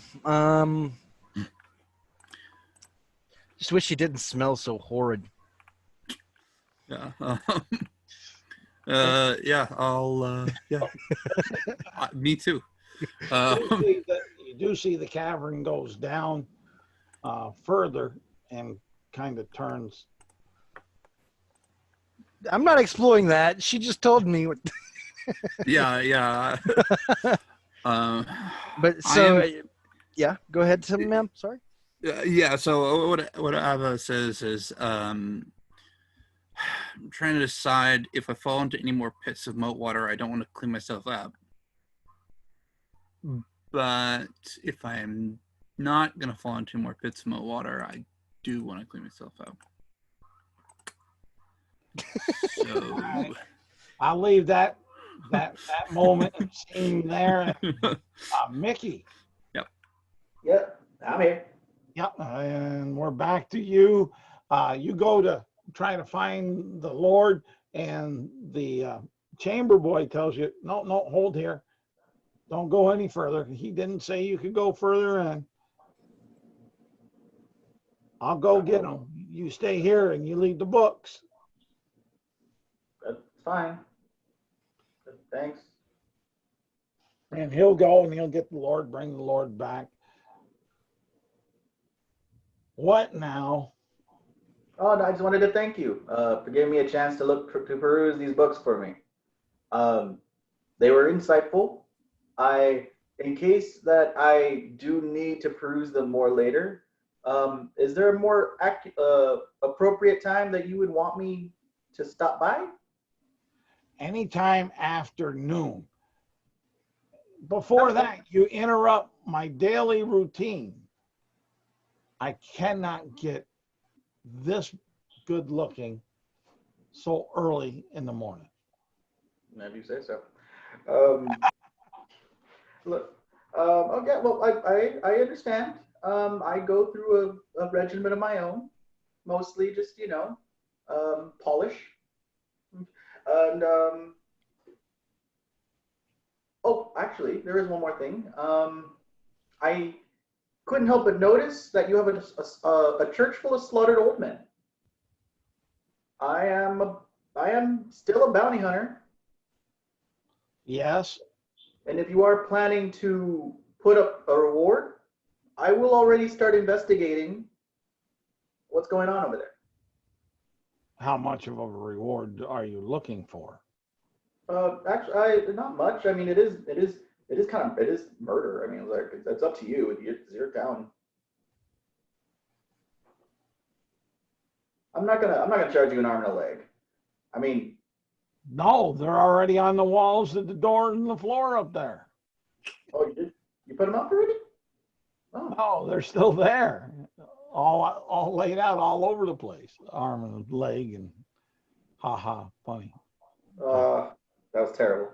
Just wish you didn't smell so horrid. Yeah. Yeah. I'll. Yeah. Me too. You do see the cavern goes down further and kind of turns. I'm not exploring that. She just told me. Yeah. But so, yeah. Go ahead, ma'am. Sorry. Yeah. So what Ava says is, I'm trying to decide if I fall into any more pits of moat water. I don't want to clean myself up. But if I am not going to fall into more pits of moat water, I do want to clean myself up. So I'll leave that moment and scene there. Mickey. Yep, I'm here. Yep, and we're back to you. You go to try to find the Lord, and the chamber boy tells you, no, hold here. Don't go any further. He didn't say you could go further in. I'll go get him. You stay here and you leave the books. That's fine. Thanks. And he'll go and he'll get the Lord, bring the Lord back. What now? Oh, no, I just wanted to thank you for giving me a chance to peruse these books for me. They were insightful. In case that I do need to peruse them more later, is there a more appropriate time that you would want me to stop by? Anytime after noon. before that, you interrupt my daily routine. I cannot get this good looking so early in the morning. If you say so. Look, okay, well, I understand. I go through a regimen of my own, mostly just, polish. And, oh, actually, there is one more thing. I couldn't help but notice that you have a church full of slaughtered old men. I am still a bounty hunter. Yes. And if you are planning to put up a reward, I will already start investigating what's going on over there. How much of a reward are you looking for? Actually, not much. I mean, it is murder. I mean, it's up to you. It's your town. I'm not gonna charge you an arm and a leg. I mean, no, they're already on the walls, at the door, and the floor up there. Oh, you did? You put them up already? Oh. No, they're still there, all laid out all over the place, arm and leg, and funny. That was terrible.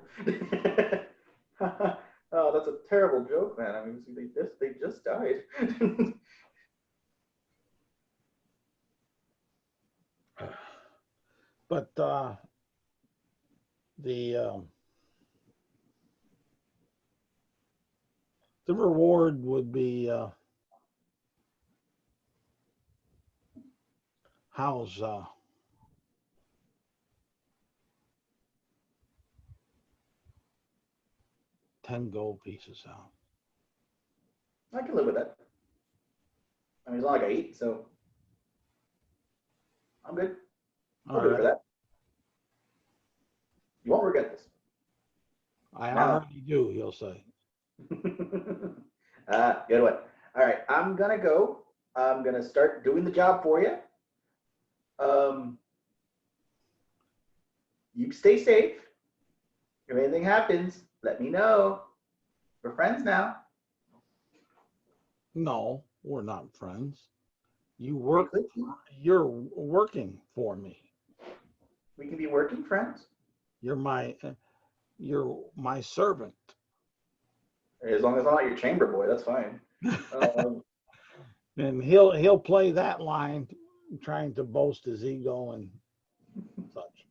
Oh, that's a terrible joke, man. I mean, they just died. But the reward would be how's 10 gold pieces out? I can live with that. I mean, it's not like I eat, so I'm good. I'll do it for that. You won't regret this. I already do, he'll say. Good one. All right, I'm gonna go. I'm gonna start doing the job for you. You stay safe. If anything happens, let me know. We're friends now. No, we're not friends. You're working for me. We can be working friends. You're my servant. As long as I'm not your chamber boy, that's fine. And he'll play that line, trying to boast his ego and such.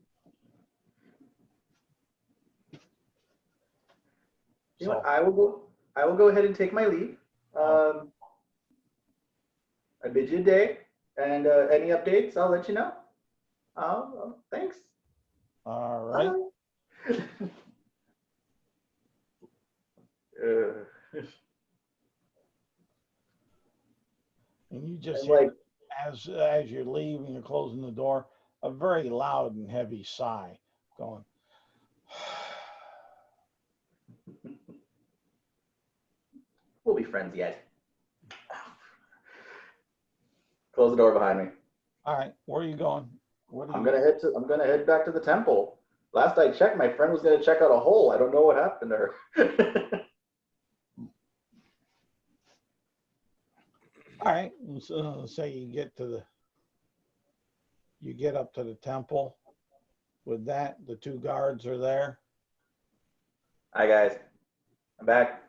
You know what? I will go ahead and take my leave. I bid you a day, and any updates, I'll let you know. Thanks. All right. And you just hear, as you're leaving, you're closing the door, a very loud and heavy sigh going. We'll be friends yet. Close the door behind me. All right, where are you going? I'm gonna head back to the temple. Last I checked, my friend was gonna check out a hole. I don't know what happened there. All right, so say you get up to the temple. With that, the two guards are there. Hi guys, I'm back.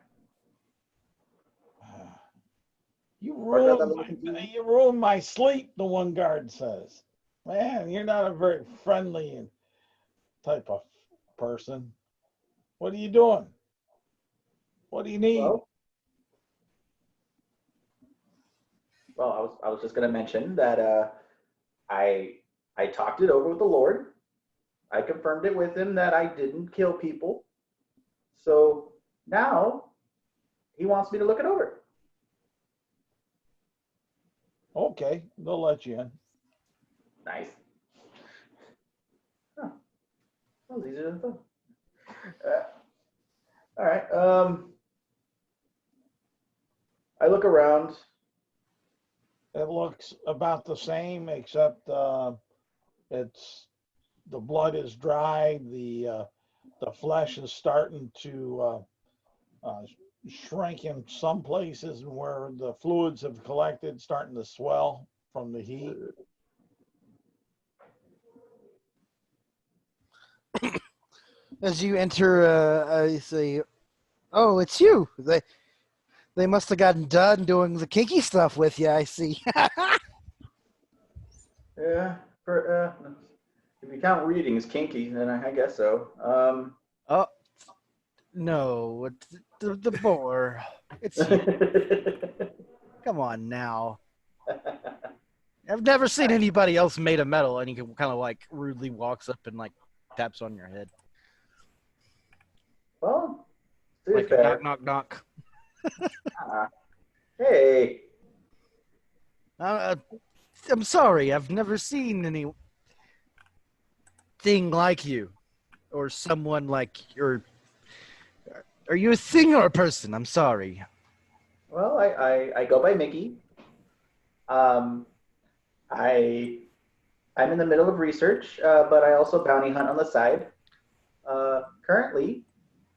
You ruined my sleep, the one guard says. Man, you're not a very friendly type of person. What are you doing? What do you need? Well, I was just going to mention that I talked it over with the Lord. I confirmed it with him that I didn't kill people. So now he wants me to look it over. Okay, they'll let you in. Nice. Huh. That was easier than I thought. All right. I look around. It looks about the same, except it's the blood is dry, the flesh is starting to shrink in some places where the fluids have collected, starting to swell from the heat. As you enter, I say, "Oh, it's you." They must have gotten done doing the kinky stuff with you. I see. Yeah, if you count reading as kinky, then I guess so. Oh no, it's the boar. It's you. Come on now. I've never seen anybody else made of metal, and he kind of like rudely walks up and like taps on your head, Well, to be like a fair. knock, knock, knock. Hey. I'm sorry, I've never seen anything like you, or someone like your. Are you a thing or a person? I'm sorry. Well, I go by Mickey. Um, I'm in the middle of research, but I also bounty hunt on the side. Currently,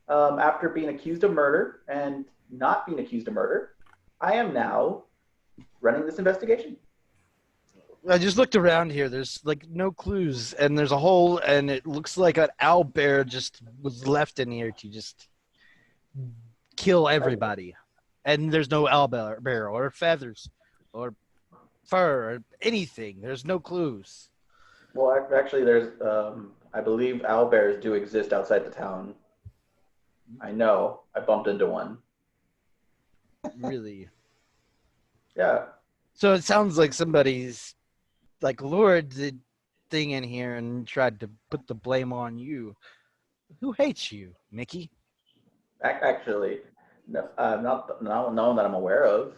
after being accused of murder and not being accused of murder, I am now running this investigation. I just looked around here. There's like no clues, and there's a hole, and it looks like an owl bear just was left in here to just kill everybody. And there's no owl bear or feathers or fur or anything. There's no clues. Well, actually, there's, I believe owlbears do exist outside the town. I know. I bumped into one. Really. Yeah. So it sounds like somebody's like lured the thing in here and tried to put the blame on you. Who hates you, Mickey? Actually, no, not one that I'm aware of.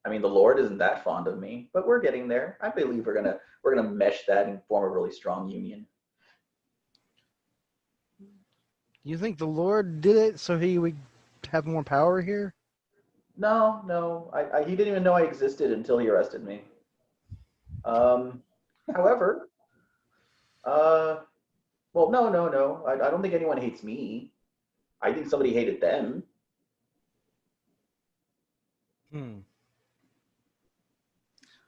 I mean, the Lord isn't that fond of me, but we're getting there. I believe we're gonna mesh that and form a really strong union. You think the Lord did it so he would have more power here? No, he didn't even know I existed until he arrested me. However, well, no. I don't think anyone hates me. I think somebody hated them.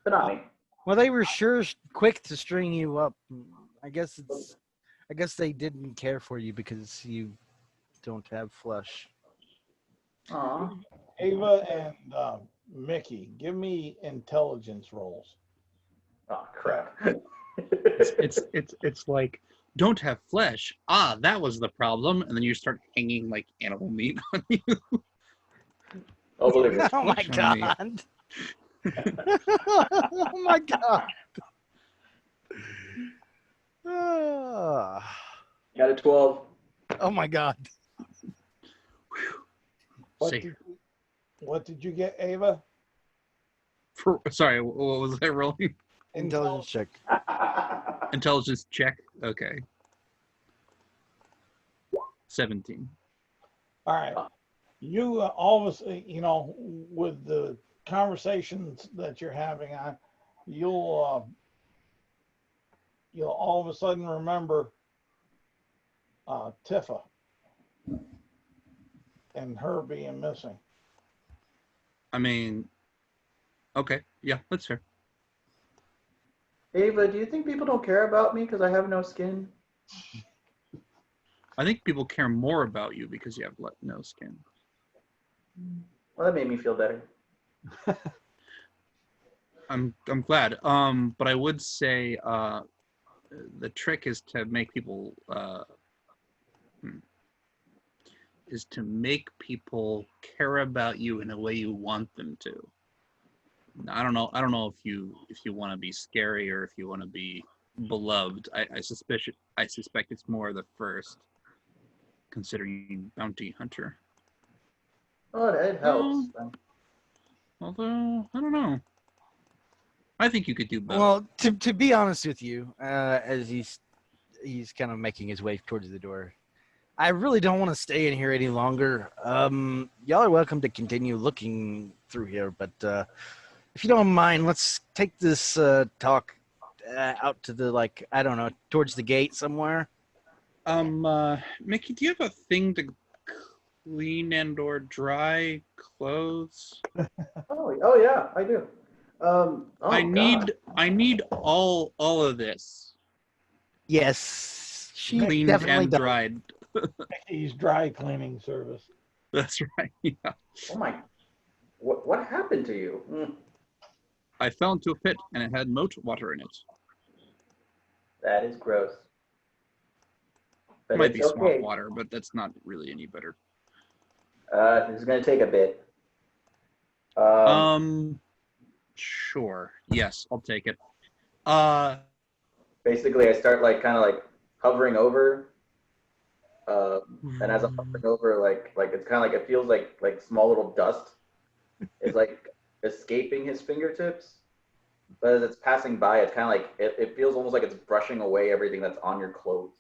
But not me. Well, they were sure quick to string you up. I guess they didn't care for you because you don't have flesh. Aw. Ava and Mickey, give me intelligence rolls. Oh crap. It's like, don't have flesh. Ah, that was the problem. And then you start hanging like animal meat on you. Oh, believe it. Oh my Flesh on me. god! Oh my god! Got a 12. Oh my god! What did you get, Ava? Sorry, what was I rolling? Intelligence check. Intelligence check. Okay. 17. All right. You obviously, with the conversations that you're having on, you'll all of a sudden remember Tifa and her being missing. I mean, okay, yeah, that's fair. Ava, do you think people don't care about me because I have no skin? I think people care more about you because you have no skin. Well, that made me feel better. I'm glad. But I would say the trick is to make people care about you in a way you want them to. I don't know if you want to be scary or if you want to be beloved. I suspect it's more the first, considering bounty hunter. Oh, it helps. Although I don't know. I think you could do both. Well, to be honest with you, as he's kind of making his way towards the door, I really don't want to stay in here any longer. Y'all are welcome to continue looking through here, but if you don't mind, let's take this talk out to the, I don't know, towards the gate somewhere. Mickey, do you have a thing to clean and or dry clothes? Oh yeah, I do. Oh God. I need all of this Yes, she cleaned definitely and does. dried. He's dry cleaning service. That's right. Yeah. Oh my. What happened to you? I fell into a pit and it had moat water in it. That is gross. But Might it's be swamp okay. water, but that's not really any better. This is gonna take a bit. Sure. Yes, I'll take it. Basically, I start like kind of like hovering over, and as I'm hovering over, like it's kind of like it feels like small little dust is like escaping his fingertips. But as it's passing by, it's kind of like it feels almost like it's brushing away everything that's on your clothes.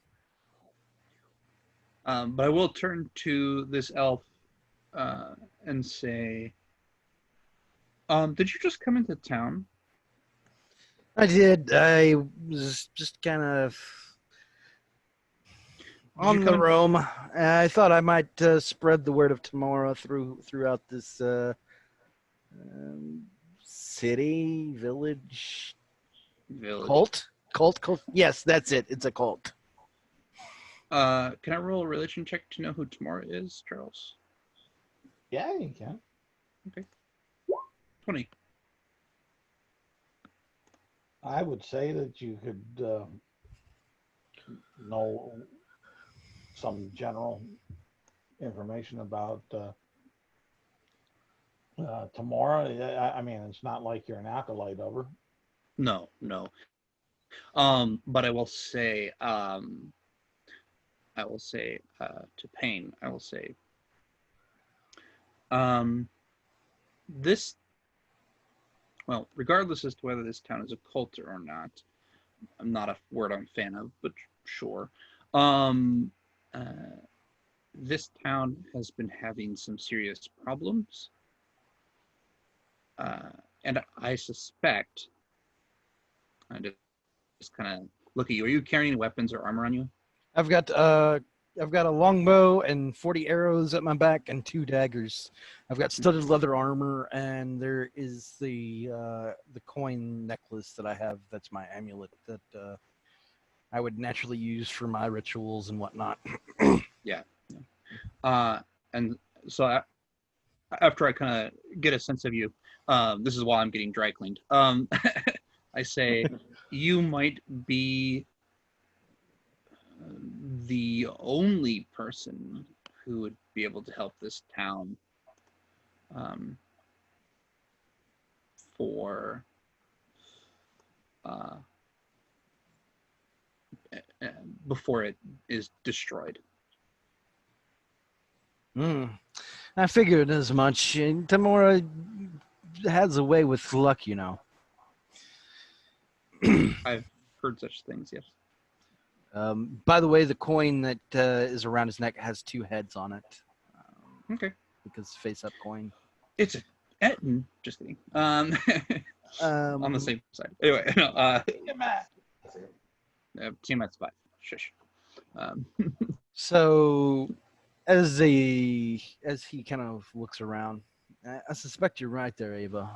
But I will turn to this elf and say, did you just come into town? I did. I was just kind of on the roam. I thought I might spread the word of tomorrow throughout this city, village, cult. Yes, that's it. It's a cult. Can I roll a religion check to know who tomorrow is, Charles? Yeah, you can. Okay. 20. I would say that you could know some general information about tomorrow. I mean, it's not like you're an acolyte over. No. But I will say to Payne, I will say, this, well, regardless as to whether this town is a cult or not, I'm not a word I'm a fan of, but sure. This town has been having some serious problems. And I suspect, I just kind of look at you. Are you carrying weapons or armor on you? I've got a longbow and 40 arrows at my back and 2 daggers. I've got studded leather armor, and there is the coin necklace that I have. That's my amulet that I would naturally use for my rituals and whatnot. Yeah. And so after I kind of get a sense of you, this is while I'm getting dry cleaned. I say, you might be the only person who would be able to help this town before it is destroyed. I figured as much. Tamora has a way with luck, you know. I've heard such things, yes. By the way, the coin that is around his neck has 2 heads on it. Okay. Because face-up coin. It's just kidding. On the same side. Anyway, no, Tiamat's 5. Shush. So, as he kind of looks around, I suspect you're right there, Ava.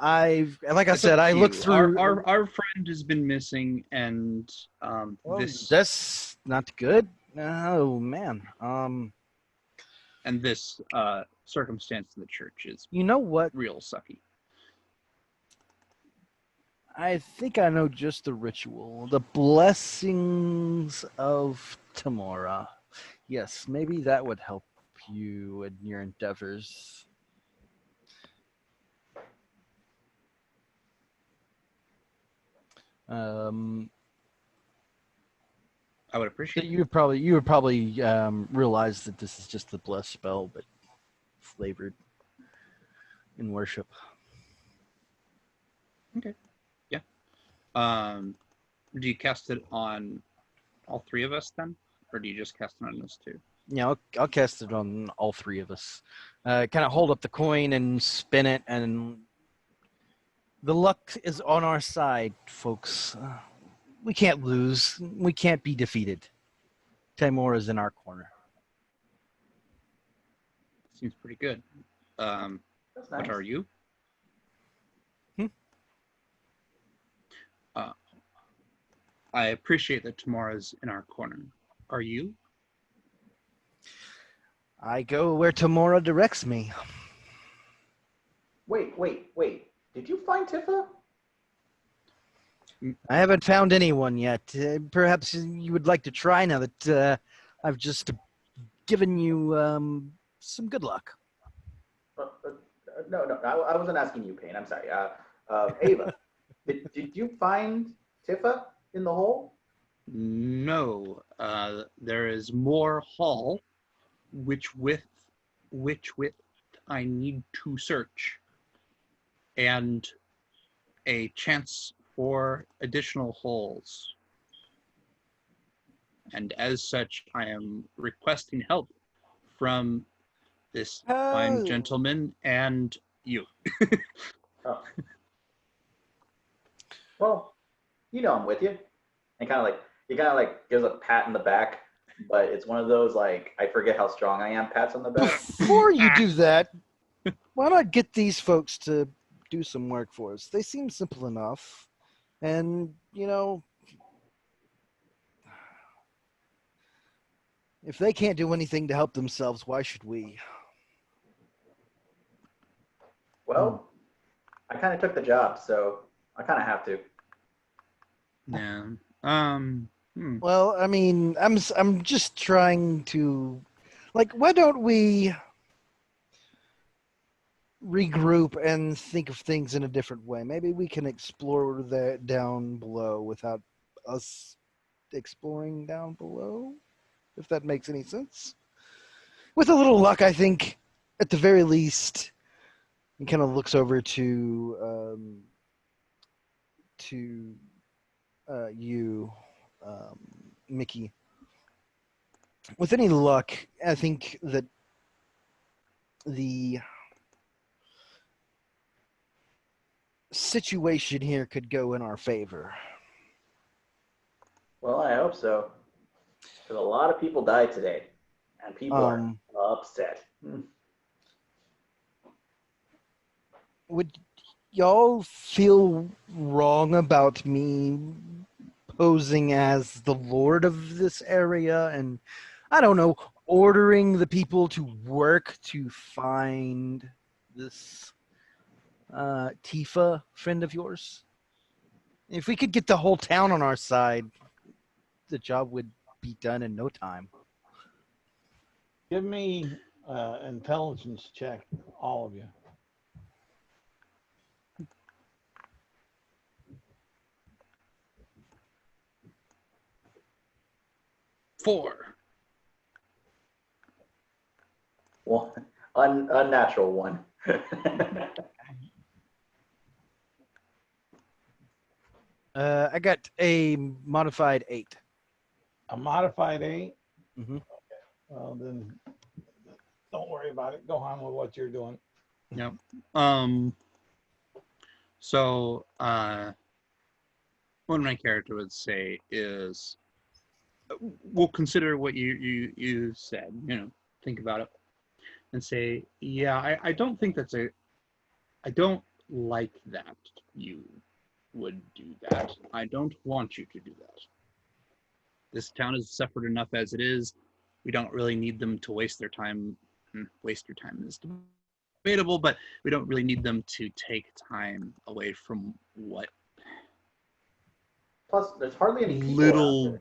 I looked through. Our friend has been missing, and that's not good. Oh man. And this circumstance in the church is, you know what, real sucky. I think I know just the ritual. The blessings of Tamora. Yes, maybe that would help you in your endeavors. I would appreciate. You would probably realize that this is just the bless spell, but flavored in worship. Okay. Yeah. Do you cast it on all 3 of us then, or do you just cast it on us 2? Yeah, I'll cast it on all 3 of us. Kind of hold up the coin and spin it, and the luck is on our side, folks. we can't lose. We can't be defeated. Timora's in our corner. Seems pretty good. That's nice. What are you? I appreciate that Tamara's in our corner. Are you? I go where Tamora directs me. Wait. Did you find Tifa? I haven't found anyone yet. Perhaps you would like to try now that I've just given you some good luck. No, I wasn't asking you, Payne. I'm sorry. Ava, did you find Tifa in the hole? No. There is more hall, which width I need to search, and a chance for additional holes. And as such, I am requesting help from this fine gentleman and you. Oh. Well, you know I'm with you. And kind of like gives a pat in the back, but it's one of those like I forget how strong I am pats on the back. Before you do that, why not get these folks to do some work for us? They seem simple enough. And, you know, if they can't do anything to help themselves, why should we? Well, I kind of took the job, so I kind of have to. Yeah. Well, I mean, I'm just trying to, like, why don't we regroup and think of things in a different way? Maybe we can explore that down below without us exploring down below, if that makes any sense. With a little luck, I think, at the very least, he kind of looks over to you, Mickey. With any luck, I think that the situation here could go in our favor. Well, I hope so. Because a lot of people died today, and people are upset. Would y'all feel wrong about me posing as the lord of this area and, I don't know, ordering the people to work to find this Tifa friend of yours? If we could get the whole town on our side, the job would be done in no time. Give me intelligence check, all of you. 4. One, unnatural one. I got a modified 8. A modified 8? Mm-hmm. Okay. Well, then don't worry about it. Go on with what you're doing. Yep. So, what my character would say is, we'll consider what you said, you know, think about it, and say, yeah, I don't think that's I don't like that you would do that. I don't want you to do that. This town has suffered enough as it is. We don't really need them to waste their time. Waste your time is debatable, but we don't really need them to take time away from what Plus, there's hardly any people little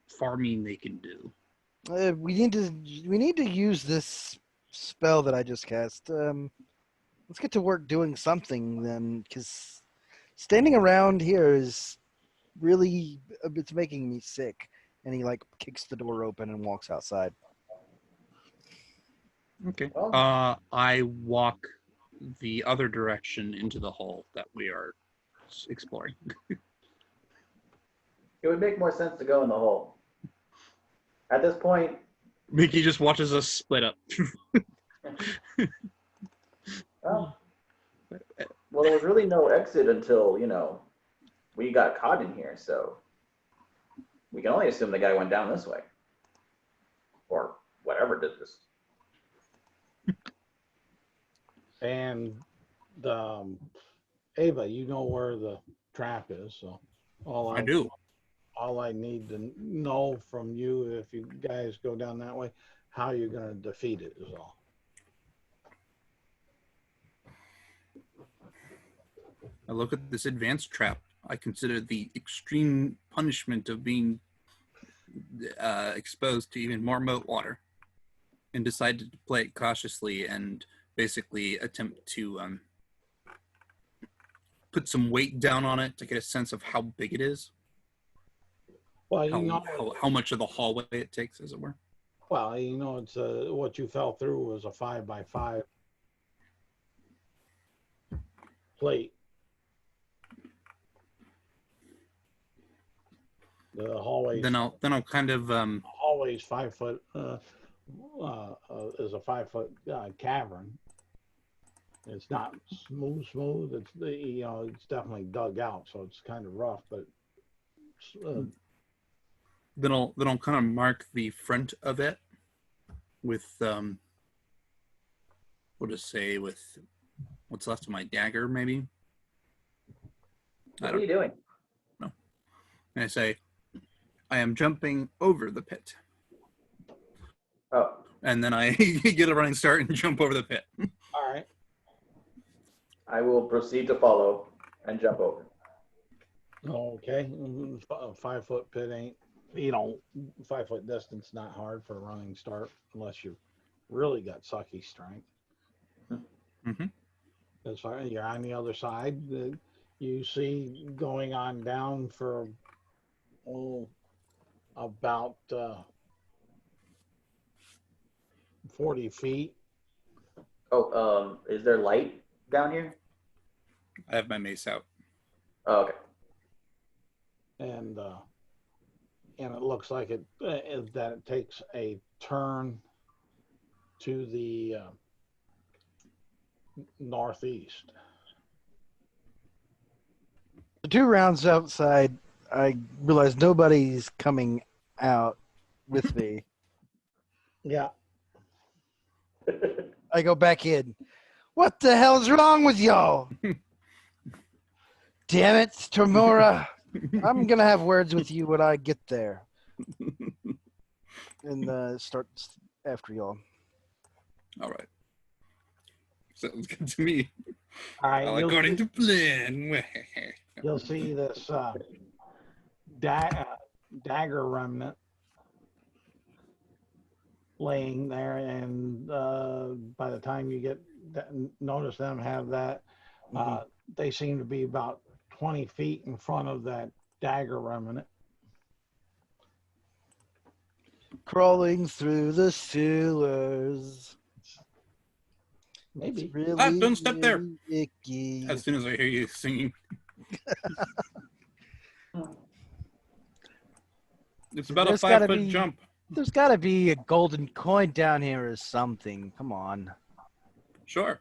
farming they can do. We need to use this spell that I just cast. Let's get to work doing something then, because standing around here is really, it's making me sick. And he like kicks the door open and walks outside. Okay. Well, I walk the other direction into the hole that we are exploring. It would make more sense to go in the hole. At this point, Mickey just watches us split up. well, there was really no exit until, you know, we got caught in here, so we can only assume the guy went down this way. Or whatever did this. And Ava, you know where the trap is, so I do. all I need to know from you, if you guys go down that way, how you're going to defeat it is all. I look at this advanced trap. I consider the extreme punishment of being exposed to even more moat water, and decided to play it cautiously and basically attempt to put some weight down on it to get a sense of how big it is. Well, you know, how much of the hallway it takes, as it were. well, you know, it's what you fell through was a 5x5 plate. The hallway. Then I'll kind of Hallway's 5 foot. Is a 5 foot cavern. It's not smooth. It's it's definitely dug out, so it's kind of rough. But then I'll kind of mark the front of it with we'll just say with what's left of my dagger, maybe. What are you doing? No. And I say, I am jumping over the pit. Oh, And then I get a running start and jump over the pit. all right. I will proceed to follow and jump over. Okay. A 5 foot pit ain't, 5 foot distance not hard for a running start unless you really got sucky strength. Mm-hmm. As far as you're on the other side, you see going on down for about 40 feet. Oh, is there light down here? I have my mace out. Oh, okay. And it looks like that it takes a turn to the northeast. The 2 rounds outside, I realize nobody's coming out with me. Yeah. I go back in. What the hell's wrong with y'all? Damn it, Tamura. I'm going to have words with you when I get there. And start after y'all. All right. Sounds good to me. All right. All according to plan. You'll see this dagger remnant laying there, and by the time you get notice them have that, they seem to be about 20 feet in front of that dagger remnant. Crawling through the sewers. Maybe. It's really, Don't step there. really icky. As soon as I hear you singing. It's about There's a gotta 5 foot be- jump. There's got to be a golden coin down here or something. Come on. Sure.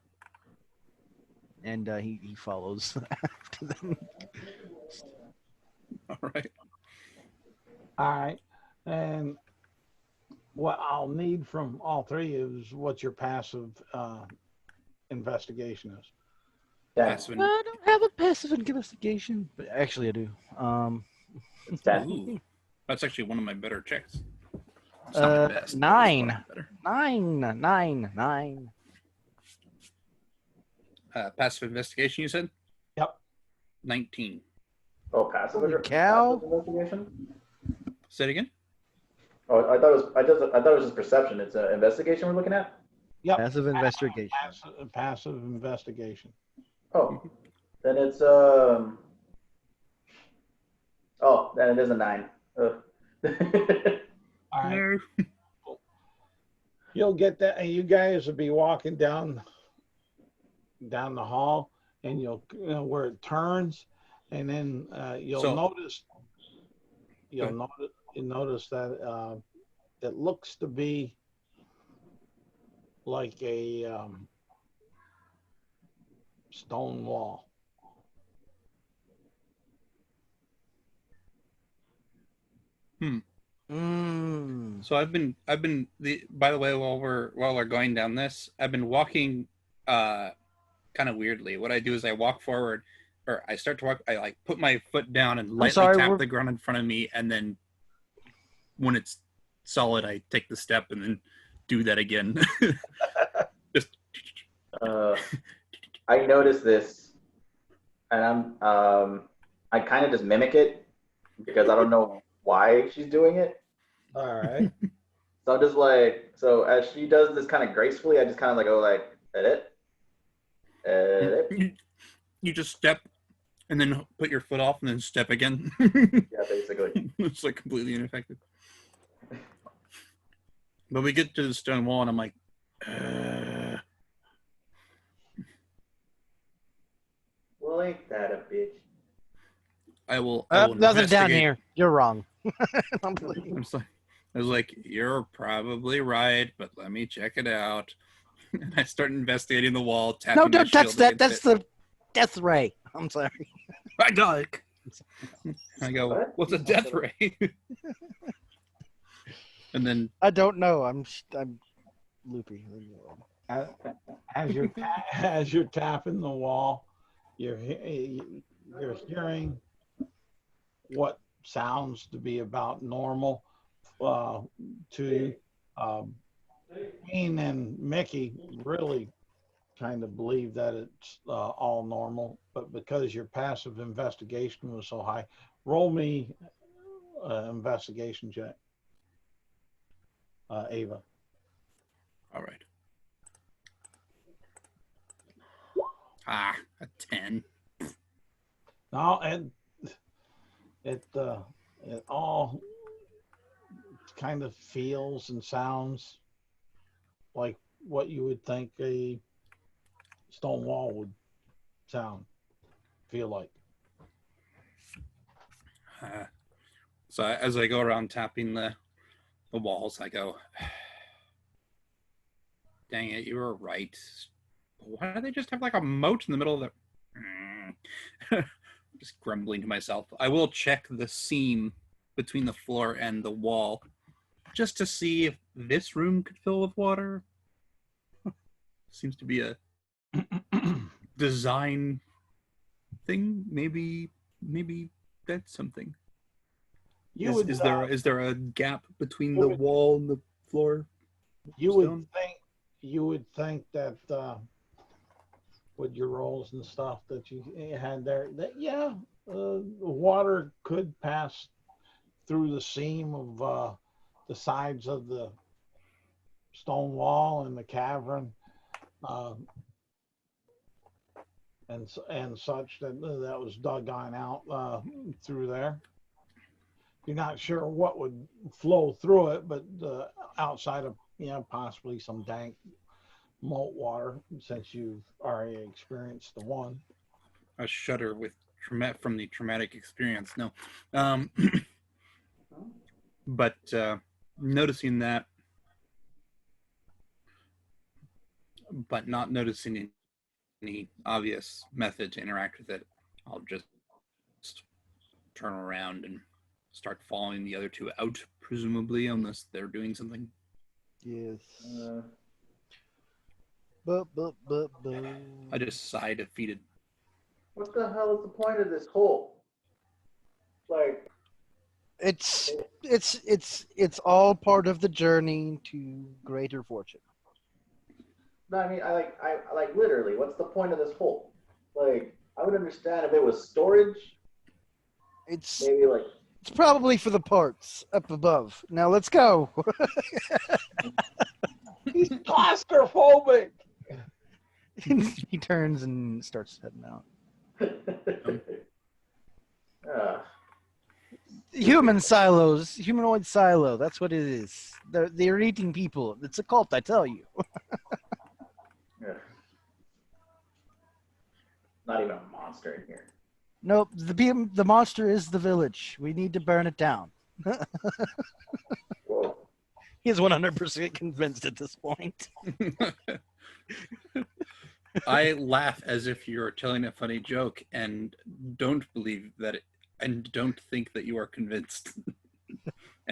And he follows after them. All right. All right. And what I'll need from all three is what your passive investigation is. Yeah, Passive I don't have a passive investigation, but actually I do. it's 10. Ooh, that's actually one of my better checks. It's not my best, but it's 9. one of my better. 9. Passive investigation, you said? Yep. 19. Oh, passive, Holy cow. passive investigation? Say it again? Oh, I thought it was just perception. It's an investigation we're looking at? Yep. Passive investigation. Passive investigation. Oh, then it's oh, then it is a 9. Ugh. All right. You'll get that, and you guys will be walking down the hall, and you'll where it turns, and then you'll notice that it looks to be like a stone wall. So I've been by the way, while we're going down this, I've been walking kind of weirdly. What I do is I walk forward, or I start to walk, I like put my foot down and lightly tap the ground in front of me, and then when it's solid, I take the step and then do that again. Just I noticed this, and I kind of just mimic it because I don't know why she's doing it. All right. So I'm just like, so as she does this kind of gracefully, I just kind of like go like, you just step and then put your foot off and then step again. Yeah, basically. It's like completely ineffective. But we get to the stone wall and I'm like, Well, ain't that a bitch? I will nothing down investigate. here. You're wrong. I was like, you're probably right, but let me check it out. And I start investigating the wall, tapping No, don't touch shield that. against That's the death ray. I'm sorry. I got it. I go, What? what's a death ray? And then I don't know. I'm loopy. As you're tapping the wall, you're hearing what sounds to be about normal to Queen and Mickey really kind of believe that it's all normal, but because your passive investigation was so high, roll me investigation check, Ava. all right. A 10. No, and it all kind of feels and sounds like what you would think a stone wall would feel like. So as I go around tapping the walls, I go, dang it, you were right. Why do they just have like a moat in the middle of the... Just grumbling to myself. I will check the seam between the floor and the wall just to see if this room could fill with water. Seems to be a design thing. Maybe that's something. Is there a gap between the wall and the floor? You would think that with your rolls and stuff that you had there, that the water could pass through the seam of the sides of the stone wall and the cavern, and such that was dug on out through there. You're not sure what would flow through it, but outside of possibly some dank moat water, since you've already experienced the one. A shudder from the traumatic experience. No, but noticing that, but not noticing any obvious method to interact with it, I'll just turn around and start following the other two out, presumably, unless they're doing something. Yes. I just sigh defeated. What the hell is the point of this hole? Like, It's all part of the journey to greater fortune. no, I mean, I like literally. What's the point of this hole? Like, I would understand if it was storage. It's Maybe like. It's probably for the parts up above. Now let's go. He's claustrophobic. He turns and starts heading out. Humanoid silo. That's what it is. They're eating people. It's a cult, I tell you. Yeah. Not even a monster in here. Nope. The monster is the village. We need to burn it down. Whoa. He's 100% convinced at this point. I laugh as if you're telling a funny joke and don't believe that and don't think that you are convinced.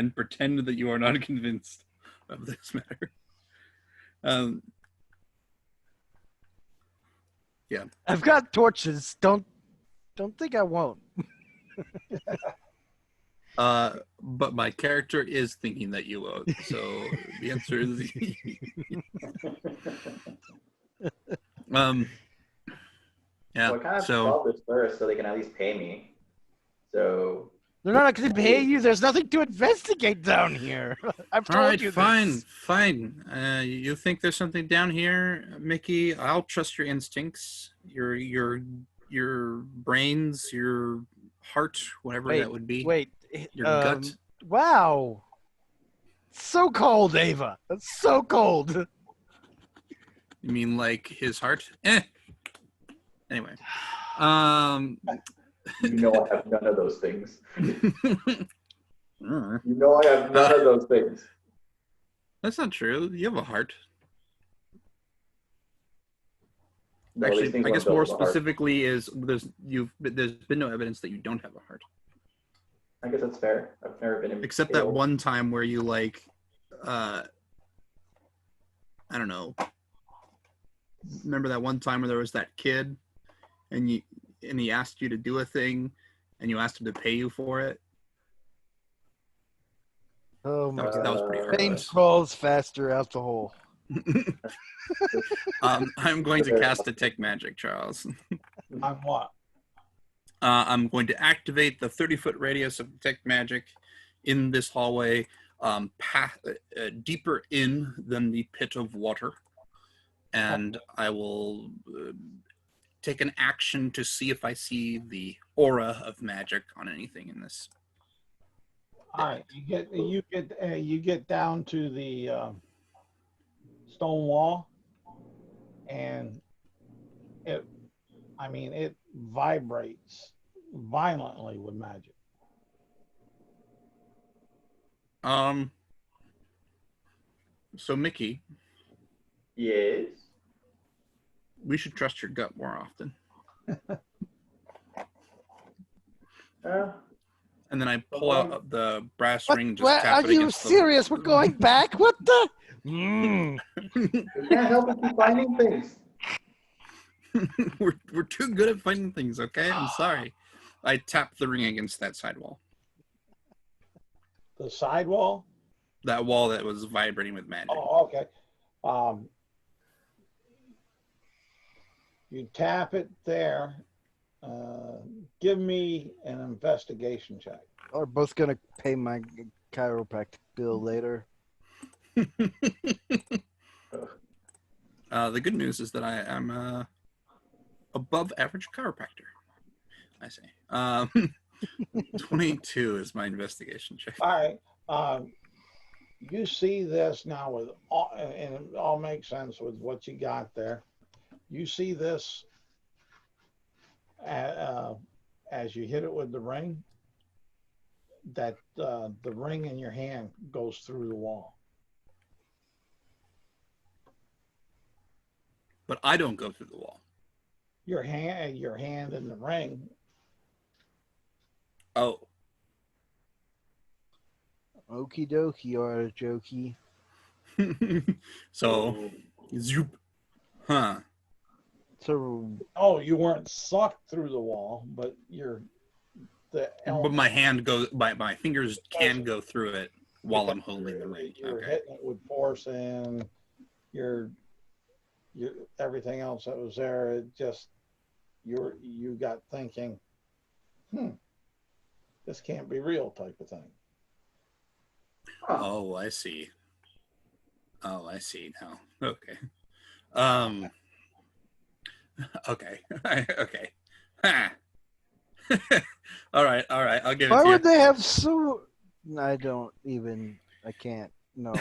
and pretend that you are not convinced of this matter. Yeah. I've got torches. Don't think I won't. But my character is thinking that you won't. So the answer is yeah. Well, I kind of So solve this first so they can at least pay me. So They're not going to pay you. There's nothing to investigate down here. I've all told right, you fine, this. fine. You think there's something down here, Mickey? I'll trust your instincts, your brains, your heart, whatever that would be. Wait. Your gut. Wow. So cold, Ava. That's so cold. You mean like his heart? Anyway. you know I have none of those things. Mm. You know I have none of those things. That's not true. You have a heart. No, these Actually, things I weren't guess built more with a heart. specifically is there's been no evidence that you don't have a heart. I guess that's fair. I've never been Except that impaled. one time where you I don't know. Remember that one time where there was that kid and he asked you to do a thing and you asked him to pay you for it? Oh my That was pretty Pain hard. crawls faster out the hole. I'm going to cast Detect Magic, Charles. On what? I'm going to activate the 30-foot radius of Detect Magic in this hallway, deeper in than the pit of water. And I will take an action to see if I see the aura of magic on anything in this. All right, you get down to the stone wall, and it vibrates violently with magic. So Mickey, Yes. we should trust your gut more often. And then I pull out the brass ring, just tap Are it you against serious? We're going back? What the? Mm. We can't help but keep finding things. we're too good at finding things, okay? I'm sorry. I tapped the ring against that side wall. The side wall? That wall that was vibrating with magic. Oh, okay. You tap it there. Give me an investigation check. We're both going to pay my chiropractic bill later. The good news is that I am above average chiropractor, I say. 22 is my investigation check. All right. You see this now with all, and it all makes sense with what you got there. You see this as you hit it with the ring, that the ring in your hand goes through the wall. But I don't go through the wall. Your hand in the ring. Oh. Okie dokie, artichokey. So, zoop. Huh. So, Oh, you weren't sucked through the wall, but But my hand goes, my fingers can go through it while I'm holding the ring. You're Okay. hitting it with force, and your everything else that was there, it just you got thinking, this can't be real, type of thing. Oh, I see. Oh, I see now. Okay. Okay. Okay. Ha. All right. I'll give it why to you. would they have so? I can't. No.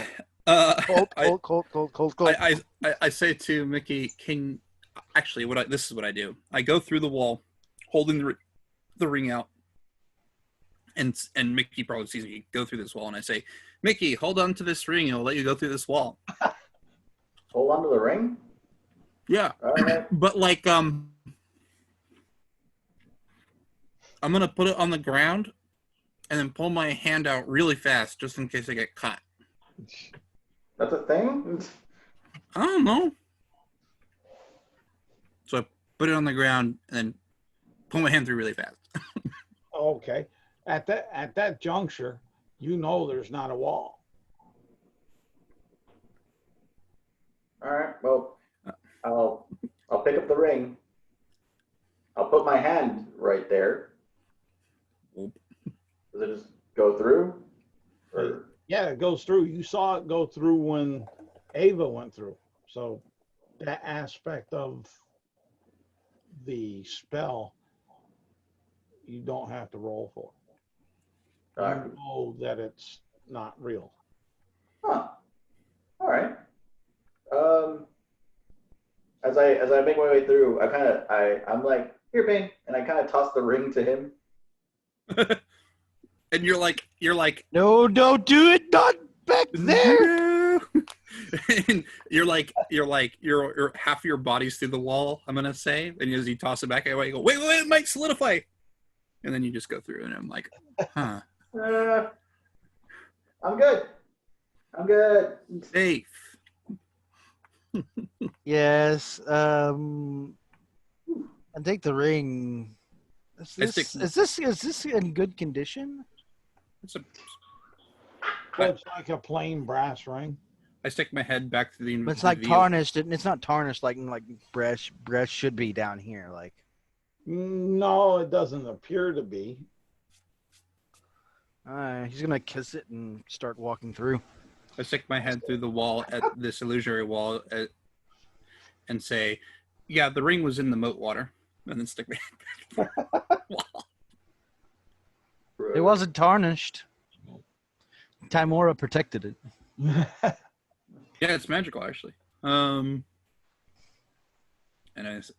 Cold. I say to Mickey, this is what I do. I go through the wall, holding the ring out, and Mickey probably sees me go through this wall, and I say, Mickey, hold on to this ring, and I'll let you go through this wall. Hold on to the ring? Yeah. All right. But I'm gonna put it on the ground, and then pull my hand out really fast just in case I get caught. That's a thing? I don't know. So I put it on the ground and then pull my hand through really fast. Okay. At that juncture, you know there's not a wall. All right. Well, I'll pick up the ring. I'll put my hand right there. Does it just go through? Or... Yeah, it goes through. You saw it go through when Ava went through. So that aspect of the spell, you don't have to roll for. You know that it's not real. Huh. All right. As I make my way through, I'm like, here, Bane, and I kind of toss the ring to him. And you're like, No, don't do it. Not back there. And you're half your body's through the wall, I'm gonna say. And as you toss it back, I go, wait, it might solidify. And then you just go through, and I'm like, huh. I'm good. Safe. Yes. And take the ring. Is this in good condition? It's like a plain brass ring. I stick my head back to the. But it's like tarnished. It's not tarnished like brass should be down here. Like. No, it doesn't appear to be. He's gonna kiss it and start walking through. I stick my head through the wall at this illusory wall and say, "Yeah, the ring was in the moat water," and then stick my head back through the wall. It wasn't tarnished. Timora protected it. Yeah, it's magical actually. And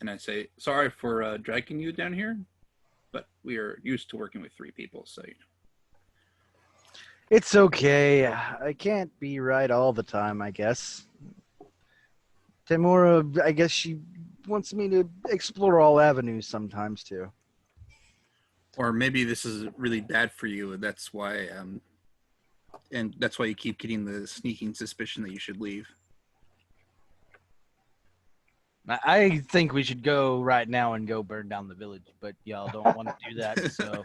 I say, sorry for dragging you down here, but we are used to working with 3 people, so you know. It's okay. I can't be right all the time, I guess. Timora, I guess she wants me to explore all avenues sometimes too. Or maybe this is really bad for you, and that's why you keep getting the sneaking suspicion that you should leave. I think we should go right now and go burn down the village, but y'all don't want to do that, so.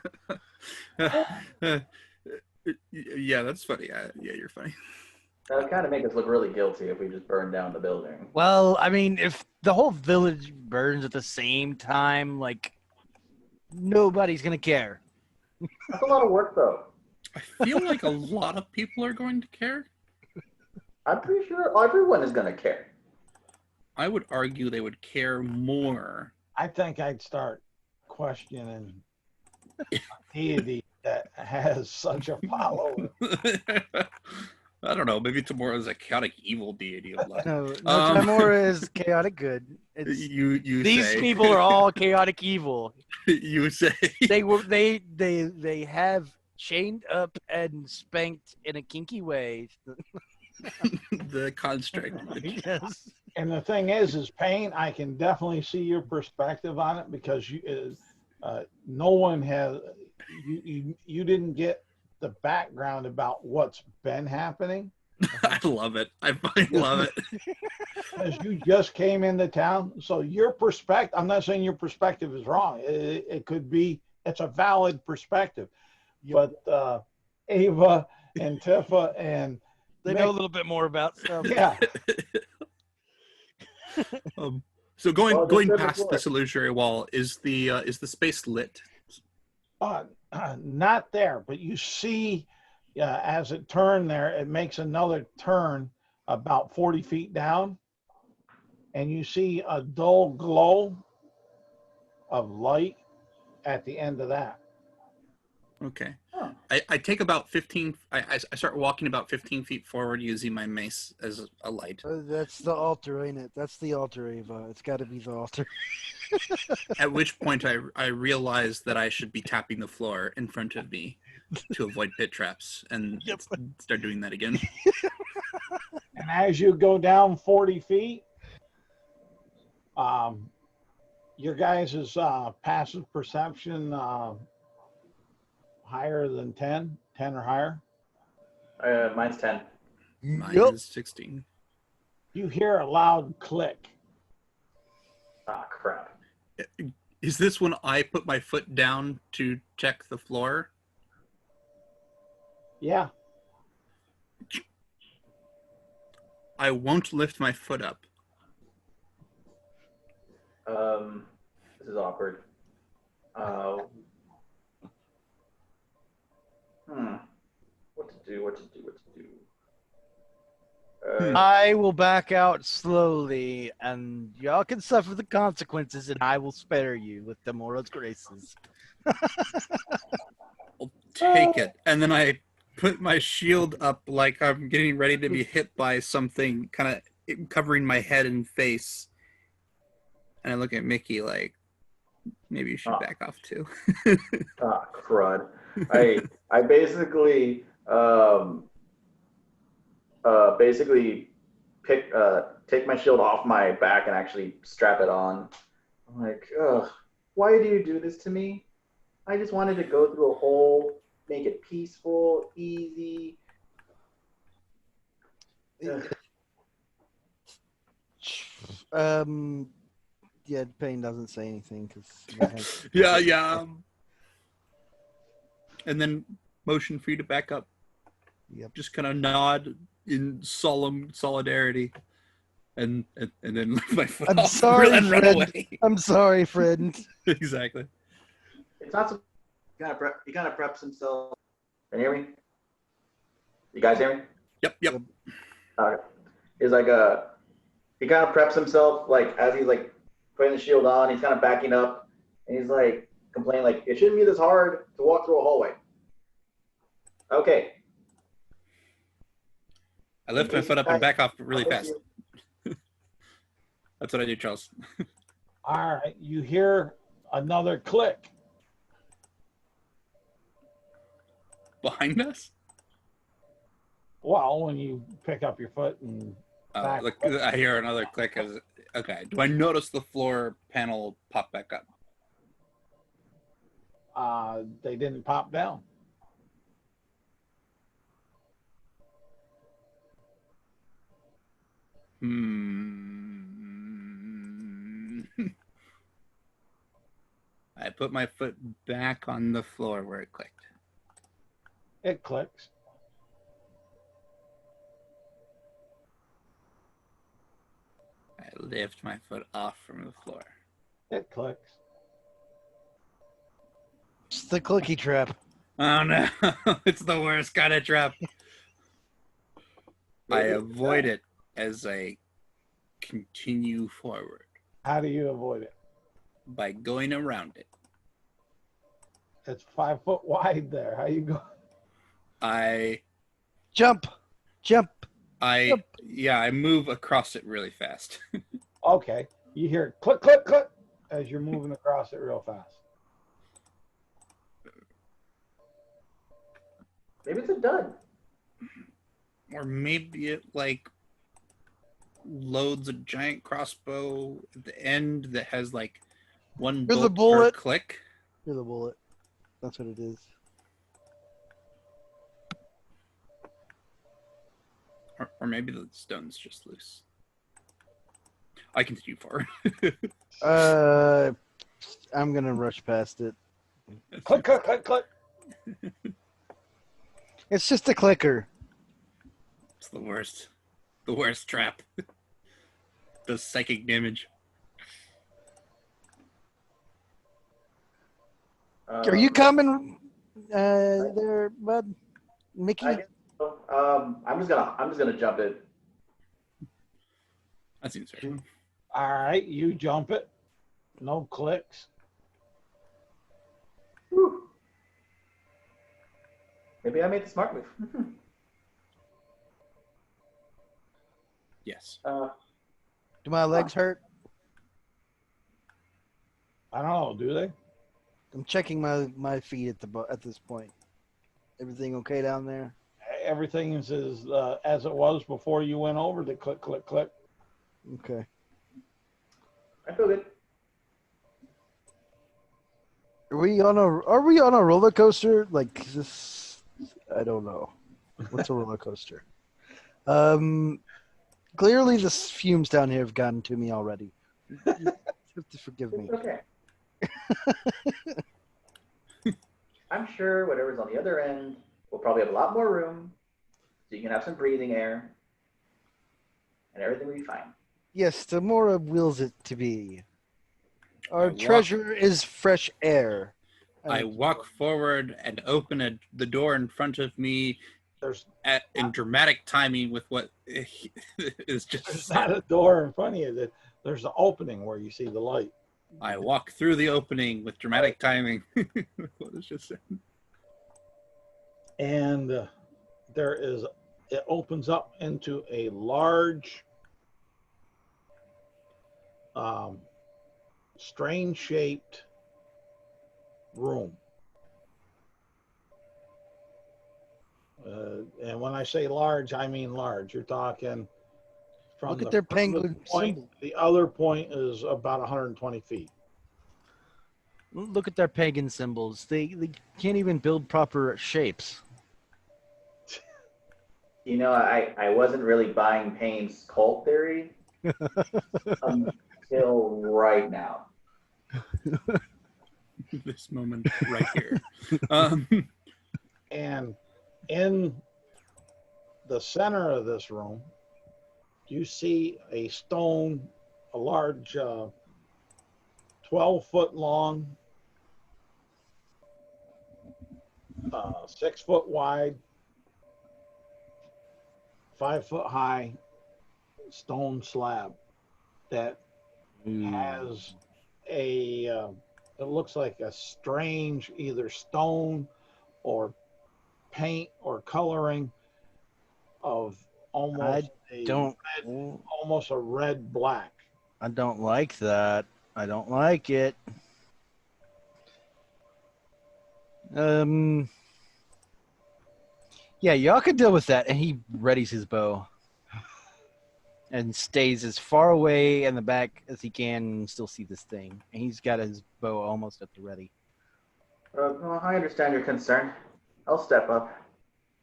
Yeah, that's funny. Yeah, you're funny. That would kind of make us look really guilty if we just burned down the building. Well, I mean, if the whole village burns at the same time, like, nobody's going to care. That's a lot of work, though. I feel like a lot of people are going to care. I'm pretty sure everyone is going to care. I would argue they would care more. I think I'd start questioning a deity that has such a following. I don't know. Maybe Timora is a chaotic evil deity of life. No, Timora is chaotic good. It's, these say. people are all chaotic evil. You say they have chained up and spanked in a kinky way. The construct. Yes. And the thing is Payne, I can definitely see your perspective on it because no one has, you didn't get the background about what's been happening. I love it. I fucking love it. Because you just came into town. So your perspective, I'm not saying your perspective is wrong. It could be, it's a valid perspective. But Ava and Tifa and they know a little bit more about stuff. Yeah. So going past this illusory wall, is the space lit? Not there, but you see, as it turned there, it makes another turn about 40 feet down, and you see a dull glow of light at the end of that. Okay. Huh. I take about 15. I start walking about 15 feet forward using my mace as a light. That's the altar, ain't it? That's the altar, Ava. It's got to be the altar. At which point I realize that I should be tapping the floor in front of me to avoid pit traps, and start doing that again. And as you go down 40 feet, your guys' passive perception higher than 10? 10 or higher? Mine's 10. Mine Yep. is 16. You hear a loud click. Ah, crap. Is this when I put my foot down to check the floor? Yeah. I won't lift my foot up. This is awkward. What to do? I will back out slowly, and y'all can suffer the consequences, and I will spare you with tomorrow's graces. I'll take it. And then I put my shield up like I'm getting ready to be hit by something, kind of covering my head and face. And I look at Mickey like, maybe you should back off too. Ah, crud. I basically take my shield off my back and actually strap it on. I'm like, ugh, why do you do this to me? I just wanted to go through a hole, make it peaceful, easy. Ugh. Yeah, Payne doesn't say anything because Yeah. And then motion for you to back up. Yep. Just kind of nod in solemn solidarity, and then lift my foot I'm off sorry, and run Fred. away. I'm sorry, friend. Exactly. It's not so. He kind of preps himself. Can you hear me? You guys hear me? Yep. Okay. He's like he kind of preps himself like as he's like putting the shield on. He's kind of backing up, and he's like complaining like it shouldn't be this hard to walk through a hallway. Okay. I lift my foot up and back off really fast. That's what I do, Charles. All right. You hear another click. Behind us? Well, when you pick up your foot and back Look, I hear another click. Okay. Do I notice the floor panel pop back up? they didn't pop down. I put my foot back on the floor where it clicked. It clicks. I lift my foot off from the floor. It clicks. It's the clicky trap. Oh no, it's the worst kind of trap. I avoid it as I continue forward How do you avoid it? by going around it. It's 5 foot wide there. How you go? I Jump. I move across it really fast. Okay. You hear click, click, click as you're moving across it real fast. Maybe it's a dud. Or maybe it like loads a giant crossbow at the end that has like one Here's a bolt per bullet. click. Here's a bullet. That's what it is. Or maybe the stone's just loose. I continue forward. I'm gonna rush past it. Click, click, click, click. It's just a clicker. It's the worst. The worst trap. Does psychic damage. Are you coming there, bud? Mickey? I'm just gonna jump it. That seems fair. All right. You jump it. No clicks. Whew. Maybe I made the smart move. Yes. Do my legs hurt? I don't know. Do they? I'm checking my feet at this point. Everything okay down there? Everything is as it was before you went over the click, click, click. Okay. I feel good. Are we on a roller coaster? Like this? I don't know. What's a roller coaster? Clearly the fumes down here have gotten to me already. You have to forgive me. It's okay. I'm sure whatever's on the other end will probably have a lot more room, so you can have some breathing air, and everything will be fine. Yes, Tamora wills it to be. Our I walk- treasure is fresh air. I walk forward and open the door in front of me There's in dramatic timing with what is just there's said. not a door in front of you. There's an opening where you see the light. I walk through the opening with dramatic timing. What is just said? And it opens up into a large, strange shaped room. And when I say large, I mean large. You're talking from Look at the their furthest penguin point. symbol. The other point is about 120 feet. Look at their pagan symbols. They can't even build proper shapes. You know, I wasn't really buying Payne's cult theory until right now. This moment right here. And in the center of this room, you see a large 12-foot long, 6-foot wide, 5-foot high stone slab that has it looks like a strange either stone or paint or coloring of almost a red black. I don't like that. I don't like it. Yeah, y'all could deal with that. And he readies his bow and stays as far away in the back as he can and still see this thing. And he's got his bow almost at the ready. Well, I understand your concern. I'll step up.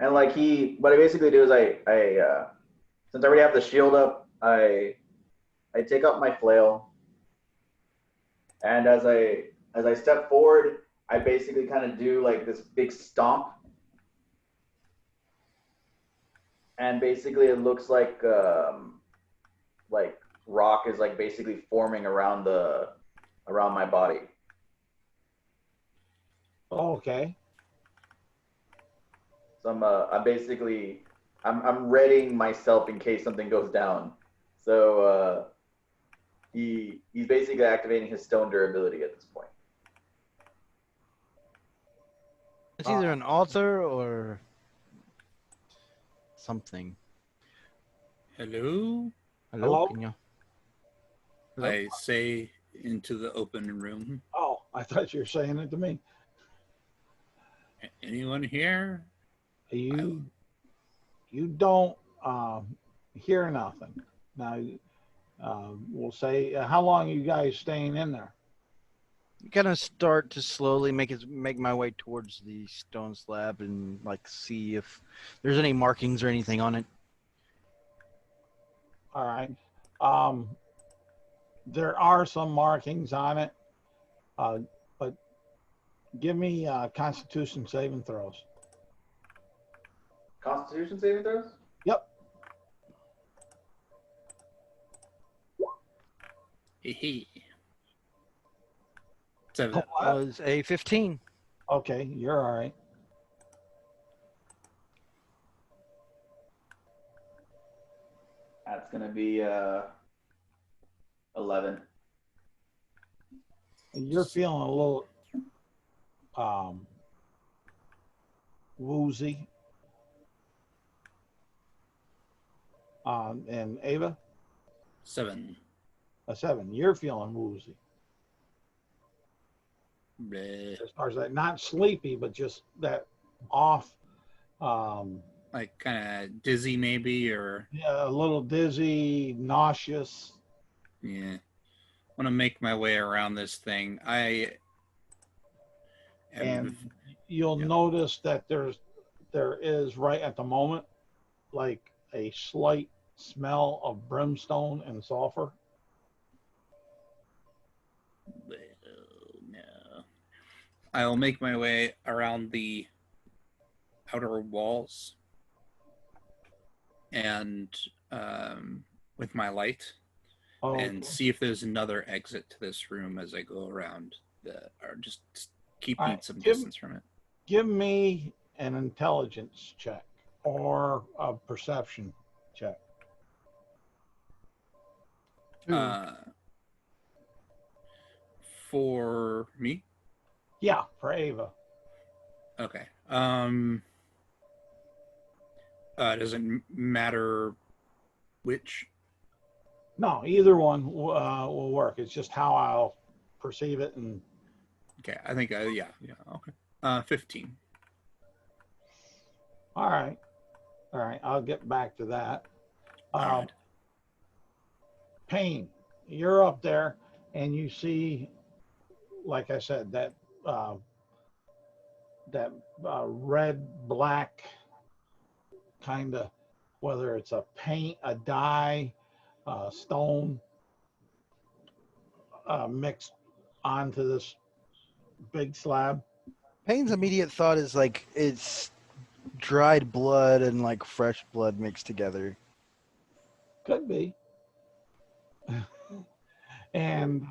And what I basically do is since I already have the shield up, I take up my flail. And as I step forward, I basically kind of do like this big stomp. And basically it looks like rock is like basically forming around my body. Oh, okay. So I'm readying myself in case something goes down. So he's basically activating his stone durability at this point. It's either an altar or something. Hello? Hello? Can you... Hello? I say into the open room. Oh, I thought you were saying it to me. Anyone here? You don't hear nothing. Now, we'll say, how long are you guys staying in there? I'm gonna start to slowly make my way towards the stone slab and see if there's any markings or anything on it. All right. There are some markings on it, but give me Constitution saving throws. Constitution saving throws? Yep. Hee. 7. That was a 15. Okay, you're all right. That's gonna be 11. You're feeling a little woozy. And Ava? 7. A 7. You're feeling woozy. Bleh. As far as that, not sleepy, but just that off. Like kind of dizzy maybe, or Yeah, a little dizzy, nauseous. yeah. Want to make my way around this thing. I And you'll notice that there is right at the moment like a slight smell of brimstone and sulfur. No. I'll make my way around the outer walls and with my light and see if there's another exit to this room as I go around or just keeping some distance from it. Give me an intelligence check or a perception check. For me? Yeah, for Ava. Okay. Doesn't matter which. No, either one will work. It's just how I'll perceive it. And okay, I think yeah, okay. 15. All right. I'll get back to that. Right. Payne, you're up there, and you see, like I said, that red black kind of, whether it's a paint, a dye, stone mixed onto this big slab. Payne's immediate thought is like it's dried blood and like fresh blood mixed together. Could be. And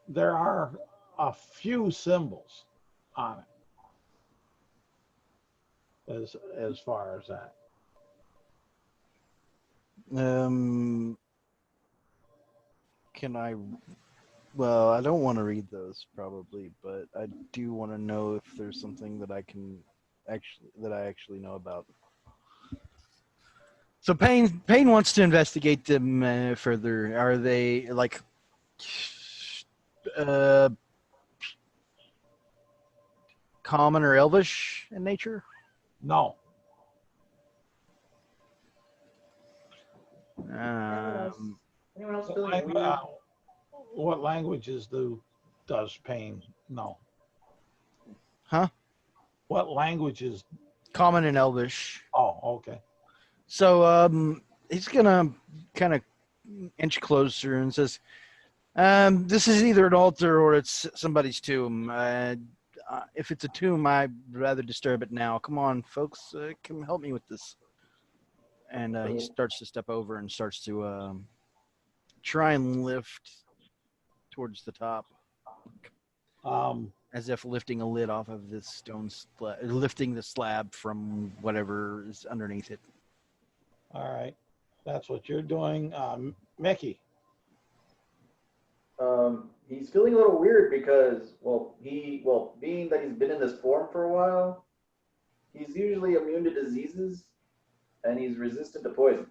there are a few symbols on it as far as that. Can I? Well, I don't want to read those probably, but I do want to know if there's something that I actually know about. So Payne wants to investigate them further. Are they like common or elvish in nature? No. Anyone else feeling weird? What languages does Payne know? Huh? What languages? Common and elvish. Oh, okay. So he's gonna kind of inch closer and says, "This is either an altar or it's somebody's tomb. If it's a tomb, I'd rather disturb it now. Come on, folks, come help me with this." And he starts to step over and starts to try and lift towards the top, as if lifting a lid off of this stone slab, lifting the slab from whatever is underneath it. All right, that's what you're doing, Mickey. He's feeling a little weird because, being that he's been in this form for a while, he's usually immune to diseases and he's resistant to poison.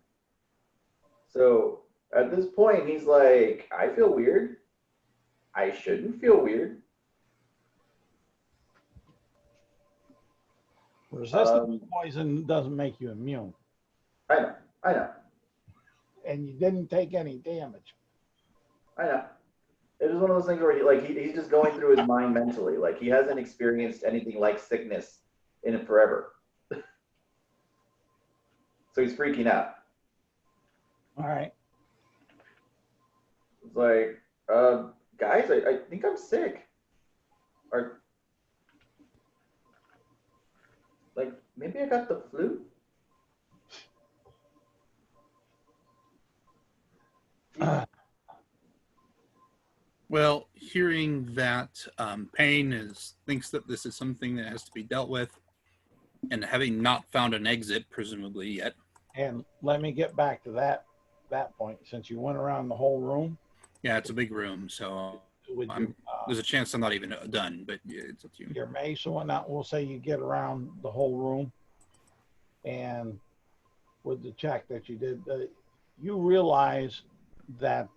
So at this point, he's like, I feel weird. I shouldn't feel weird. Resistant to poison doesn't make you immune. I know. And you didn't take any damage. I know. It was one of those things where he's just going through his mind mentally. Like he hasn't experienced anything like sickness in it forever. So he's freaking out. All right. It's like, guys, I think I'm sick. Or like maybe I got the flu. Well, hearing that Payne thinks that this is something that has to be dealt with, and having not found an exit, presumably yet. And let me get back to that point. Since you went around the whole room. Yeah, it's a big room, so there's a chance I'm not even done, but yeah, it's up to you. Your mace and whatnot, we'll say you get around the whole room, and with the check that you did, you realize that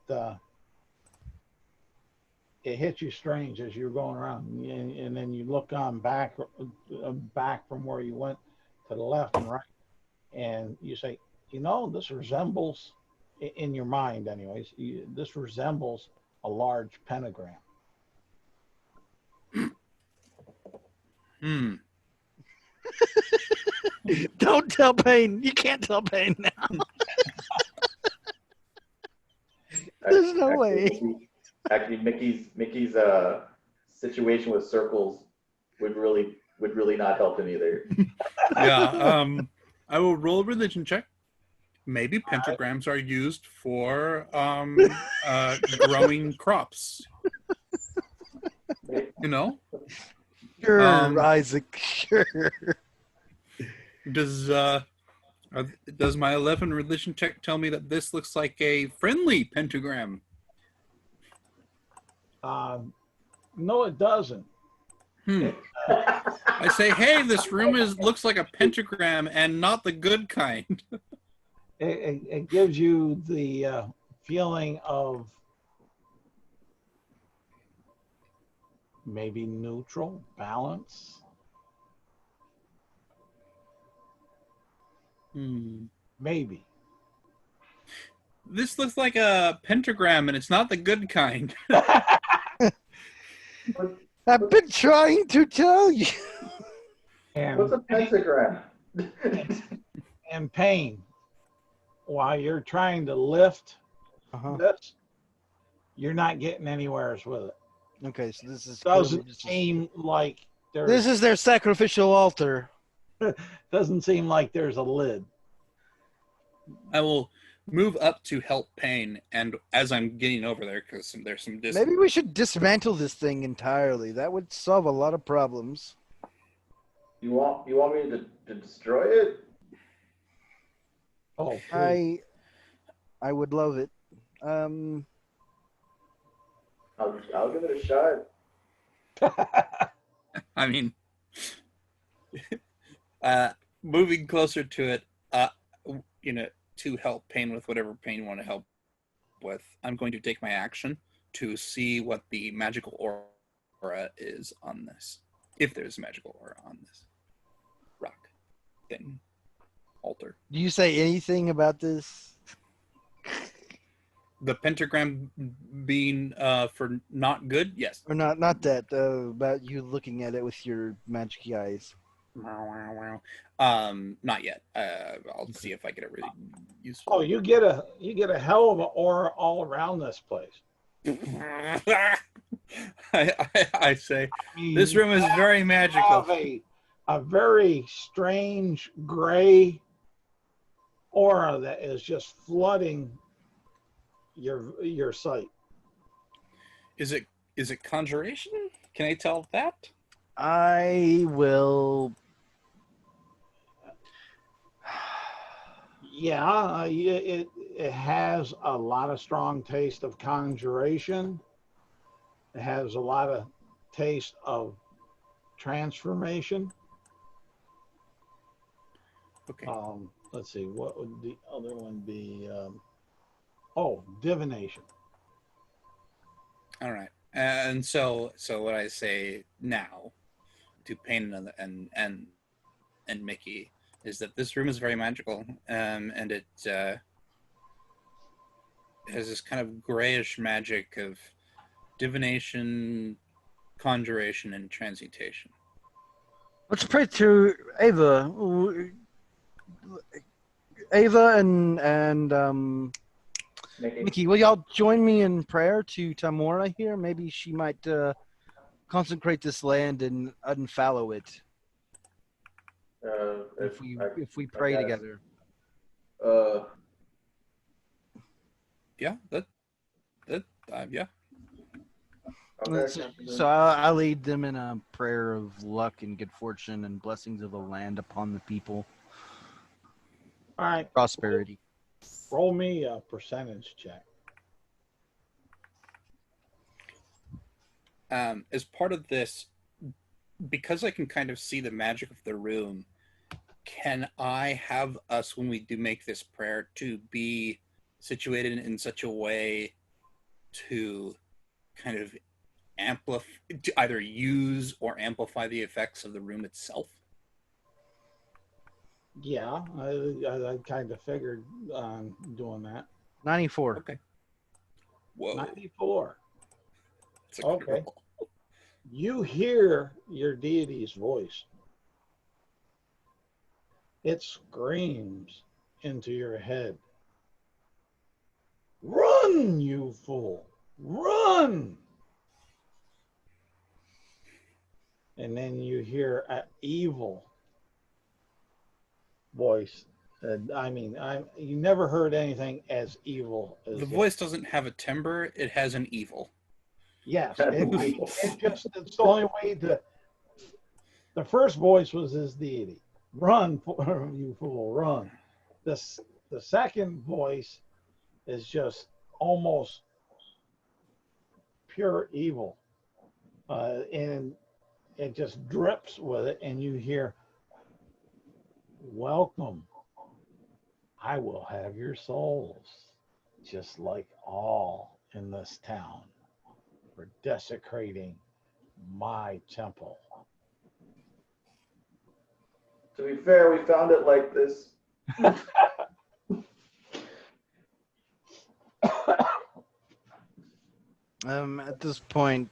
it hit you strange as you're going around, and then you look on back from where you went to the left and right, and you say, this resembles, in your mind anyways, this resembles a large pentagram. Hmm. Don't tell Payne. You can't tell Payne now. There's no way. Actually, Mickey's situation with circles would really not help him either. Yeah. I will roll a religion check. Maybe pentagrams are used for growing crops. You know? Sure, Isaac. Sure. Does my 11 religion check tell me that this looks like a friendly pentagram? No, it doesn't. I say, hey, this room looks like a pentagram and not the good kind. It gives you the feeling of maybe neutral, balance. Maybe. This looks like a pentagram and it's not the good kind. I've been trying to tell you. What's a pentagram? And Payne, while you're trying to lift this, you're not getting anywhere with it. Okay, so this is Doesn't seem like there's. This is their sacrificial altar. Doesn't seem like there's a lid. I will move up to help Payne, and as I'm getting over there, because there's some distance. Maybe we should dismantle this thing entirely. That would solve a lot of problems. You want me to destroy it? Oh, I would love it. I'll give it a shot. I mean, moving closer to it, to help Payne with whatever Payne want to help with, I'm going to take my action to see what the magical aura is on this. If there's a magical aura on this rock thing, altar. Do you say anything about this? The pentagram being for not good? Yes. Or not that, about you looking at it with your magic eyes. Not yet. I'll see if I get it really useful. Oh, you get a hell of an aura all around this place. I say, this room is very magical. A very strange gray aura that is just flooding your sight. Is it conjuration? Can I tell that? I will. Yeah, it has a lot of strong taste of conjuration. It has a lot of taste of transformation. Okay. Let's see, what would the other one be? Divination. All right. And so what I say now to Payne and Mickey is that this room is very magical, and it has this kind of grayish magic of divination, conjuration, and transmutation. Let's pray to Ava. Ava and Mickey, will y'all join me in prayer to Tamora here? Maybe she might consecrate this land and unfallow it. If we pray together. Yeah, yeah. Okay. So I lead them in a prayer of luck and good fortune and blessings of the land upon the people. All right. Prosperity. Roll me a percentage check. As part of this, because I can kind of see the magic of the room, can I have us, when we do make this prayer, to be situated in such a way to kind of to either use or amplify the effects of the room itself? Yeah, I kind of figured on doing that. 94. Okay. Whoa. 94. It's a good Okay. roll. You hear your deity's voice. It screams into your head. Run, you fool! Run! And then you hear an evil voice. You never heard anything as evil as The that. voice doesn't have a timbre; it has an evil. Yes, Nice. it's the only way to. The first voice was his deity. Run, you fool, run. The second voice is just almost pure evil. And it just drips with it, and you hear, welcome. I will have your souls, just like all in this town, for desecrating my temple. To be fair, we found it like this. At this point,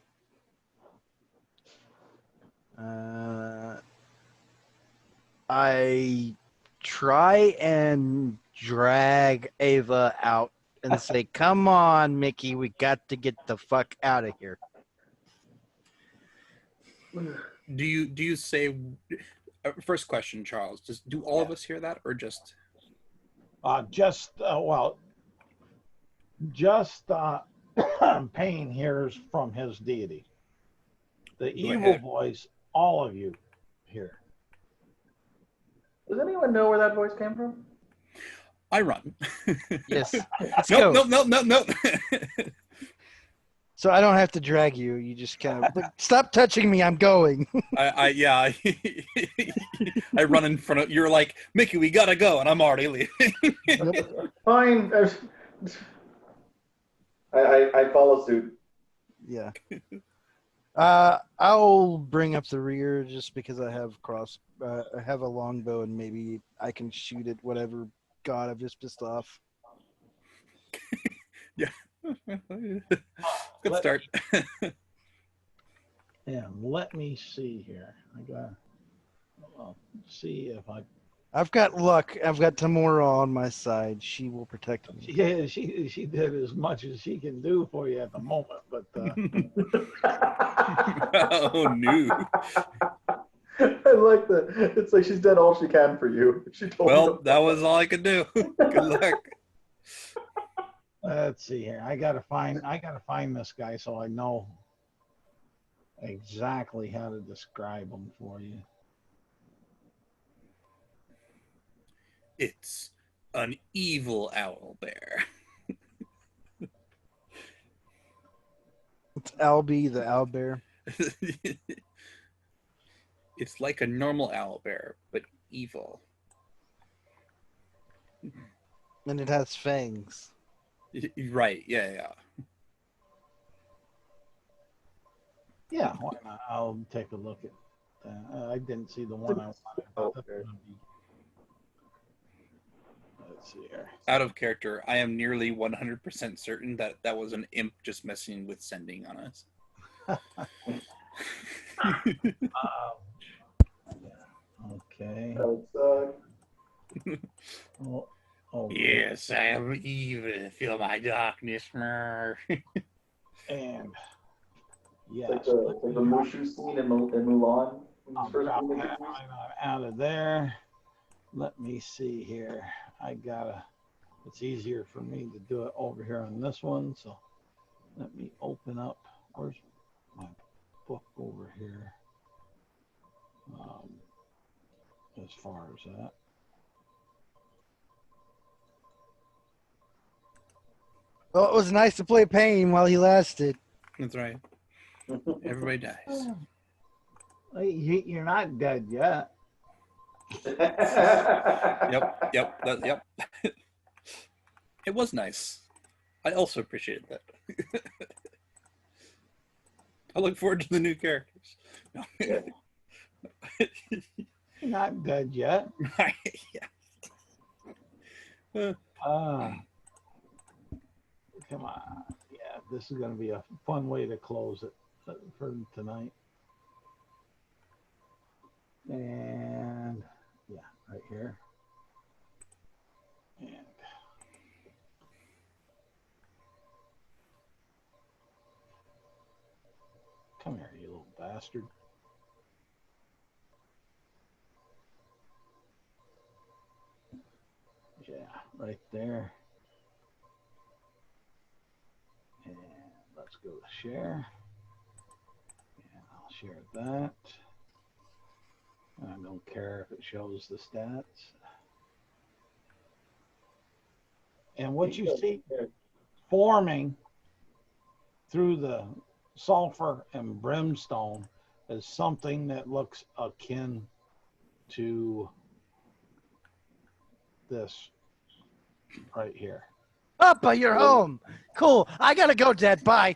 I try and drag Ava out and say, "Come on, Mickey, we got to get the fuck out of here." Do you say? First question, Charles. Do all of us hear that, or just? Pain hears from his deity. The Go evil ahead. voice, all of you hear. Does anyone know where that voice came from? I run. Yes. Let's go. Nope. So I don't have to drag you. You just kind of stop touching me. I'm going. I run in front of. You're like, Mickey, we gotta go, and I'm already leaving. Fine. I follow suit. Yeah. I'll bring up the rear just because I have I have a longbow and maybe I can shoot at whatever god I've just pissed off. Yeah. Good start. And let me see here. I'll see if I've got luck. I've got Tamora on my side. She will protect me. Yeah, she did as much as she can do for you at the moment, but Oh no. I like that. It's like she's done all she can for you. She told Well, you. that was all I could do. Good luck. let's see here. I gotta find this guy so I know exactly how to describe him for you. It's an evil owl bear. It's Albie the owlbear. It's like a normal owl bear, but evil. And it has fangs. Right, yeah. Yeah, why not? I'll take a look at that. I didn't see the one I wanted. Let's see here. Out of character, I am nearly 100% certain that that was an imp just messing with sending on us. Okay. Oh, Yes, I am evil. Feel my darkness. and It's yes, like the Mushu scene in Mulan. I'll drop that out of there. Let me see here. It's easier for me to do it over here on this one. So let me open up. Where's my book over here? As far as that. Well, it was nice to play Pain while he lasted. That's right. Everybody dies. You're not dead yet. Yep. It was nice. I also appreciated that. I look forward to the new characters. You're not dead yet. Yeah. Come on. Yeah, this is going to be a fun way to close it for tonight. And yeah, right here. And come here, you little bastard. Yeah, right there. And let's go to share. And I'll share that. I don't care if it shows the stats. And what you see forming through the sulfur and brimstone is something that looks akin to this right here. Oh, but you're home. Cool. I gotta go, Dad. Bye.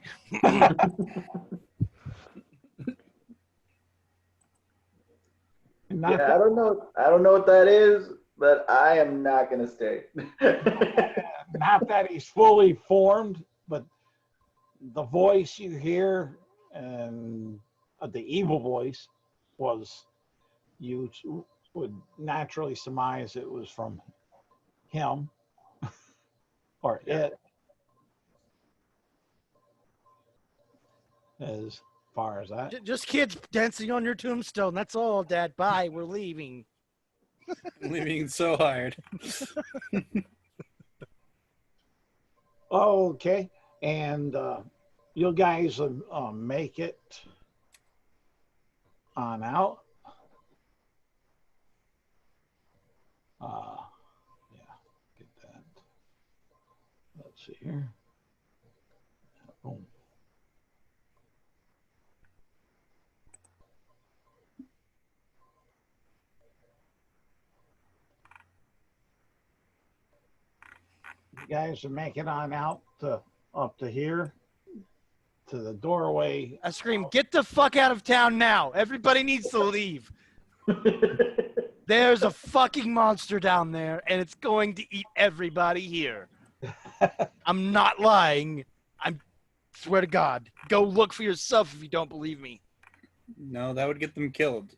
Not Yeah, I don't know. I don't know what that is, but I am not gonna stay. not that he's fully formed, but the voice you hear and the evil voice was, you would naturally surmise it was from him or it, as far as that. Just kids dancing on your tombstone. That's all, Dad. Bye. We're leaving. Leaving so hard. Okay, and you guys make it on out. Yeah, get that. Let's see here. Boom. You guys are making on out to up to here to the doorway. I scream, get the fuck out of town now. Everybody needs to leave. There's a fucking monster down there, and it's going to eat everybody here. I'm not lying. I swear to God. Go look for yourself if you don't believe me. No, that would get them killed.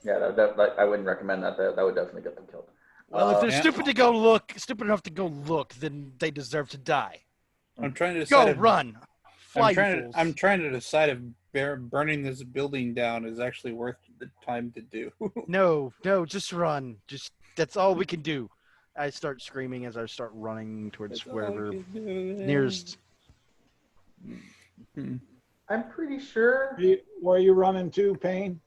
Yeah, I wouldn't recommend that. That would definitely get them killed. Well, if they're Yeah. stupid enough to go look, then they deserve to die. I'm trying to Go, decide. run. Fly, you fools. I'm trying to decide if burning this building down is actually worth the time to do. No, just run. That's all we can do. I start screaming as I start running towards wherever nearest. I'm pretty sure. Where are you running to, Payne?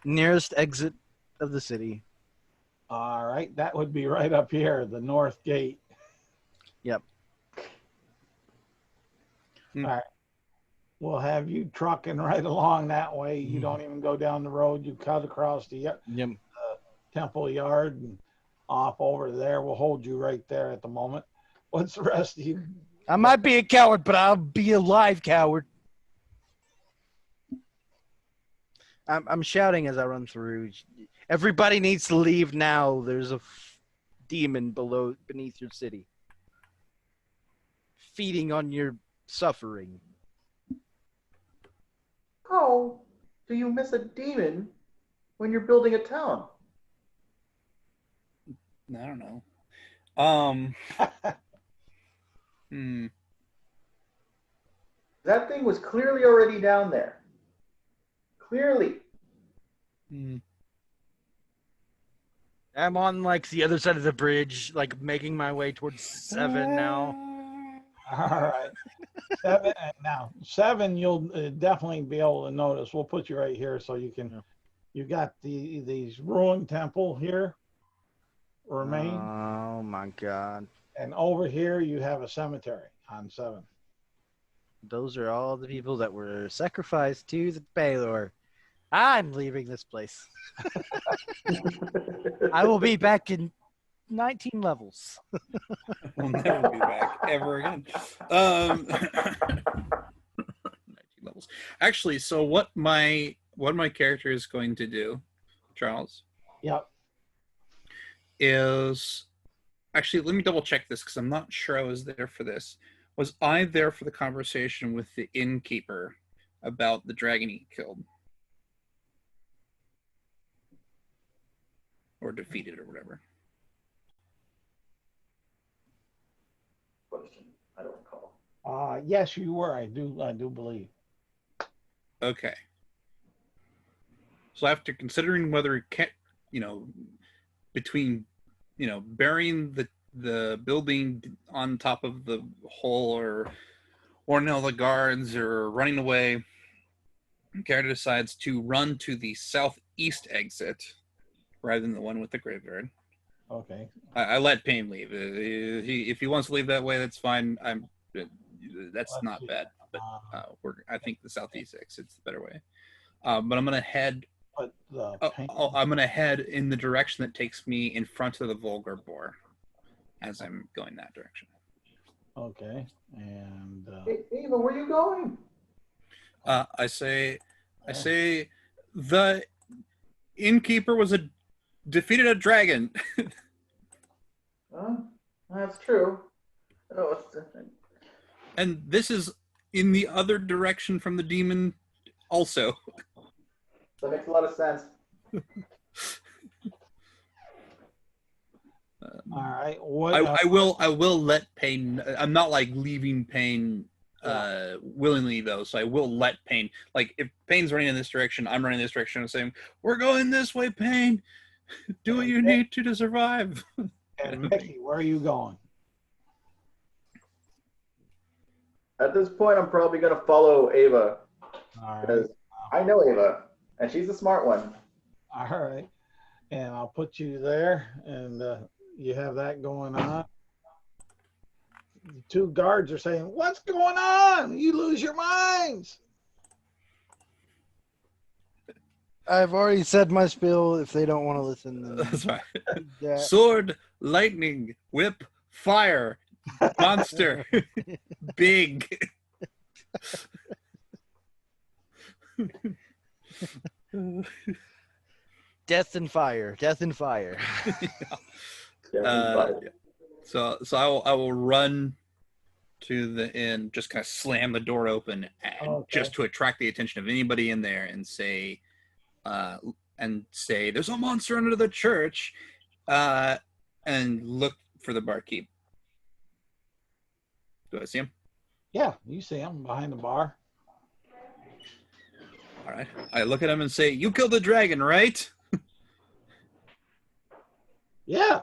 Nearest exit of the city. All right, that would be right up here, the north gate. Yep. All right. We'll have you trucking right along that way. You don't even go down the road. You cut across the temple yard and off over there. We'll hold you right there at the moment. What's the rest of you? I might be a coward, but I'll be a live coward. I'm shouting as I run through. Everybody needs to leave now. There's a demon beneath your city, feeding on your suffering. How do you miss a demon when you're building a town? I don't know. That thing was clearly already down there. Clearly. I'm on like the other side of the bridge, like making my way towards 7 now. All right. 7, now 7, you'll definitely be able to notice. We'll put you right here so you can. You got these ruined temple here remain. Oh my God. And over here you have a cemetery on 7. Those are all the people that were sacrificed to the Baylor. I'm leaving this place. I will be back in 19 levels. We'll never be back ever again. 19 levels. Actually, so what my character is going to do, Charles, Yep. is actually, let me double check this because I'm not sure I was there for this. Was I there for the conversation with the innkeeper about the dragon he killed? or defeated or whatever. Question. I don't recall. Yes, you were. I do believe. Okay. So after considering whether it can, between, burying the building on top of the hole or warning all the guards or running away, character decides to run to the southeast exit rather than the one with the graveyard. Okay. I let Payne leave. If he wants to leave that way, that's fine. That's Let's not see. bad. But I think the southeast exit's the better way. But I'm gonna head. But the I'm gonna head in the direction that takes me in front of the vulgar boar, as I'm going that direction. Okay. And Hey, Ava, where are you going? I say, the innkeeper defeated a dragon. That's true. Oh, And this is in the other direction from the demon also. that makes a lot of sense. all right. What I will let Payne. I'm not like leaving Payne willingly though, so I will let Payne. Like if Payne's running in this direction, I'm running this direction. I'm saying we're going this way, Payne. Do what you need to survive. and Mickey, where are you going? At this point, I'm probably going to follow Ava All right. because I know Ava, and she's a smart one. All right. And I'll put you there, and you have that going on. The two guards are saying, "What's going on? You lose your minds." I've already said my spiel. If they don't want to listen, then That's right. yeah. Sword, lightning, whip, fire, monster, big. Death and fire. Death and fire. Yeah, So I will run to the inn, just kind of slam the door open, and just to attract the attention of anybody in there, and say, "There's a monster under the church," and look for the barkeep. Do I see him? Yeah, you see him behind the bar. All right. I look at him and say, "You killed the dragon, right?" Yeah.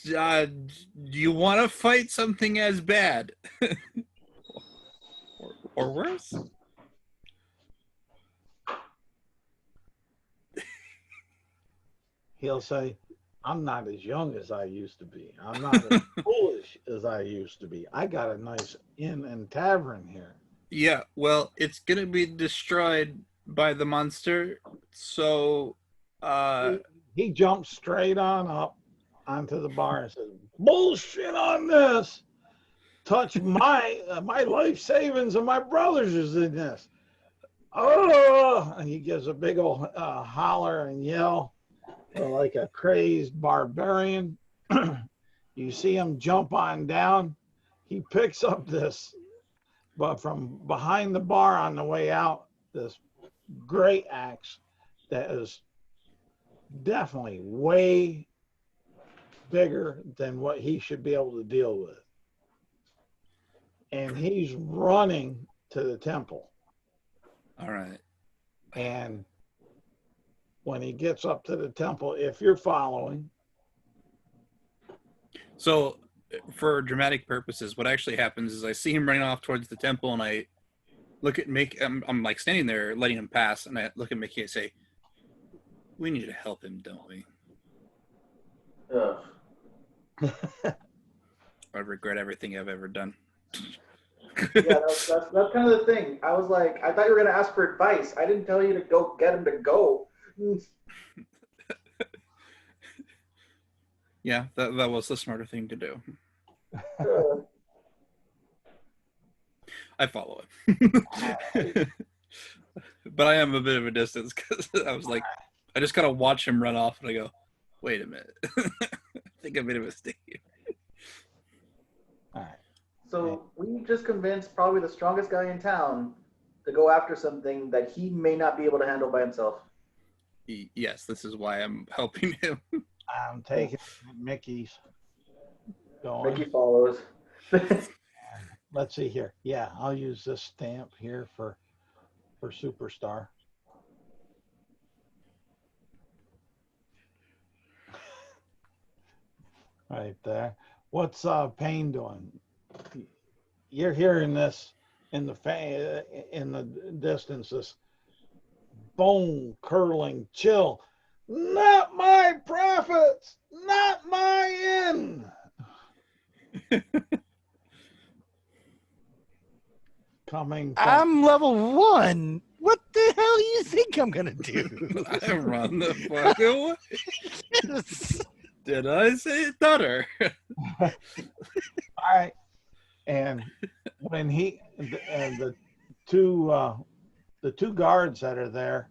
Do you want to fight something as bad? or worse? He'll say, "I'm not as young as I used to be. I'm not as foolish as I used to be. I got a nice inn and tavern here." Yeah, well, it's going to be destroyed by the monster, so... He jumps straight on up onto the bar and says, "Bullshit on this. Touch my life savings and my brother's is in this." Oh, and he gives a big old holler and yell like a crazed barbarian. You see him jump on down. He picks up this, but from behind the bar on the way out, this great axe that is definitely way bigger than what he should be able to deal with. And he's running to the temple. All right. And when he gets up to the temple, if you're following. So, for dramatic purposes, what actually happens is I see him running off towards the temple, and I look at Mickey. I'm like standing there letting him pass, and I look at Mickey and say, "We need to help him, don't we?" I regret everything I've ever done. Yeah, that's kind of the thing. I was like, I thought you were going to ask for advice. I didn't tell you to go get him to go. Yeah, that was the smarter thing to do. I follow it. But I am a bit of a distance because I was like, I just gotta watch him run off, and I go, wait a minute. I think I made a mistake here. All right. So we just convinced probably the strongest guy in town to go after something that he may not be able to handle by himself. Yes, this is why I'm helping him. I'm taking Mickey's going. Mickey follows. Let's see here. Yeah, I'll use this stamp here for superstar. Right there. What's Payne doing? You're hearing this in the distance. This bone curling chill. Not my profits. Not my inn. Coming. I'm level 1. What the hell do you think I'm gonna do? I run the fuck away. Did I say stutter? All right. And when the two guards that are there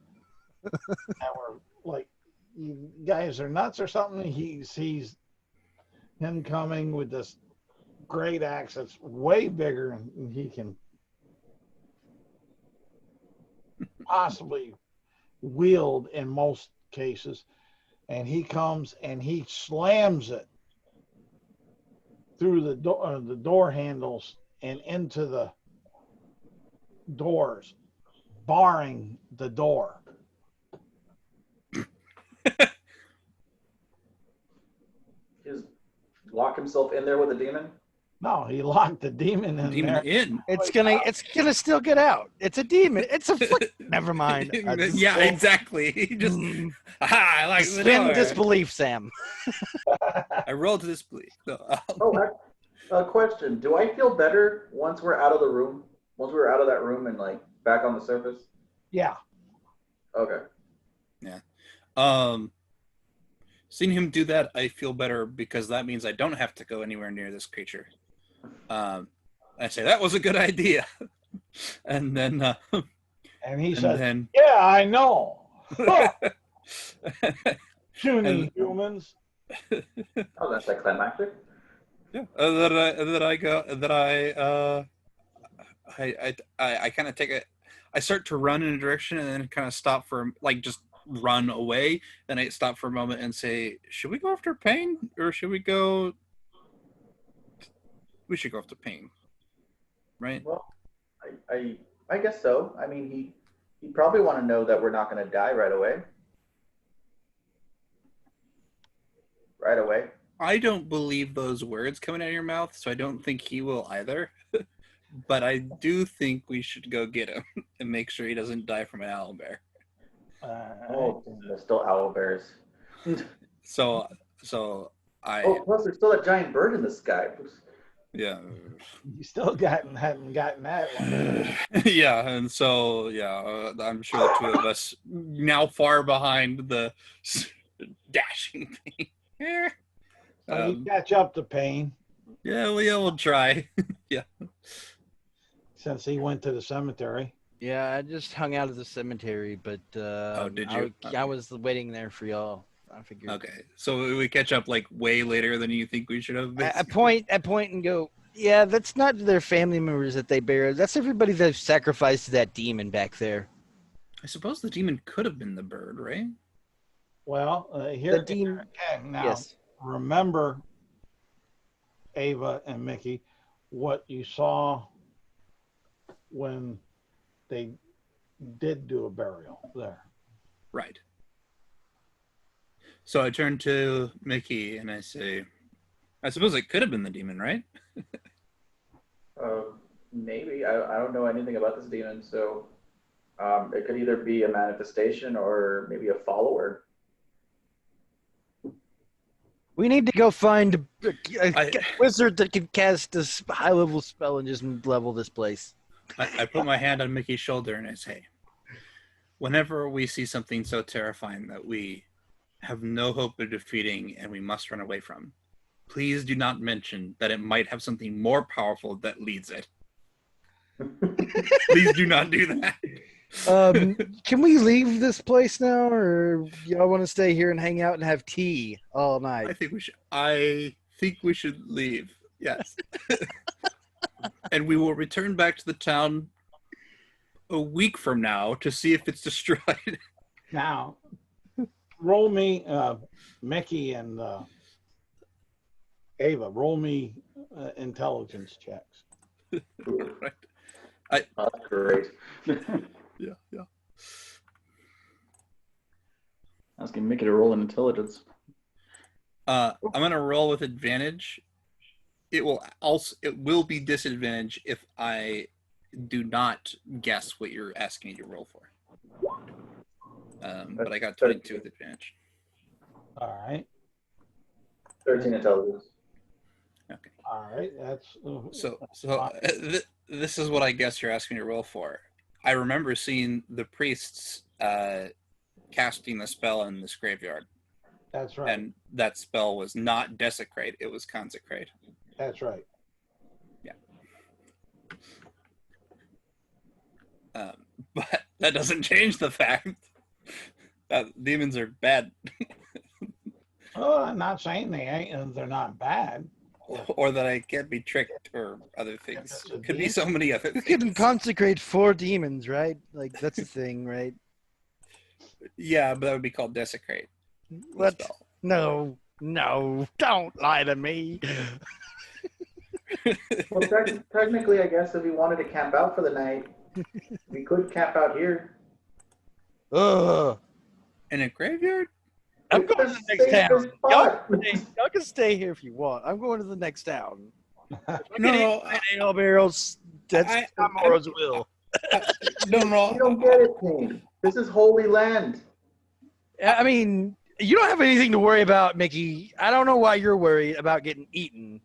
that were like, you guys are nuts or something, he sees him coming with this great axe that's way bigger and he can possibly wield in most cases. And he comes and he slams it through the door handles and into the doors, barring the door. Just lock himself in there with a demon? No, he locked the demon in there. It's gonna still get out. It's a demon. It's a never mind. Yeah, exactly. He just I like the suspend door. disbelief, Sam. I rolled to disbelief. No, A question. Do I feel better once we're out of the room? Once we're out of that room and like back on the surface? Yeah. Okay. Seeing him do that, I feel better because that means I don't have to go anywhere near this creature. I say that was a good idea, and then and he said, then, "Yeah, I know." Puny humans. Oh, that's climactic. Yeah. I kind of take it. I start to run in a direction and then kind of stop for like just run away. Then I stop for a moment and say, "Should we go after Payne or should we go?" We should go after Payne, right? Well, I guess so. I mean, he probably want to know that we're not going to die right away. Right away. I don't believe those words coming out of your mouth, so I don't think he will either. But I do think we should go get him and make sure he doesn't die from an owlbear. Oh, there's still owlbears. So I. Oh, plus there's still a giant bird in the sky. Yeah. You still hadn't gotten that one. Yeah, and so I'm sure the two of us now far behind the dashing thing. So you catch up to Payne. Yeah, we'll try. Yeah. Since he went to the cemetery. Yeah, I just hung out at the cemetery, but did you? I was waiting there for y'all. I figured. Okay, so we catch up like way later than you think we should have. I point and go, yeah, that's not their family members that they buried. That's everybody they've sacrificed to that demon back there. I suppose the demon could have been the bird, right? Well, here The demon. again. Now, Yes. remember, Ava and Mickey, what you saw when they did do a burial there. Right. So I turn to Mickey and I say, I suppose it could have been the demon, right? Maybe. I don't know anything about this demon, so it could either be a manifestation or maybe a follower. We need to go find a wizard that can cast a high-level spell and just level this place. I put my hand on Mickey's shoulder and I say, whenever we see something so terrifying that we have no hope of defeating and we must run away from, please do not mention that it might have something more powerful that leads it. Please do not do that. Can we leave this place now, or y'all want to stay here and hang out and have tea all night? I think we should leave. Yes. And we will return back to the town a week from now to see if it's destroyed. Now, roll me, Mickey and Ava, roll me intelligence checks. Right. Oh, that's great. Yeah. I was gonna make it a roll in intelligence. I'm gonna roll with advantage. It will be disadvantage if I do not guess what you're asking me to roll for. But I got 22 with advantage. All right. 13 intelligence. Okay. All right. That's This is what I guess you're asking me to roll for. I remember seeing the priests casting the spell in this graveyard. That's right. And that spell was not desecrate, it was consecrate. That's right. Yeah. But that doesn't change the fact that demons are bad. Oh, I'm not saying they ain't. They're not bad. Or that I can't be tricked or other things. Could be so many other You things. can consecrate 4 demons, right? Like, that's the thing, right? Yeah, but that would be called desecrate. What? Spell. No, don't lie to me. Well, technically, I guess if we wanted to camp out for the night, we could camp out here. Ugh. In a graveyard? I'm It's going to the the next town. safest spot. Y'all can stay here if you want. I'm going to the next town. No, Ale barrels. That's Tomorrow's will. no. You don't get it, Payne. This is holy land. I mean, you don't have anything to worry about, Mickey. I don't know why you're worried about getting eaten.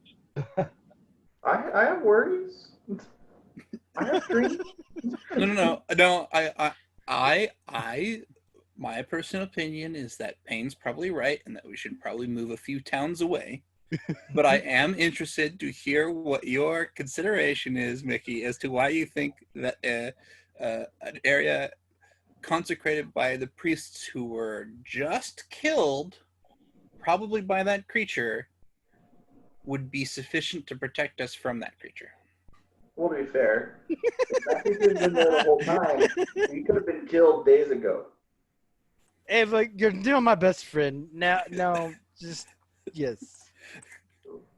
I have worries. I have dreams. No. My personal opinion is that Payne's probably right and that we should probably move a few towns away. But I am interested to hear what your consideration is, Mickey, as to why you think that an area consecrated by the priests who were just killed, probably by that creature, would be sufficient to protect us from that creature. Well, to be fair, if that creature's been there the whole time, we could have been killed days ago. Ava, you're doing my best friend. No, just yes.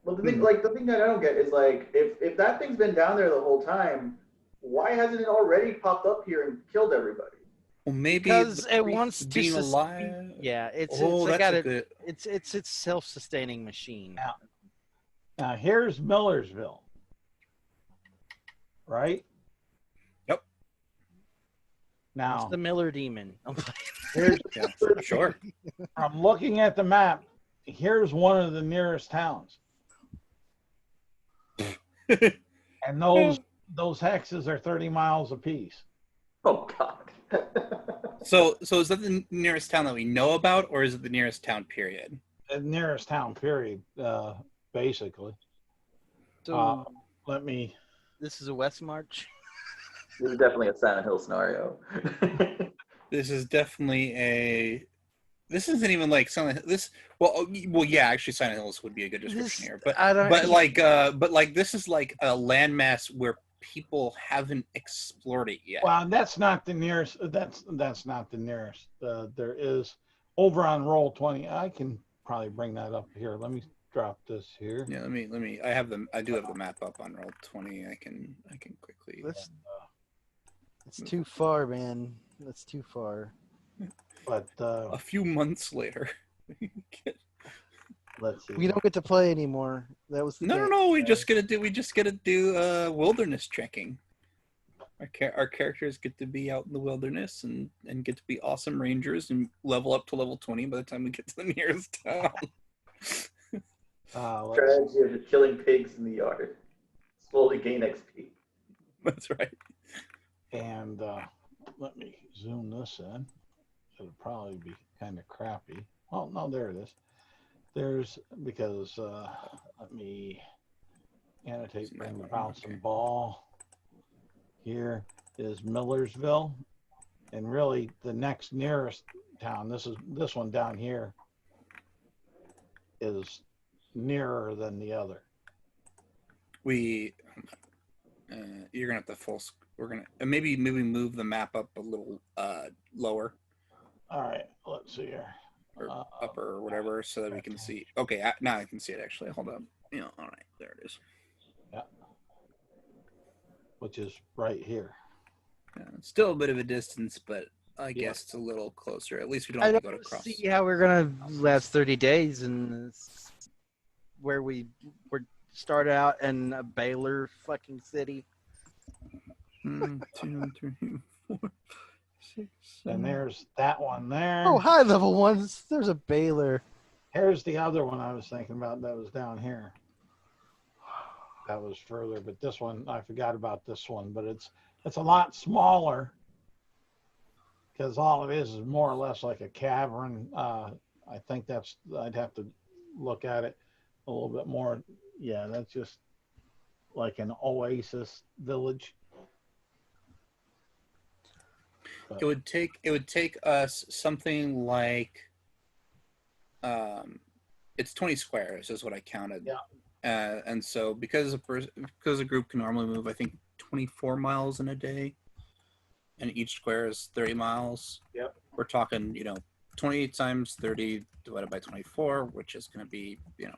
Well, the thing that I don't get is like, if that thing's been down there the whole time, why hasn't it already popped up here and killed everybody? Well, maybe Because it wants to being alive. Yeah, it's good. it's self-sustaining machine. Now here's Millersville, right? Yep. Now It's the Miller Demon. here's, Sure. I'm looking at the map. Here's one of the nearest towns, and those hexes are 30 miles apiece. Oh God. So is that the nearest town that we know about, or is it the nearest town period? The nearest town, period, basically. So Let me. this is a West March. This is definitely a Silent Hill scenario. This is definitely This isn't even like Silent this. Well, yeah, actually, Silent Hills would be a good description here, but this is like a landmass where people haven't explored it yet. Well, that's not the nearest. That's not the nearest. There is over on Roll20. I can probably bring that up here. Let me drop this here. Yeah, let me. I do have the map up on Roll20. I can quickly. It's too far, man. That's too far. But a few months later. Let's see. We don't get to play anymore. That was No. We just gotta do wilderness trekking. Our characters get to be out in the wilderness and get to be awesome rangers and level up to level 20 by the time we get to the nearest town. Strategy of killing pigs in the yard. Slowly gain XP. That's right. And let me zoom this in. It'll probably be kind of crappy. Oh no, there it is. Because let me annotate, bring the bouncing ball. Here is Millersville, and really the next nearest town. This one down here is nearer than the other. You're gonna have to we're gonna maybe move the map up a little lower. All right, let's see here. or upper or whatever, so that we can see. Okay, now I can see it actually. Hold up. Yeah, all right, there it is. Yeah. Which is right here. Yeah, it's still a bit of a distance, but I Yeah. guess it's a little closer. At least we don't I have to don't go to cross. see how we're gonna last 30 days and where we start out in a Baylor fucking city. 1, 2, 3, 4, 6, 7. And there's that one there. Oh, high level ones. There's a Baylor. Here's the other one I was thinking about that was down here. That was further, but this one, I forgot about this one, but it's a lot smaller because all it is more or less like a cavern. I think I'd have to look at it a little bit more. Yeah, that's just like an oasis village. It would take us something like it's 20 squares is what I counted. Yeah. And so because a group can normally move, I think 24 miles in a day, and each square is 30 miles. Yep. We're talking, 20 times 30 divided by 24, which is going to be, it's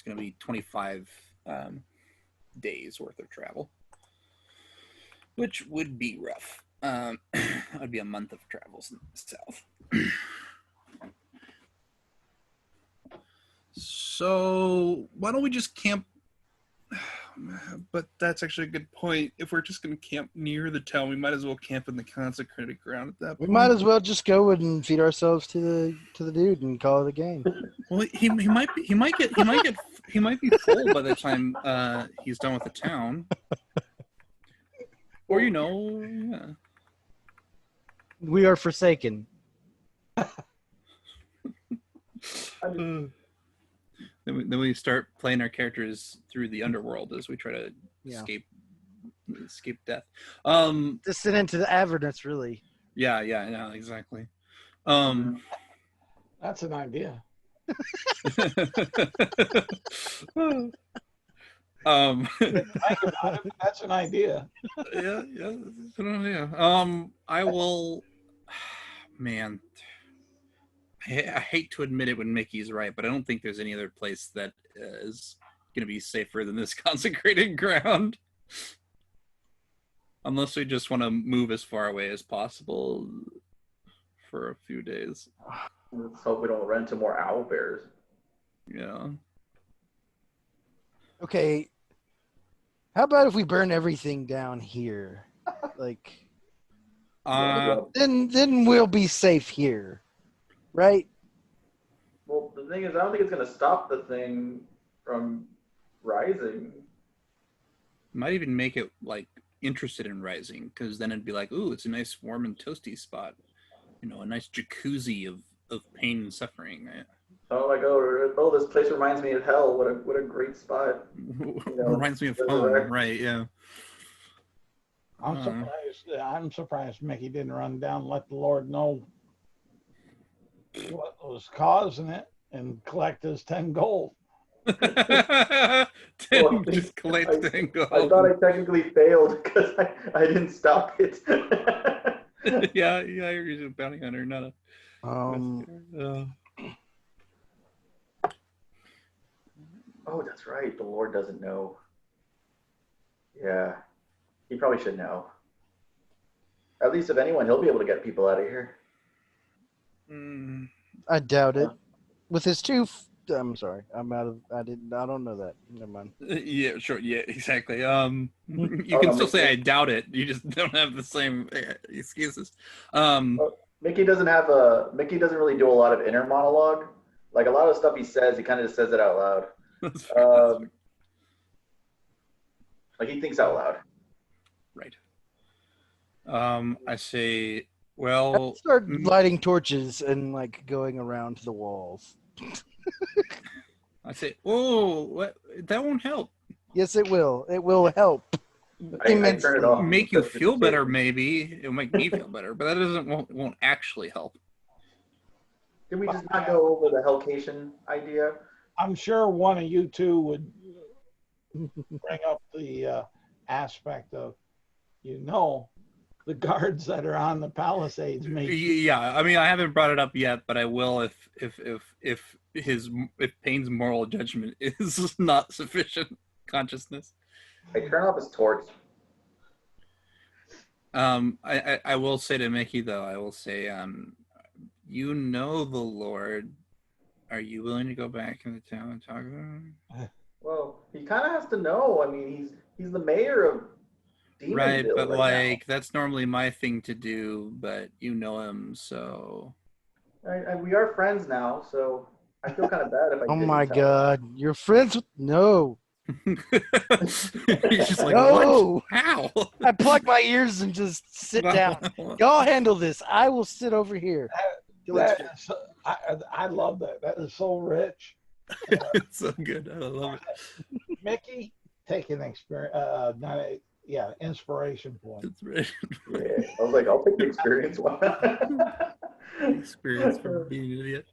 going to be 25 days worth of travel, which would be rough. It would be a month of travels in the south. So why don't we just camp? But that's actually a good point. If we're just going to camp near the town, we might as well camp in the consecrated ground at that We point. might as well just go and feed ourselves to the dude and call it a game. Well, he might be full by the time he's done with the town. Or yeah. We are forsaken. Then we start playing our characters through the underworld as we try to escape death. Descend into the Avernus, really. Yeah, exactly. That's an idea. That's an idea. Yeah, that's an idea. I will. Man, I hate to admit it when Mickey's right, but I don't think there's any other place that is going to be safer than this consecrated ground. Unless we just want to move as far away as possible for a few days. Let's hope we don't run into more owl bears. Yeah. Okay. How about if we burn everything down here? Like, then we'll be safe here, right? Well, the thing is, I don't think it's going to stop the thing from rising. Might even make it like interested in rising, because then it'd be like, ooh, it's a nice warm and toasty spot. A nice jacuzzi of pain and suffering. Right? Oh, like, oh, this place reminds me of hell. What a great spot. Reminds me of home, right? Yeah. I'm surprised Mickey didn't run down and let the Lord know what was causing it and collect his 10 gold. Just collect 10 gold. I thought I technically failed because I didn't stop it. yeah, you're a bounty hunter, not a. Oh, that's right. The Lord doesn't know. Yeah, he probably should know. At least, if anyone, he'll be able to get people out of here. I doubt it. With his I'm sorry. I don't know that. Never mind. Yeah, sure. Yeah, exactly. You can still say I doubt it. You just don't have the same excuses. Mickey doesn't really do a lot of inner monologue. Like a lot of stuff he says, he kind of just says it out loud. Like he thinks out loud. Right. I say, well, I'll start lighting torches and like going around to the walls. I say, oh, what? That won't help. Yes, it will. It will help. I turn it off. Make you feel better, maybe. It'll make me feel better, but that won't actually help. Did we just not go over the Hellcation idea? I'm sure one of you two would bring up the aspect of, the guards that are on the Palisades make. Yeah, I mean, I haven't brought it up yet, but I will if Payne's moral judgment is not sufficient consciousness. I turn off his torch. I will say to Mickey though, I will say, you know the Lord. Are you willing to go back into town and talk to him? Well, he kind of has to know. I mean, he's the mayor of Demonville Right, but right that's normally my thing to do. But you know him, so. we are friends now, so I feel kind of bad if I. Oh didn't my tell God, you're friends with no. He's just like, No! what? How? I plug my ears and just sit down. Y'all handle this. I will sit over here. I love that. That is so rich. It's so good. I love it. Mickey, take an experience. Inspiration point. It's right. Yeah. I was like, I'll take the experience one. Experience for being an idiot.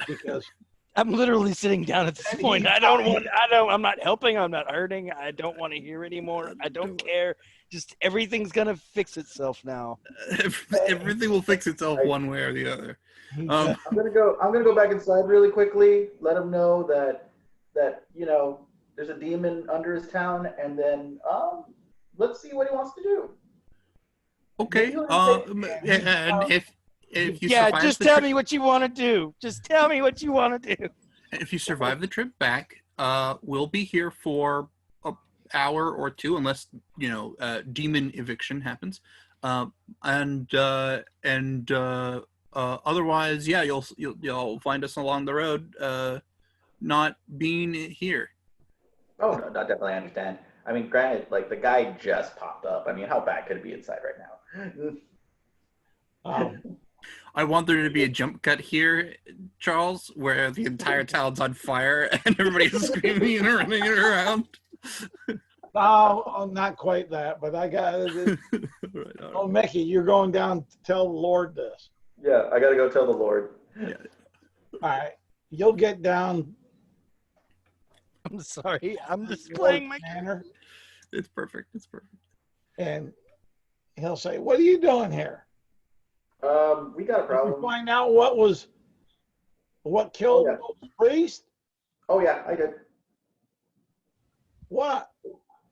Because I'm literally sitting down at this point. I'm not helping. I'm not hurting. I don't want to hear anymore. I don't care. Just everything's going to fix itself now. Everything will fix itself one way or the other. I'm gonna go back inside really quickly. Let him know that there's a demon under his town, and then let's see what he wants to do. Okay. And if you survive just the tell trip, me what you want to do. Just tell me what you want to do. if you survive the trip back, we'll be here for an hour or two, unless demon eviction happens. Otherwise, yeah, you'll find us along the road, not being here. Oh no, definitely understand. I mean, granted, like the guy just popped up. I mean, how bad could it be inside right now? I want there to be a jump cut here, Charles, where the entire town's on fire and everybody's screaming and running around. No, not quite that, but I got it. Right, Oh, Mickey, you're going down to tell the Lord this. Yeah, I gotta go tell the Lord. Yeah. All right, you'll get down. I'm sorry. I'm just playing my manner, It's perfect. It's perfect. and he'll say, "What are you doing here?" We got a Did problem. you find out what killed those priests? Oh yeah, I did. What?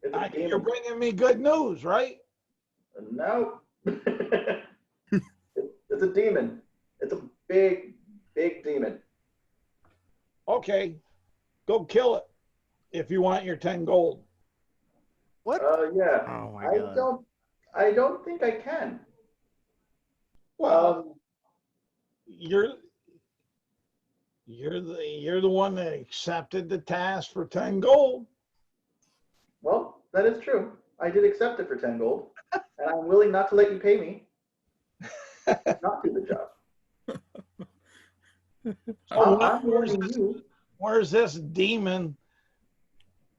It's a demon. You're bringing me good news, right? No. It's a demon. It's a big demon. Okay, go kill it if you want your 10 gold. What? Yeah. Oh my God. I don't think I can. Well, you're the one that accepted the task for 10 gold. Well, that is true. I did accept it for 10 gold, and I'm willing not to let you pay me. Not do the job. I'm warning you. Where's this demon?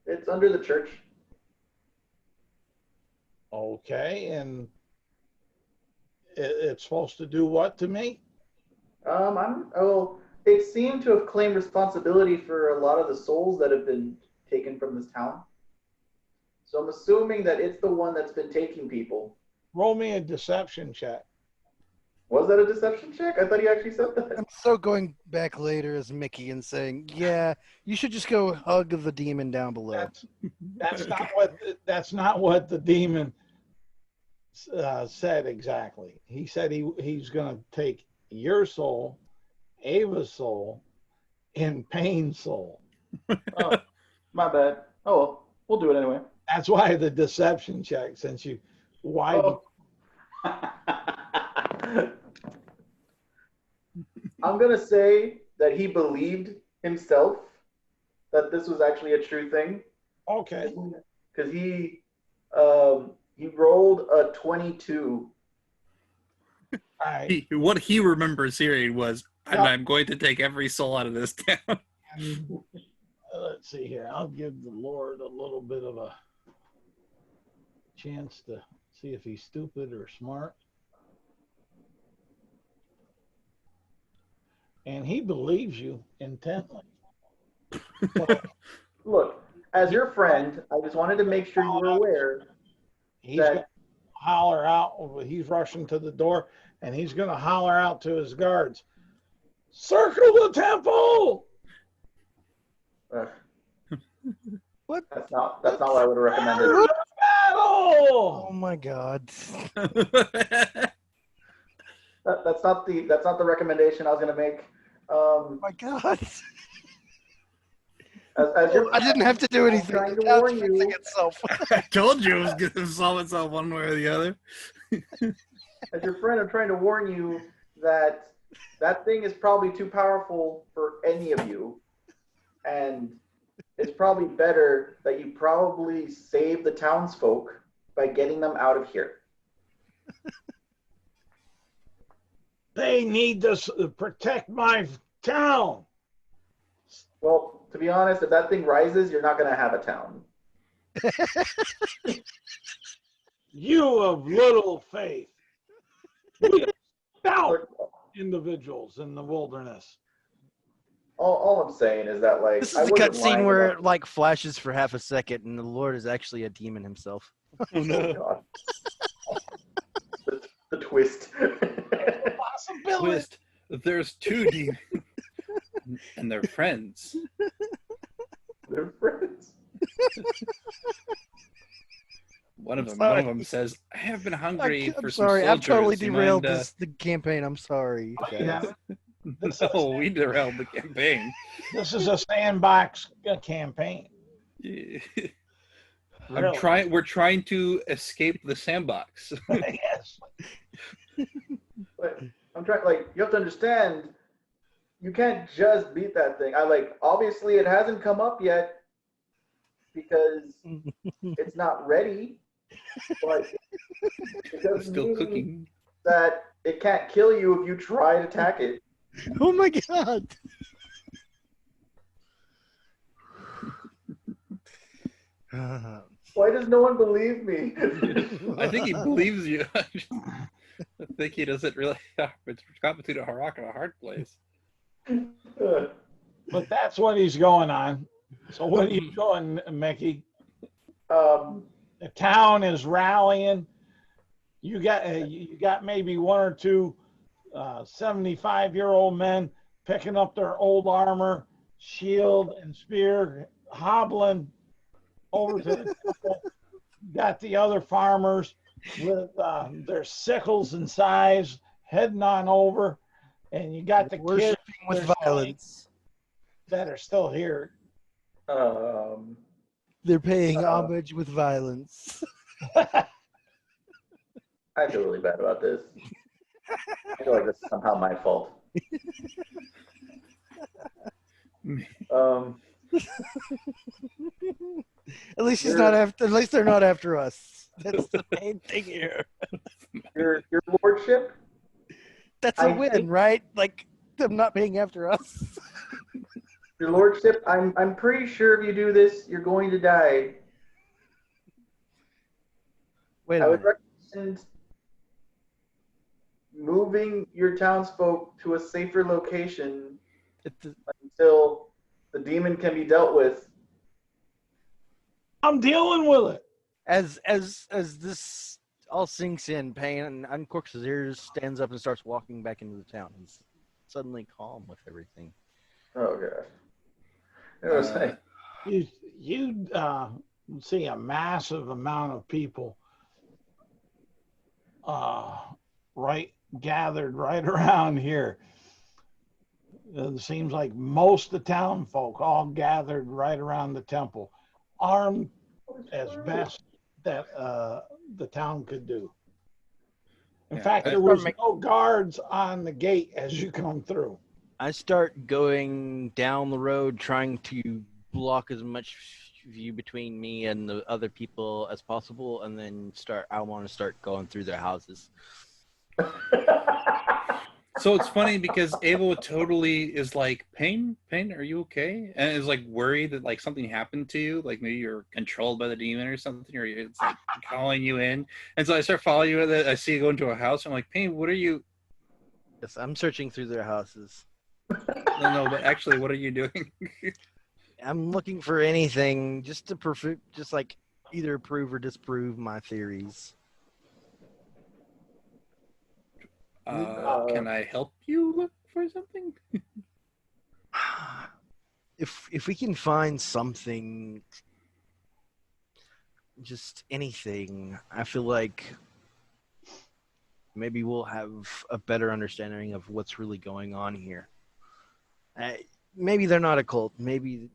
It's under the church. Okay, and it's supposed to do what to me? It seemed to have claimed responsibility for a lot of the souls that have been taken from this town. So I'm assuming that it's the one that's been taking people. Roll me a deception check. Was that a deception check? I thought he actually said that. I'm so going back later as Mickey and saying, yeah, you should just go hug the demon down below. That's not what the demon said exactly. He said he's going to take your soul, Ava's soul, and Payne's soul. Oh, my bad. Oh, well, we'll do it anyway. That's why the deception check, since you I'm going to say that he believed himself that this was actually a true thing. Okay. Because he rolled a 22. Right. What he remembers hearing was, I'm going to take every soul out of this town. Let's see here. I'll give the Lord a little bit of a chance to see if he's stupid or smart. And he believes you intently. Look, as your friend, I just wanted to make sure you were aware He's got holler out. He's rushing to the door, and he's going to holler out to his guards, "Circle the temple!" What? That's not what I would have recommended. Battle! Oh my God. That's not the recommendation I was gonna make. Oh my God. As your I didn't have to do anything. trying to The town's warn you. fixing itself. I told you it was going to solve itself one way or the other. As your friend, I'm trying to warn you that that thing is probably too powerful for any of you, and it's probably better that you probably save the townsfolk by getting them out of here. They need to protect my town. Well, to be honest, if that thing rises, you're not going to have a town. You of little faith. Stout individuals in the wilderness. All I'm saying is that, like, This I is the wasn't cutscene lying where about it like flashes for half a second, and the Lord is actually a demon himself. Oh, Oh, no. God. the twist. Possibility. Twist. There's two demons. And they're friends. They're friends. One of Sorry. them says, "I have been hungry I'm for sorry. some I've totally soldiers. You derailed mind, the campaign. I'm sorry. Yeah. No, we derailed the campaign. This is a sandbox campaign. Yeah. Really. We're trying to escape the sandbox. Yes. But I'm trying, like, you have to understand, you can't just beat that thing. Obviously it hasn't come up yet because it's not ready, but it It's doesn't still mean cooking. that it can't kill you if you try to attack it. Oh my God. Why does no one believe me? I think he believes you. I think he doesn't really. It's got between a rock and a hard place. But that's what he's going on. So what are you doing, Mickey? The town is rallying. You got maybe one or two 75-year-old men picking up their old armor, shield and spear, hobbling over to the temple. Got the other farmers with their sickles and scythes heading on over, and you got the kids Worshipping with violence. that are still here. They're paying homage with violence. I feel really bad about this. I feel like this is somehow my fault. At least she's not after. At least they're not after us. That's the main thing here. Your lordship, That's a win, right? Like them not being after us. your lordship, I'm pretty sure if you do this, you're going to die. Wait I a would minute. recommend moving your townsfolk to a safer location until the demon can be dealt with. I'm dealing with it. As this all sinks in, Payne uncorks his ears, stands up, and starts walking back into the town. He's suddenly calm with everything. Oh gosh. It was like, You see a massive amount of people gathered right around here. It seems like most of the town folk all gathered right around the temple, armed as best that the town could do. In fact, there was no guards on the gate as you come through. I start going down the road, trying to block as much view between me and the other people as possible, and then I want to start going through their houses. So it's funny because Ava totally is like, Payne, are you okay? And is like worried that like something happened to you, like maybe you're controlled by the demon or something, or it's like calling you in. And so I start following you. I see you go into a house. I'm like, Payne, what are you? Yes, I'm searching through their houses. No, but actually, what are you doing? I'm looking for anything just to like either prove or disprove my theories. Can I help you look for something? If we can find something, just anything, I feel like maybe we'll have a better understanding of what's really going on here. Maybe they're not a cult. Maybe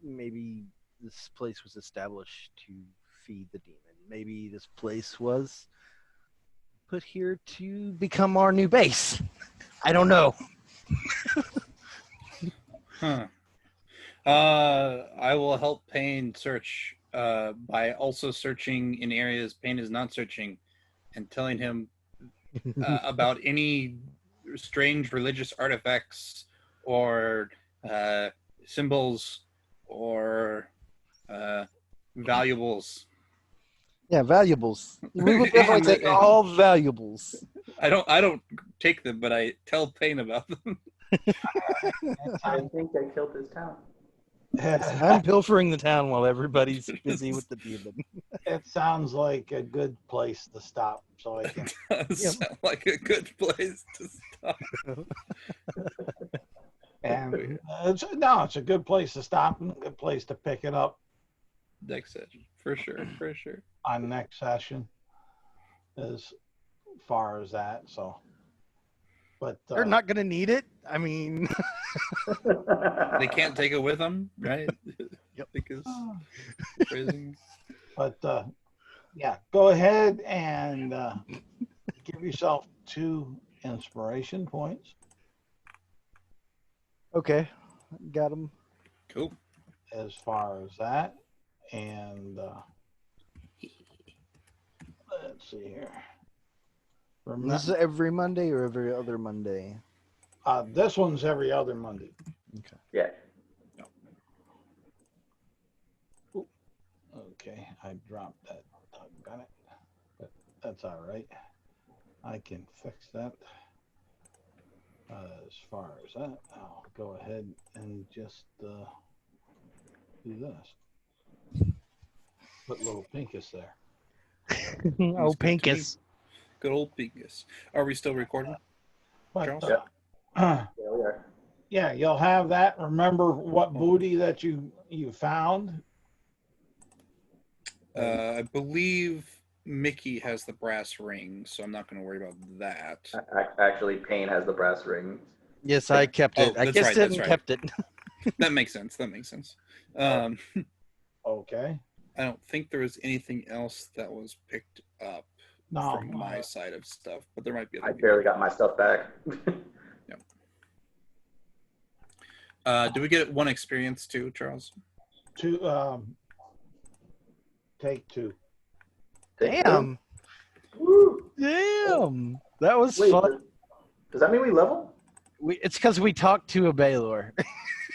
this place was established to feed the demon. Maybe this place was put here to become our new base. I don't know. Huh. I will help Payne search by also searching in areas Payne is not searching and telling him about any strange religious artifacts or symbols or valuables. Yeah, valuables. We will definitely take all valuables. I don't take them, but I tell Payne about them. I think I killed this town. I'm pilfering the town while everybody's busy with the demon. It sounds like a good place to stop, so I can. It does sound like a good place to stop. And it's a good place to stop and a good place to pick it up Next session, for sure. on next session, as far as that. So, but They're not going to need it. I mean, They can't take it with them, right? Yep. Because phrasing. But yeah, go ahead and give yourself 2 inspiration points. okay, got them. Cool. As far as that, and let's see here. This is every Monday or every other Monday? This one's every other Monday. Okay. Yeah. Okay, I dropped that. Got it. But that's all right. I can fix that. As far as that, I'll go ahead and just do this. Put little Pinkus there. Oh, Pinkus. Good old Pinkus. Are we still recording? But, Charles? Yeah, we are. yeah, you'll have that. Remember what booty that you found. I believe Mickey has the brass ring, so I'm not going to worry about that. Actually, Payne has the brass ring. Yes, I kept it. Oh, I that's kissed right, it that's and right. kept it. That makes sense. Okay. I don't think there was anything else that was picked up No, from my side of stuff, but there might be other I barely got my stuff back. Do we get 1 experience too, Charles? Take 2. Damn. Woo. Damn. That was Wait, fun. does that mean we level? It's because we talked to a Baylor.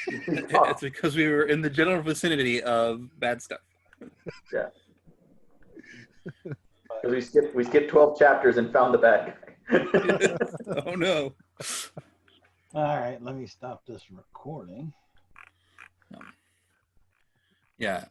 It's because we were in the general vicinity of bad stuff. Yeah. Because we skipped 12 chapters and found the bad guy. Oh no. All right, let me stop this recording. Yeah.